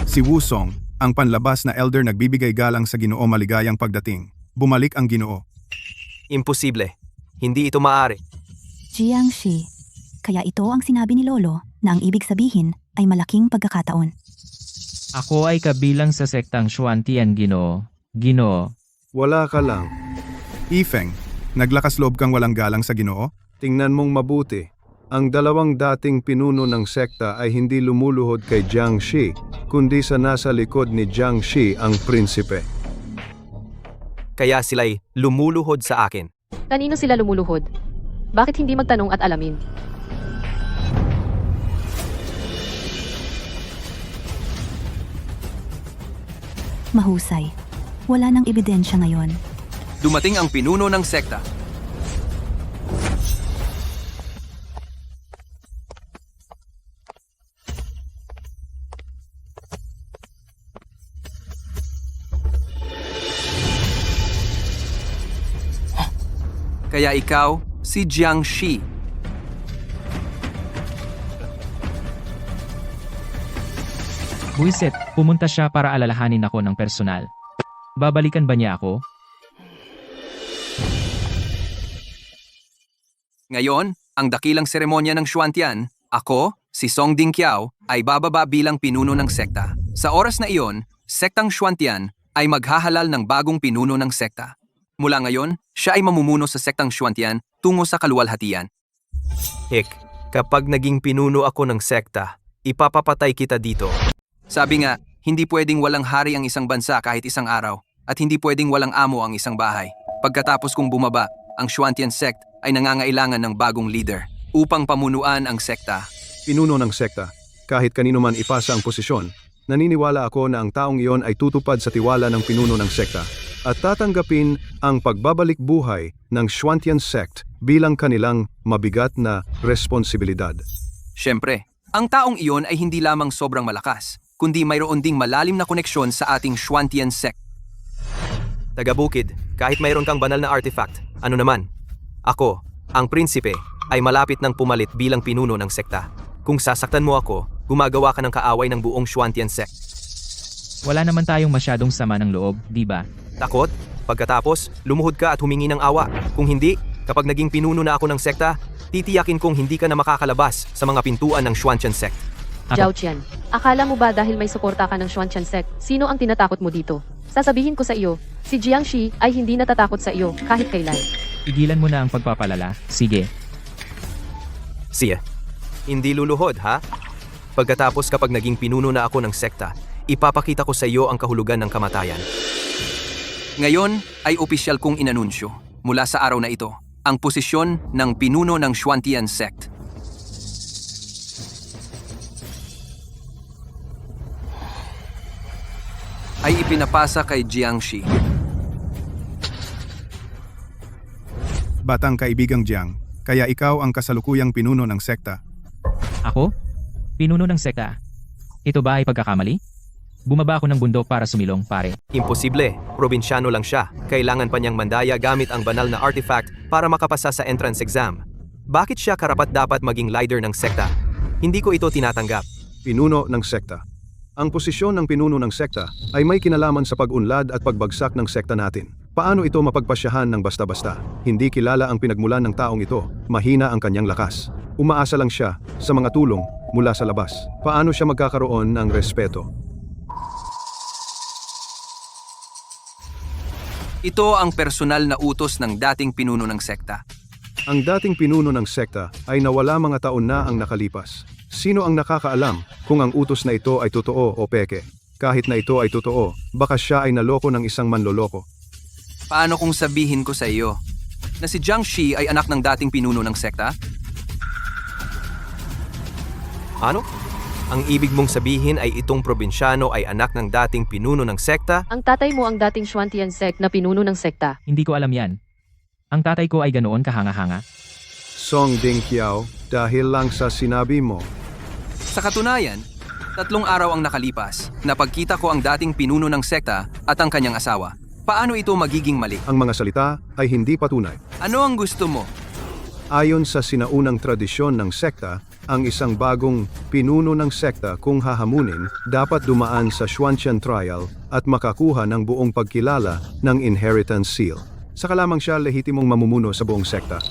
Si Wusong, ang panlabas na elder nagbibigay galang sa Ginoo maligayang pagdating. Bumalik ang Ginoo. Imposible. Hindi ito maaari. Jiangshi. Kaya ito ang sinabi ni Lolo na ang ibig sabihin ay malaking pagkakataon. Ako ay kabilang sa sektang Xuantian, Ginoo. Ginoo. Wala ka lang. Ifeng, naglakas loob kang walang galang sa Ginoo? Tingnan mong mabuti. Ang dalawang dating pinuno ng sekta ay hindi lumuluhod kay Jiangshi, kundi sa nasa likod ni Jiangshi ang prinsipe. Kaya sila'y lumuluhod sa akin. Kanino sila lumuluhod? Bakit hindi magtanong at alamin? Mahusay. Wala nang ebidensya ngayon. Dumating ang pinuno ng sekta. Kaya ikaw, si Jiangshi. Buisit, pumunta siya para alalahanin ako ng personal. Babalikan ba niya ako? Ngayon, ang dakilang seremonya ng Xuantian, ako, si Song Dingqiao, ay bababa bilang pinuno ng sekta. Sa oras na iyon, sektang Xuantian ay maghahalal ng bagong pinuno ng sekta. Mula ngayon, siya ay mamumuno sa sektang Xuantian tungo sa kaluwalhatian. Hik, kapag naging pinuno ako ng sekta, ipapapatay kita dito. Sabi nga, hindi pwedeng walang hari ang isang bansa kahit isang araw, at hindi pwedeng walang amo ang isang bahay. Pagkatapos kong bumaba, ang Xuantian sect ay nangangailangan ng bagong leader upang pamunuan ang sekta. Pinuno ng sekta, kahit kanino man ipasa ang posisyon, naniniwala ako na ang taong iyon ay tutupad sa tiwala ng pinuno ng sekta at tatanggapin ang pagbabalik buhay ng Xuantian sect bilang kanilang mabigat na responsibilidad. Siyempre, ang taong iyon ay hindi lamang sobrang malakas, kundi mayroon ding malalim na koneksyon sa ating Xuantian sect. Taga-bukid, kahit mayroon kang banal na artifact, ano naman? Ako, ang prinsipe, ay malapit ng pumalit bilang pinuno ng sekta. Kung sasaktan mo ako, gumagawa ka ng kaaway ng buong Xuantian sect. Wala naman tayong masyadong sama ng loob, di ba? Takot? Pagkatapos, lumuhod ka at humingi ng awa. Kung hindi, kapag naging pinuno na ako ng sekta, titiyakin kong hindi ka na makakalabas sa mga pintuan ng Xuantian sect. Zhao Qian, akala mo ba dahil may suporta ka ng Xuantian sect, sino ang tinatakot mo dito? Sasabihin ko sa iyo, si Jiangxi ay hindi natatakot sa iyo kahit kailan. Igilan mo na ang pagpapalala. Sige. Siya, hindi luluhod ha? Pagkatapos kapag naging pinuno na ako ng sekta, ipapakita ko sa iyo ang kahulugan ng kamatayan. Ngayon ay opisyal kong inanunsyo, mula sa araw na ito, ang posisyon ng pinuno ng Xuantian sect. Ay ipinapasa kay Jiangxi. Batang kaibigang Jiang, kaya ikaw ang kasalukuyang pinuno ng sekta. Ako? Pinuno ng sekta. Ito ba ay pagkakamali? Bumaba ako ng bundok para sumilong, pare. Imposible, probinsyano lang siya. Kailangan pa niyang mandaya gamit ang banal na artifact para makapasa sa entrance exam. Bakit siya karapat-dapat maging leader ng sekta? Hindi ko ito tinatanggap. Pinuno ng sekta. Ang posisyon ng pinuno ng sekta ay may kinalaman sa pag-unlad at pagbagsak ng sekta natin. Paano ito mapagpasyahan ng basta-basta? Hindi kilala ang pinagmulan ng taong ito, mahina ang kanyang lakas. Umaasa lang siya sa mga tulong mula sa labas. Paano siya magkakaroon ng respeto? Ito ang personal na utos ng dating pinuno ng sekta. Ang dating pinuno ng sekta ay nawala mga taon na ang nakalipas. Sino ang nakakaalam kung ang utos na ito ay totoo o peke? Kahit na ito ay totoo, baka siya ay naloko ng isang manloloko. Paano kung sabihin ko sa iyo na si Jiangxi ay anak ng dating pinuno ng sekta? Ano? Ang ibig mong sabihin ay itong probinsyano ay anak ng dating pinuno ng sekta? Ang tatay mo ang dating Xuantian sect na pinuno ng sekta. Hindi ko alam yan. Ang tatay ko ay ganoon kahanga-hanga. Song Ding Qiao, dahil lang sa sinabi mo. Sa katunayan, 3 araw ang nakalipas na pagkita ko ang dating pinuno ng sekta at ang kanyang asawa. Paano ito magiging mali? Ang mga salita ay hindi patunay. Ano ang gusto mo? Ayon sa sinaunang tradisyon ng sekta, ang isang bagong pinuno ng sekta kung hahamunin dapat dumaan sa Xuantian trial at makakuha ng buong pagkilala ng inheritance seal. Saka lamang siya lehitimong mamumuno sa buong sekta.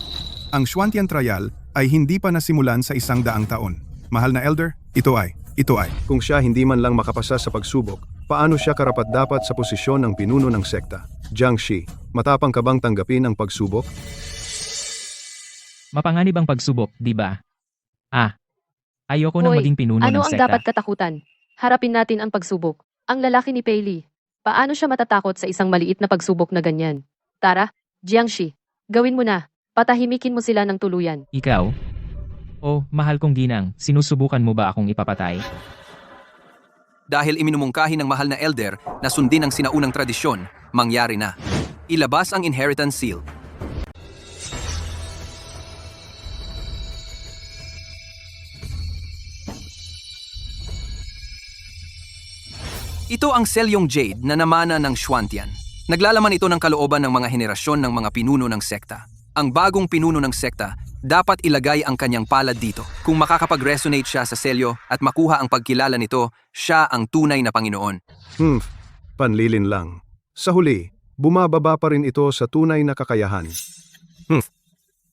Ang Xuantian trial ay hindi pa nasimulan sa 100 taon. Mahal na elder, ito ay. Kung siya hindi man lang makapasa sa pagsubok, paano siya karapat-dapat sa posisyon ng pinuno ng sekta? Jiangxi, matapang ka bang tanggapin ang pagsubok? Mapanganib ang pagsubok, di ba? Ayoko nang Hoy, maging pinuno ano ng ang sekta. dapat katakutan? Harapin natin ang pagsubok. Ang lalaki ni Peili. Paano siya matatakot sa isang maliit na pagsubok na ganyan? Tara, Jiangxi, gawin mo na. Patahimikin mo sila ng tuluyan. Ikaw? Oh, mahal kong ginang, sinusubukan mo ba akong ipapatay? Dahil iminumungkahi ng mahal na elder na sundin ang sinaunang tradisyon, mangyari na. Ilabas ang inheritance seal. Ito ang selyong jade na namana ng Xuantian. Naglalaman ito ng kalooban ng mga henerasyon ng mga pinuno ng sekta. Ang bagong pinuno ng sekta, dapat ilagay ang kanyang palad dito. Kung makakapag-resonate siya sa selyo at makuha ang pagkilala nito, siya ang tunay na Panginoon. Panlilin lang. Sa huli, bumababa pa rin ito sa tunay na kakayahan.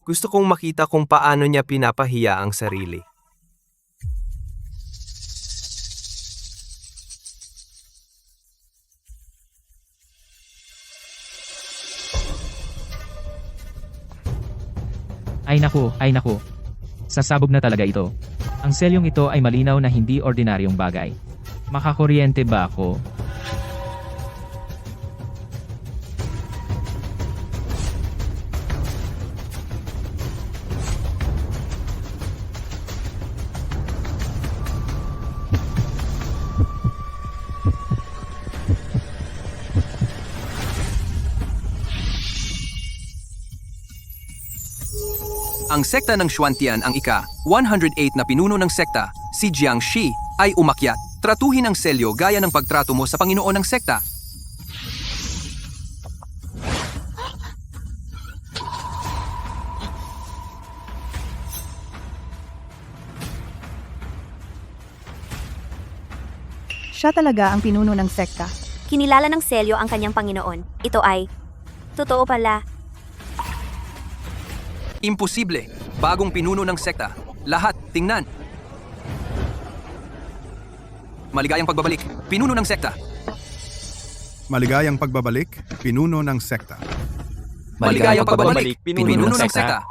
Gusto kong makita kung paano niya pinapahiya ang sarili. Ay naku. Sasabog na talaga ito. Ang selyong ito ay malinaw na hindi ordinaryong bagay. Makakuryente ba ako? Ang sekta ng Xuantian ang ika-108 na pinuno ng sekta, si Jiangxi, ay umakyat. Tratuhin ang selyo gaya ng pagtrato mo sa Panginoon ng sekta. Siya talaga ang pinuno ng sekta. Kinilala ng selyo ang kanyang Panginoon. Ito ay Totoo pala. Imposible. Bagong pinuno ng sekta. Lahat, tingnan. Maligayang pagbabalik. Pinuno ng sekta. Maligayang pagbabalik, pinuno ng sekta. Maligayang pagbabalik. Pinuno ng sekta.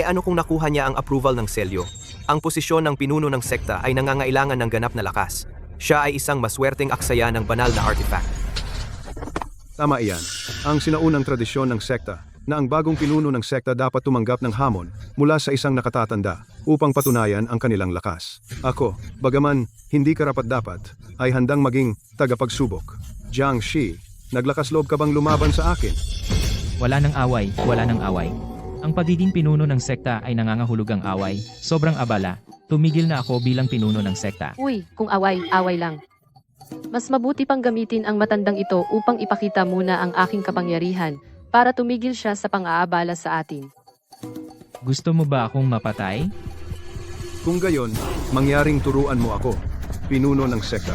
Ano kung nakuha niya ang approval ng selyo? Ang posisyon ng pinuno ng sekta ay nangangailangan ng ganap na lakas. Siya ay isang maswerteng aksaya ng banal na artifact. Tama iyan. Ang sinaunang tradisyon ng sekta na ang bagong pinuno ng sekta dapat tumanggap ng hamon mula sa isang nakatatanda upang patunayan ang kanilang lakas. Ako, bagaman hindi karapat-dapat, ay handang maging tagapagsubok. Jiang Shi, naglakas loob ka bang lumaban sa akin? Wala nang away, wala nang away. Ang pagiging pinuno ng sekta ay nangangahulugang away. Sobrang abala. Tumigil na ako bilang pinuno ng sekta. Uy, kung away, away lang. Mas mabuti pang gamitin ang matandang ito upang ipakita muna ang aking kapangyarihan para tumigil siya sa pang-aabala sa atin. Gusto mo ba akong mapatay? Kung gayon, mangyaring turuan mo ako, pinuno ng sekta.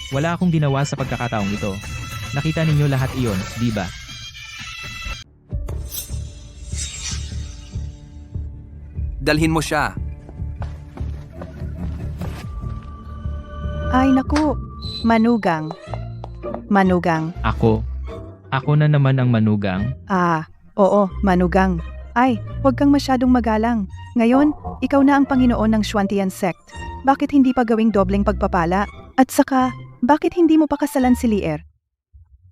Wala akong ginawa sa pagkakataong ito. Nakita ninyo lahat iyon, di ba? Dalhin mo siya. Ay naku, manugang. Manugang. Ako na naman ang manugang. Oo, manugang. Ay, huwag kang masyadong magalang. Ngayon, ikaw na ang Panginoon ng Xuantian Sect. Bakit hindi pa gawing dobleng pagpapala? At saka, bakit hindi mo pakasalan si Lier?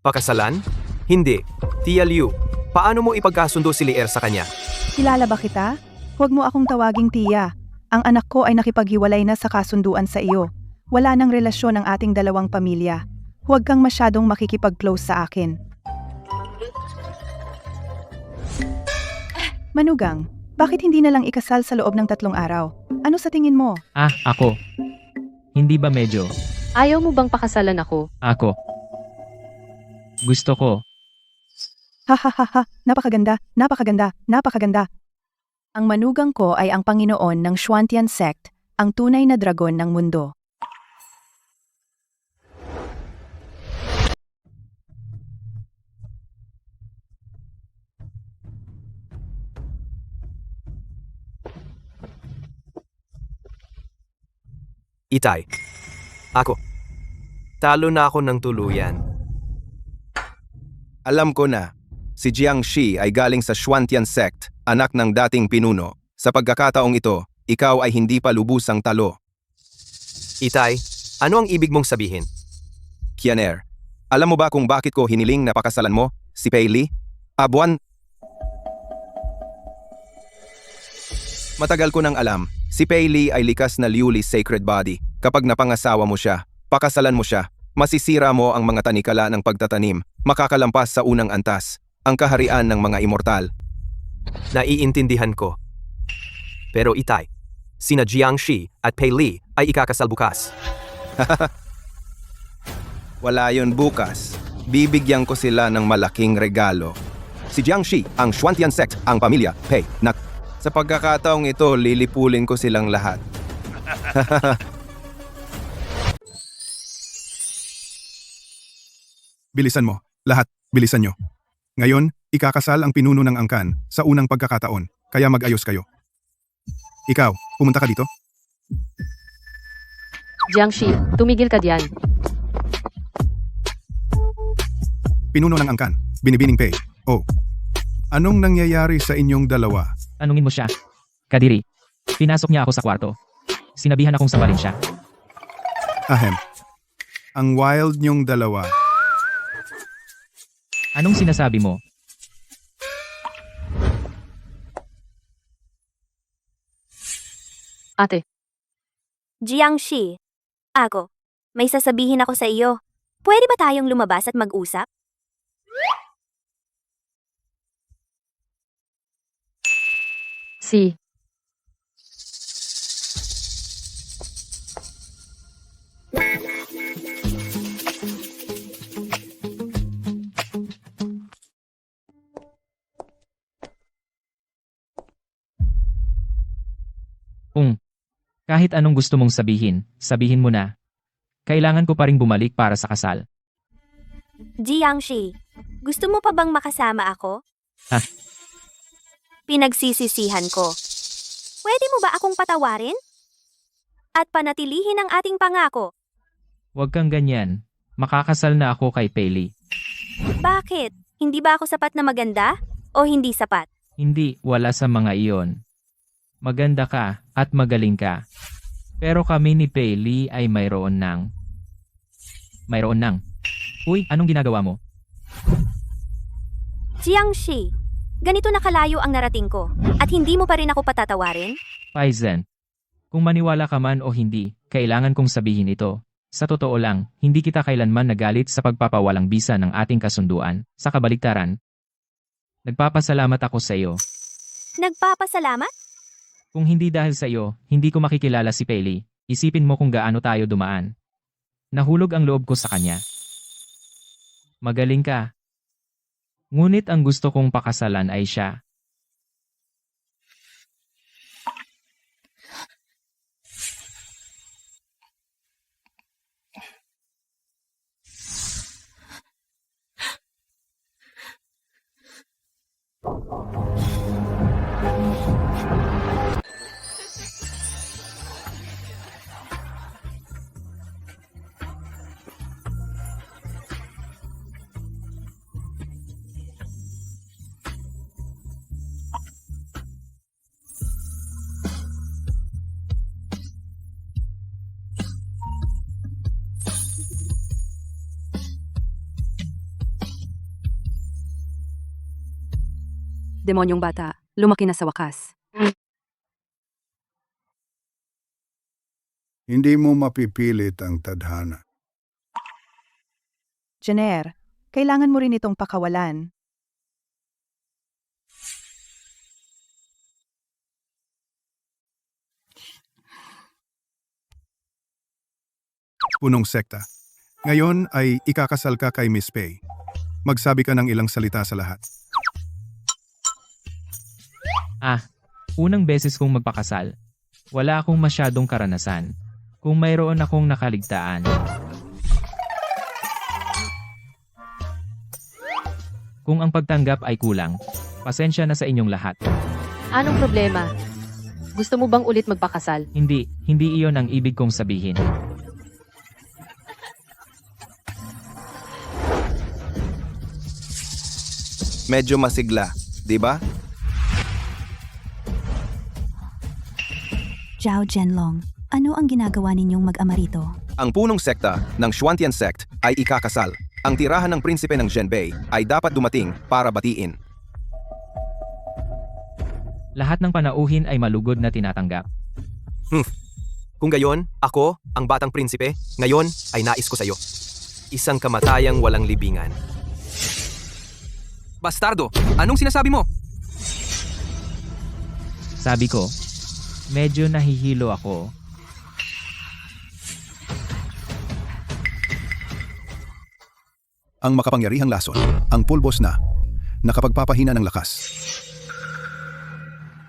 Pakasalan? Hindi. Tia Liu, paano mo ipagkasundo si Lier sa kanya? Kilala ba kita? Huwag mo akong tawaging tiya. Ang anak ko ay nakipaghiwalay na sa kasunduan sa iyo. Wala nang relasyon ang ating dalawang pamilya. Huwag kang masyadong makikipag-close sa akin. Manugang, bakit hindi na lang ikasal sa loob ng 3 araw? Ano sa tingin mo? Ako. Hindi ba medyo? Ayaw mo bang pakasalan ako? Ako. Gusto ko. Ha, napakaganda, napakaganda, napakaganda. Ang manugang ko ay ang Panginoon ng Xuantian Sect, ang tunay na dragon ng mundo. Itay. Ako. Talo na ako ng tuluyan. Alam ko na, si Jiang Shi ay galing sa Xuantian Sect, anak ng dating pinuno. Sa pagkakataong ito, ikaw ay hindi pa lubusang talo. Itay, ano ang ibig mong sabihin? Qianer, alam mo ba kung bakit ko hiniling na pakasalan mo, si Pei Li? Buwan. Matagal ko nang alam, si Pei Li ay likas na Liuli Sacred Body. Kapag napangasawa mo siya, pakasalan mo siya, masisira mo ang mga tanikala ng pagtatanim, makakalampas sa unang antas, ang kaharian ng mga immortal. Naiintindihan ko. Pero Itay, sina Jiang Shi at Pei Li ay ikakasal bukas. Wala yon bukas. Bibigyan ko sila ng malaking regalo. Si Jiang Shi, ang Xuantian Sect, ang pamilya, Pei, sa pagkakataong ito, lilipulin ko silang lahat. Bilisan mo. Lahat, bilisan nyo. Ngayon, ikakasal ang pinuno ng angkan sa unang pagkakataon, kaya mag-ayos kayo. Ikaw, pumunta ka dito? Jiangxi, tumigil ka diyan. Pinuno ng angkan, binibining Pei. Oh, anong nangyayari sa inyong dalawa? Tanungin mo siya. Kadiri. Pinasok niya ako sa kwarto. Sinabihan akong sabalin siya. Ahem. Ang wild niyong dalawa. Anong sinasabi mo? Ate, Jiangxi, ako, may sasabihin ako sa iyo. Pwede ba tayong lumabas at mag-usap? si Kahit anong gusto mong sabihin, sabihin mo na. Kailangan ko pa ring bumalik para sa kasal. Jiangshi, gusto mo pa bang makasama ako? Ha? Pinagsisisihan ko. Pwede mo ba akong patawarin? At panatilihin ang ating pangako. Huwag kang ganyan. Makakasal na ako kay Pei. Bakit? Hindi ba ako sapat na maganda? O hindi sapat? Hindi, wala sa mga iyon. Maganda ka at magaling ka. Pero kami ni Pei ay mayroon ng. Uy, anong ginagawa mo? Jiangshi, ganito na kalayo ang narating ko. At hindi mo pa rin ako patatawarin? Paizen. Kung maniwala ka man o hindi, kailangan kong sabihin ito. Sa totoo lang, hindi kita kailanman nagalit sa pagpapawalang bisa ng ating kasunduan. Sa kabaligtaran, nagpapasalamat ako sa iyo. Nagpapasalamat? Kung hindi dahil sa iyo, hindi ko makikilala si Pei. Isipin mo kung gaano tayo dumaan. Nahulog ang loob ko sa kanya. Magaling ka. Ngunit ang gusto kong pakasalan ay siya. Demonyong bata, lumaki na sa wakas. Hindi mo mapipilit ang tadhana. Jenner, kailangan mo rin itong pakawalan. Punong sekta. Ngayon ay ikakasal ka kay Miss Pei. Magsabi ka ng ilang salita sa lahat. Unang beses kong magpakasal. Wala akong masyadong karanasan. Kung mayroon akong nakaligtaan. Kung ang pagtanggap ay kulang, pasensya na sa inyong lahat. Anong problema? Gusto mo bang ulit magpakasal? Hindi iyon ang ibig kong sabihin. Medyo masigla, di ba? Zhao Zhenlong, ano ang ginagawa ninyong mag-ama rito? Ang punong sekta ng Xuantian Sect ay ikakasal. Ang tirahan ng prinsipe ng Zhenbei ay dapat dumating para batiin. Lahat ng panauhin ay malugod na tinatanggap. Kung gayon, ako, ang batang prinsipe, ngayon ay nais ko sa'yo. Isang kamatayang walang libingan. Bastardo, anong sinasabi mo? Sabi ko, medyo nahihilo ako. Ang makapangyarihang lason, ang pulbos na, nakapagpapahina ng lakas.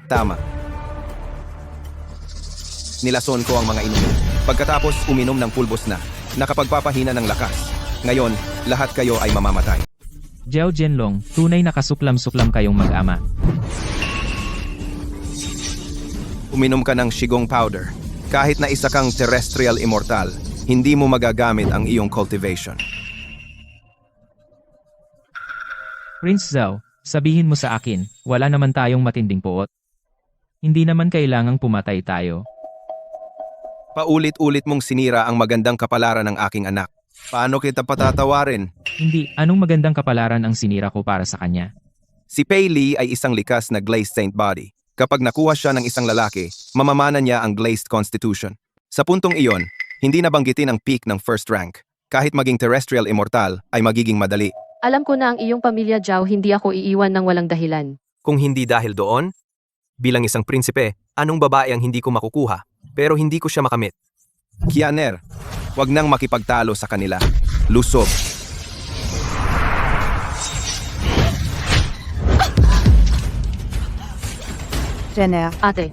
Tama. Nilason ko ang mga inumin. Pagkatapos uminom ng pulbos na, nakapagpapahina ng lakas. Ngayon, lahat kayo ay mamamatay. Zhao Zhenlong, tunay na kasuklam-suklam kayong mag-ama. Uminom ka ng shigong powder. Kahit na isa kang terrestrial immortal, hindi mo magagamit ang iyong cultivation. Prince Zhao, sabihin mo sa akin, wala naman tayong matinding puot. Hindi naman kailangang pumatay tayo. Paulit-ulit mong sinira ang magandang kapalaran ng aking anak. Paano kita patatawarin? Hindi, anong magandang kapalaran ang sinira ko para sa kanya? Si Pei Li ay isang likas na glazed saint body. Kapag nakuha siya ng isang lalaki, mamamana niya ang glazed constitution. Sa puntong iyon, hindi nabanggitin ang peak ng first rank. Kahit maging terrestrial immortal, ay magiging madali. Alam ko na ang iyong pamilya, Zhao, hindi ako iiwan ng walang dahilan. Kung hindi dahil doon, bilang isang prinsipe, anong babae ang hindi ko makukuha? Pero hindi ko siya makamit. Kianer, wag nang makipagtalo sa kanila. Lusob. Jenner, Ate,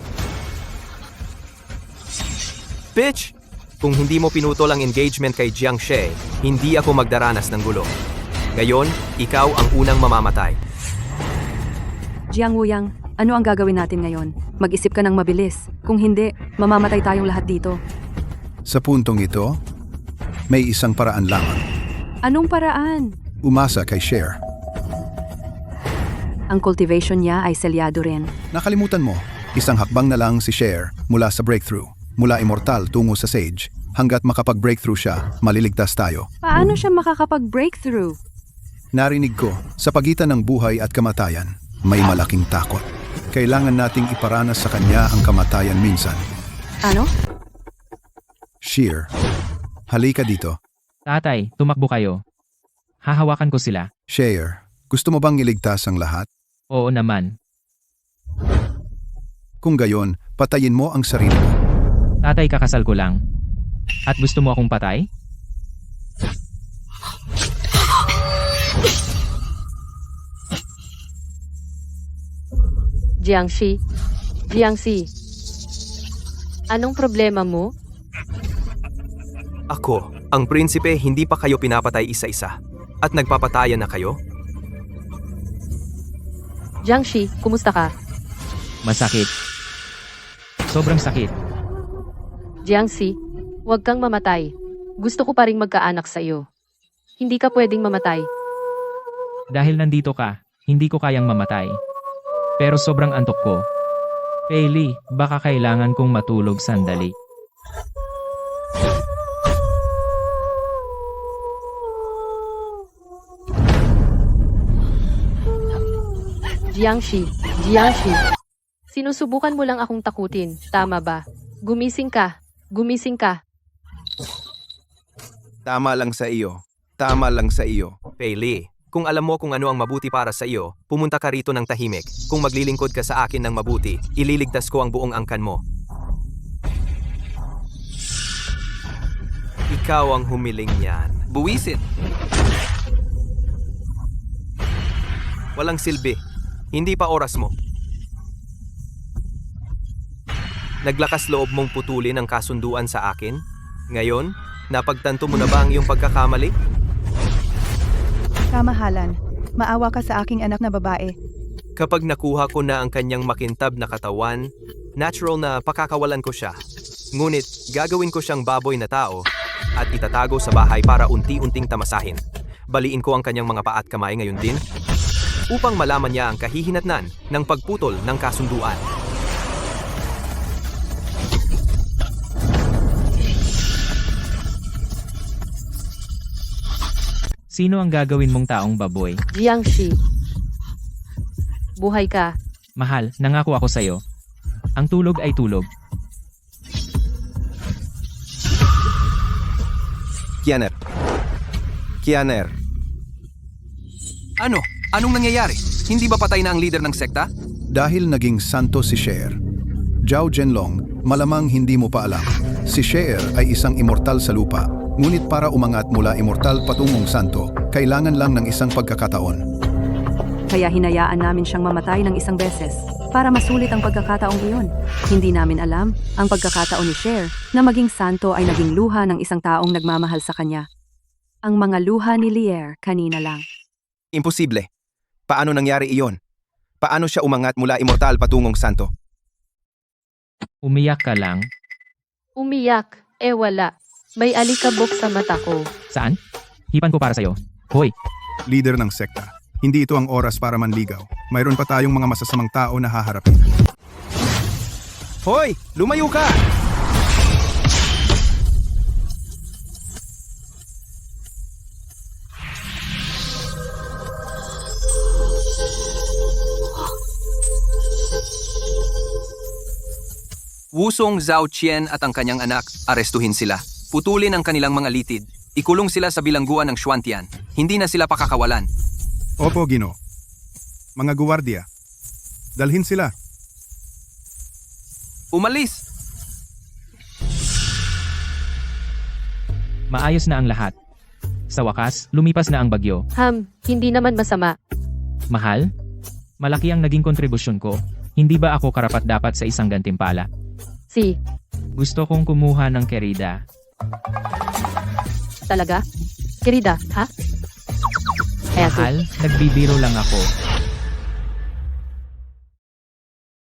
Bitch! Kung hindi mo pinutol ang engagement kay Jiang She, hindi ako magdaranas ng gulo. Ngayon, ikaw ang unang mamamatay. Jiang Wuyang, ano ang gagawin natin ngayon? Mag-isip ka ng mabilis. Kung hindi, mamamatay tayong lahat dito. Sa puntong ito, may isang paraan lamang. Anong paraan? Umasa kay Cher. Ang cultivation niya ay selyado rin. Nakalimutan mo, isang hakbang na lang si Cher mula sa breakthrough. Mula immortal tungo sa sage. Hanggat makapag-breakthrough siya, maliligtas tayo. Paano siya makakapag-breakthrough? Narinig ko, sa pagitan ng buhay at kamatayan, may malaking takot. Kailangan nating iparanas sa kanya ang kamatayan minsan. Ano? Cher, halika dito. Tatay, tumakbo kayo. Hahawakan ko sila. Cher, gusto mo bang iligtas ang lahat? Oo naman. Kung gayon, patayin mo ang sarili mo. Tatay, kakasal ko lang. At gusto mo akong patay? Jiangxi. Jiangxi. Anong problema mo? Ako, ang prinsipe, hindi pa kayo pinapatay isa-isa. At nagpapatayan na kayo? Jiangxi, kumusta ka? Masakit. Sobrang sakit. Jiangxi, huwag kang mamatay. Gusto ko pa ring magkaanak sa iyo. Hindi ka pwedeng mamatay. Dahil nandito ka, hindi ko kayang mamatay. Pero sobrang antok ko. Pei, baka kailangan kong matulog sandali. Jiangxi, Jiangxi. Sinusubukan mo lang akong takutin, tama ba? Gumising ka, gumising ka. Tama lang sa iyo. Tama lang sa iyo. Pei, kung alam mo kung ano ang mabuti para sa iyo, pumunta ka rito ng tahimik. Kung maglilingkod ka sa akin ng mabuti, ililigtas ko ang buong angkan mo. Ikaw ang humiling niyan. Buwisit. Walang silbi. Hindi pa oras mo. Naglakas loob mong putulin ang kasunduan sa akin? Ngayon, napagtanto mo na ba ang iyong pagkakamali? Kamahalan, maawa ka sa aking anak na babae. Kapag nakuha ko na ang kanyang makintab na katawan, natural na pakakawalan ko siya. Ngunit, gagawin ko siyang baboy na tao at itatago sa bahay para unti-unting tamasahin. Baliin ko ang kanyang mga paa at kamay ngayon din upang malaman niya ang kahihinatnan ng pagputol ng kasunduan. Sino ang gagawin mong taong baboy? Jiangxi. Buhay ka. Mahal, nangako ako sa'yo. Ang tulog ay tulog. Kianer. Ano? Anong nangyayari? Hindi ba patay na ang leader ng sekta? Dahil naging santo si Cher. Zhao Zhenlong, malamang hindi mo pa alam. Si Cher ay isang immortal sa lupa. Ngunit para umangat mula immortal patungong santo, kailangan lang ng isang pagkakataon. Kaya hinayaan namin siyang mamatay ng isang beses para masulit ang pagkakataong iyon. Hindi namin alam ang pagkakataon ni Cher na maging santo ay naging luha ng isang taong nagmamahal sa kanya. Ang mga luha ni Lier kanina lang. Imposible. Paano nangyari iyon? Paano siya umangat mula immortal patungong santo? Umiyak ka lang. Umiyak. Wala. May alikabok sa mata ko. Saan? Hipan ko para sa'yo. Hoy! Leader ng sekta. Hindi ito ang oras para manligaw. Mayroon pa tayong mga masasamang tao na haharapin. Hoy! Lumayo ka! Wusong Zhao Qian at ang kanyang anak, arestuhin sila. Putulin ang kanilang mga litid. Ikulong sila sa bilangguan ng Xuantian. Hindi na sila pakakawalan. Opo, Gino. Mga guwardiya. Dalhin sila. Umalis! Maayos na ang lahat. Sa wakas, lumipas na ang bagyo. Hindi naman masama. Mahal? Malaki ang naging kontribusyon ko. Hindi ba ako karapat-dapat sa isang gantimpala? Si, Gusto kong kumuha ng kerida. talaga? Querida, ha? Kaya si, Mahal, nagbibiro lang ako.